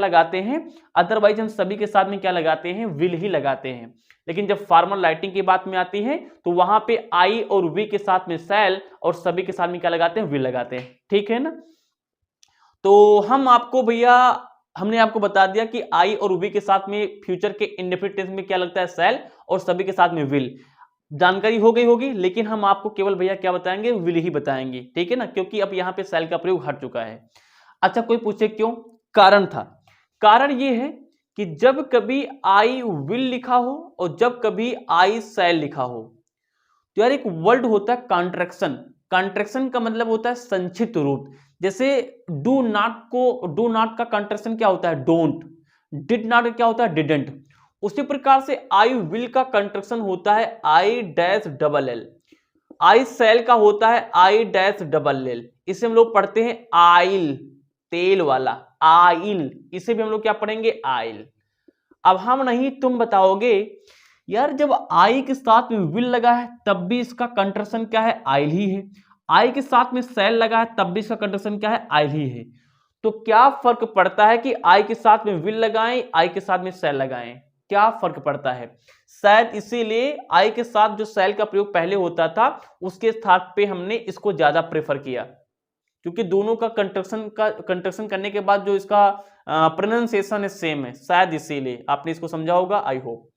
लगाते हैं, विल ही लगाते हैं। लेकिन जब फॉर्मल राइटिंग की बात में आती है तो वहां पे आई और वी के साथ में सेल और सभी के साथ में क्या लगाते हैं, विल लगाते हैं, ठीक है ना। तो हमने आपको बता दिया कि आई और वी के साथ में फ्यूचर के इंडेफिनिट टेंस में क्या लगता है, सेल, और सभी के साथ में विल। जानकारी हो गई होगी, लेकिन हम आपको केवल भैया क्या बताएंगे, विल ही बताएंगे, ठीक है ना, क्योंकि अब यहां पे सेल का प्रयोग हट चुका है। अच्छा कोई पूछे क्यों, कारण ये है कि जब कभी आई विल लिखा हो और जब कभी आई सेल लिखा हो, तो यार एक वर्ड होता है कॉन्ट्रैक्शन का मतलब होता है संक्षिप्त रूप। जैसे डू नॉट का कॉन्ट्रैक्शन क्या होता है, डोंट। डिड नॉट का क्या होता है, डिडंट। उसी प्रकार से आई विल का कॉन्ट्रैक्शन होता है I dash double L. I shall का होता है आई डैश डबल एल। इसे हम लोग पढ़ते हैं आइल, तेल वाला आइल, इसे भी हम लोग क्या पढ़ेंगे, आइल। अब हम नहीं तुम बताओगे यार, जब आई के साथ में विल लगा है तब भी इसका कंट्रैक्शन क्या है, आइल ही है। आई के साथ में सेल लगा है तब भी इसका कंट्रैक्शन क्या है, आइल ही है। तो क्या फर्क पड़ता है कि आई के साथ में विल लगाएं, आई के साथ में सेल लगाएं, क्या फर्क पड़ता है। शायद इसीलिए आई के साथ जो सेल का प्रयोग पहले होता था उसके स्थान पे हमने इसको ज्यादा प्रेफर किया, क्योंकि दोनों का कंट्रैक्शन करने के बाद जो इसका प्रोनाउंसिएशन है सेम है, शायद इसीलिए आपने इसको समझा होगा, आई होप।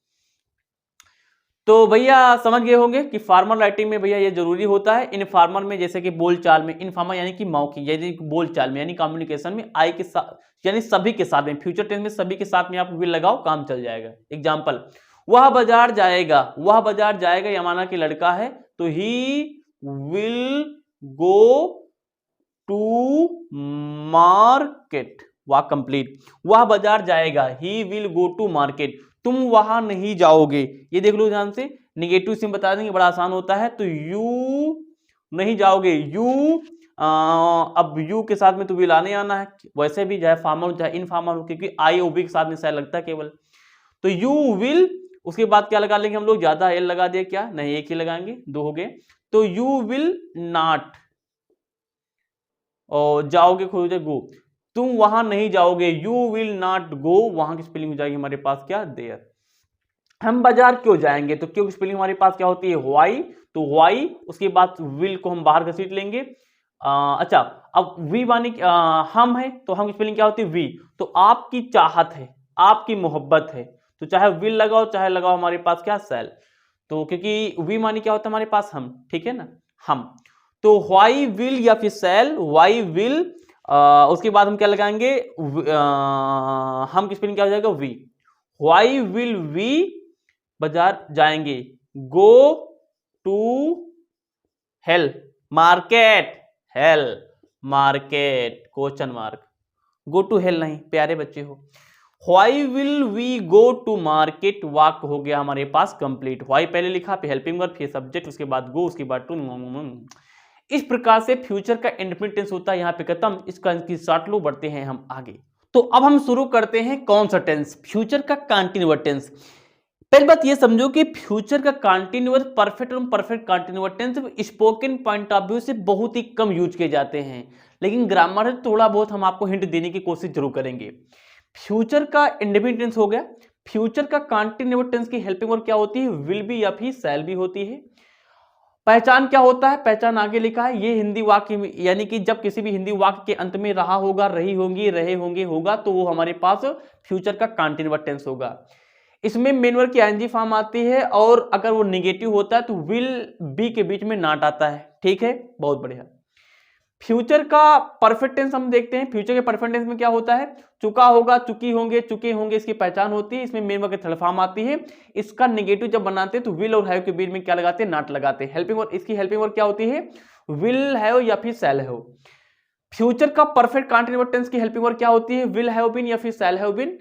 तो भैया समझ गए होंगे कि फॉर्मल राइटिंग में भैया ये जरूरी होता है। इनफॉर्मल में जैसे कि बोलचाल में, इनफॉर्मल यानी कि मौखिक, यानी बोलचाल में यानी कम्युनिकेशन में आई के साथ यानी सभी के साथ में, फ्यूचर टेंस में सभी के साथ में आप विल लगाओ, काम चल जाएगा। एग्जांपल, वह बाजार जाएगा, या माना कि लड़का है तो he will go to market, वाह कंप्लीट। वह बाजार जाएगा, he will go to market, तुम वहां नहीं जाओगे। ये देख लो ध्यान से, निगेटिव से बता देंगे, बड़ा आसान होता है। तो यू नहीं जाओगे, अब यू के साथ में तो विल आने आना है, वैसे भी चाहे फॉर्मल चाहे इनफॉर्मल, क्योंकि आई और वी के साथ में शायद लगता है केवल। तो यू विल उसके बाद क्या लगा लेंगे हम लोग, ज्यादा एल लगा दिया क्या, नहीं एक ही लगाएंगे, दो हो गए। तो यू विल नॉट, और जाओगे खो जाए गो, तुम वहां नहीं जाओगे, यू विल नॉट गो, वहां की स्पेलिंग हो जाएगी हमारे पास क्या, देयर। हम बाजार क्यों जाएंगे, तो क्यों की स्पेलिंग हमारे पास क्या होती है, व्हाई, तो व्हाई, उसके बाद विल को हम बाहर घसीट लेंगे। अच्छा, अब वी मानी हम है, तो हम की स्पेलिंग क्या होती है, वी, तो आपकी चाहत है, आपकी मोहब्बत है, तो चाहे विल लगाओ चाहे लगाओ हमारे पास क्या, सेल, तो क्योंकि वी मानी क्या होता है हमारे पास हम, ठीक है ना, हम, तो व्हाई विल या फिर सेल, व्हाई विल, उसके बाद हम क्या लगाएंगे, हम की स्पेलिंग क्या हो जाएगा, वी, व्हाई विल वी बाजार जाएंगे, go to hell market, hell market question mark, go to hell नहीं प्यारे बच्चे हो। Why will we go to market, वाक्य हो गया हमारे पास कंप्लीट, व्हाई पहले लिखा, फिर हेल्पिंग वर्ब, फिर सब्जेक्ट, उसके बाद गो, उसके बाद टू। इस प्रकार से फ्यूचर का इंडेफिनिट टेंस होता है यहाँ पे खत्म। इसका शॉर्ट लो, बढ़ते हैं हम आगे। तो अब हम शुरू करते हैं कौन सा टेंस, फ्यूचर का कंटीन्यूअस टेंस। पहली बात ये समझो कि फ्यूचर का कंटीन्यूअस परफेक्ट और perfect continuous tense spoken point of view से बहुत ही कम यूज किए जाते हैं, लेकिन ग्रामर में थोड़ा बहुत हम आपको हिंट देने की कोशिश जरूर करेंगे। फ्यूचर का इंडेफिनिट टेंस हो गया, फ्यूचर का कंटीन्यूअस टेंस की हेल्पिंग वर्ब क्या होती है, विल बी या फिर शैल बी होती है। पहचान क्या होता है, पहचान आगे लिखा है, ये हिंदी वाक्य में, यानी कि जब किसी भी हिंदी वाक्य के अंत में रहा होगा, रही होंगी, रहे होंगे होगा, तो वो हमारे पास फ्यूचर का कंटीन्यूअस टेंस होगा। इसमें मेन वर्ब की आईएनजी फॉर्म आती है, और अगर वो नेगेटिव होता है तो विल बी के बीच में नॉट आता है, ठीक है, बहुत बढ़िया। फ्यूचर का परफेक्ट टेंस हम देखते हैं, फ्यूचर के परफेक्ट टेंस में क्या होता है, चुका होगा, चुकी होंगे, चुके होंगे, इसकी पहचान होती है, इसमें मेन वर्ब की थर्ड फॉर्म आती है। इसका नेगेटिव जब बनाते हैं तो विल और हैव के बीच में क्या लगाते हैं, नॉट लगाते हैं। हेल्पिंग वर्ब, इसकी हेल्पिंग वर्ब क्या होती है, विल हैव या फिर शैल हैव। फ्यूचर का परफेक्ट कंटीन्यूअस टेंस की हेल्पिंग वर्ब क्या होती है, विल हैव बीन या फिर शैल हैव बीन,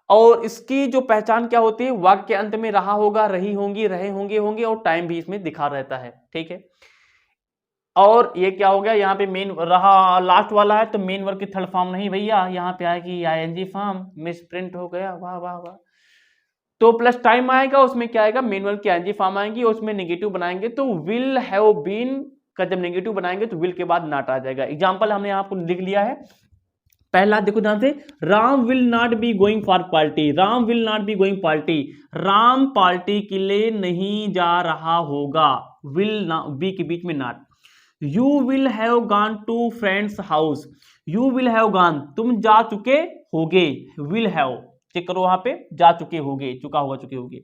और इसकी जो पहचान क्या होती है, वाक्य के अंत में रहा होगा, रही होंगी, रहे होंगे होंगे, और टाइम भी इसमें दिखा रहता है, ठीक है। और ये क्या हो गया, यहाँ पे मेन रहा लास्ट वाला है, तो मेन वर्ब की थर्ड फॉर्म नहीं भैया, यहाँ पे आएगी आईएनजी फॉर्म, मिस प्रिंट हो गया, वाह वाह वाह। तो प्लस टाइम आएगा, उसमें क्या आएगा, मेन वर्ब की आईएनजी फॉर्म आएंगी, उसमें नेगेटिव बनाएंगे, तो विल हैव बीन का जब नेगेटिव बनाएंगे तो विल के बाद नॉट आ जाएगा। एग्जाम्पल हमने यहाँ पर लिख लिया है, पहला देखो ध्यान से, Ram will not be going for party, Ram will not be going party, Ram party के लिए नहीं जा रहा होगा, विल बी के बीच में not. You will have gone to friends house, you will have gone, तुम जा चुके होगे, विल हैव चेक करो वहां पे, जा चुके होगे, चुका होगा, चुके होगे।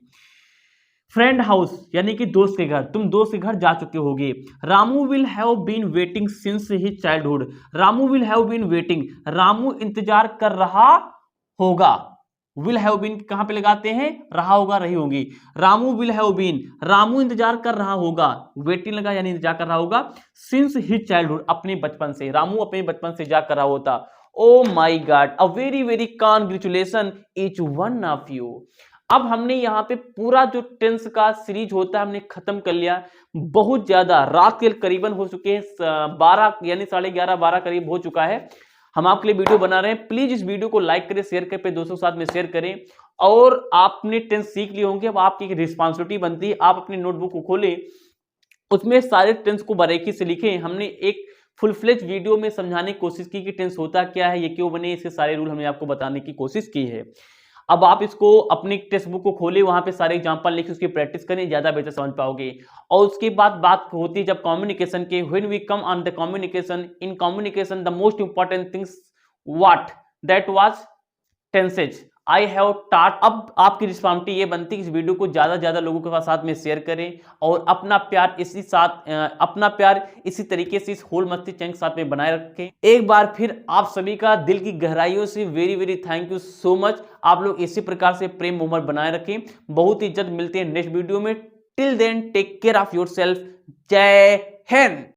फ्रेंड हाउस यानी कि दोस्त के घर, तुम दोस्त के घर जा चुके होगे। Ramu will have been waiting since his childhood, Ramu will have been waiting, Ramu इंतजार कर रहा होगा। विल हैव बीन कहां पे लगाते हैं, रहा होगा, रही होगी। Ramu will have been, Ramu इंतजार कर रहा होगा, वेटिंग लगा यानी इंतजार कर रहा होगा, सिंस हिज चाइल्डहुड, अपने बचपन से, रामू अपने बचपन से इंतजार कर रहा होता। Oh my god, a very very congratulation each one of you. अब हमने यहाँ पे पूरा जो टेंस का सीरीज होता है हमने खत्म कर लिया, बहुत ज्यादा, रात के करीबन हो चुके हैं 12 यानी 11:30 12 करीब हो चुका है। हम आपके लिए वीडियो बना रहे हैं, प्लीज इस वीडियो को लाइक करें, शेयर करें, दोस्तों के साथ में शेयर करें। और आपने टेंस सीख लिए होंगे, अब आपकी रिस्पॉन्सिबिलिटी बनती है, आप अपनी नोटबुक को खोलें, उसमें सारे टेंस को बारीकी से लिखें। हमने एक फुल फ्लेज वीडियो में समझाने की कोशिश की कि टेंस होता क्या है, ये क्यों बने, इसके सारे रूल हमने आपको बताने की कोशिश की है। अब आप इसको अपनी टेक्स्ट बुक को खोले, वहां पे सारे एग्जांपल लिखे, उसकी प्रैक्टिस करें, ज्यादा बेहतर समझ पाओगे। और उसके बाद बात होती है जब कम्युनिकेशन के, when we come on the communication, in communication the most important things what, that was tenses I have taught. अब आपकी रिस्पॉन्सिबिलिटी ये बनती है कि इस वीडियो को ज्यादा से ज्यादा लोगों के साथ में शेयर करें, और अपना प्यार इसी तरीके से इस होल मस्ती चैनल के साथ में बनाए रखें। एक बार फिर आप सभी का दिल की गहराइयों से very very thank you so much. आप लोग इसी प्रकार से प्रेम मोहब्बत बनाए रखें। बहुत ही जल्द मिलते हैं नेक्स्ट वीडियो में। Till then take care of yourself. जय हिंद।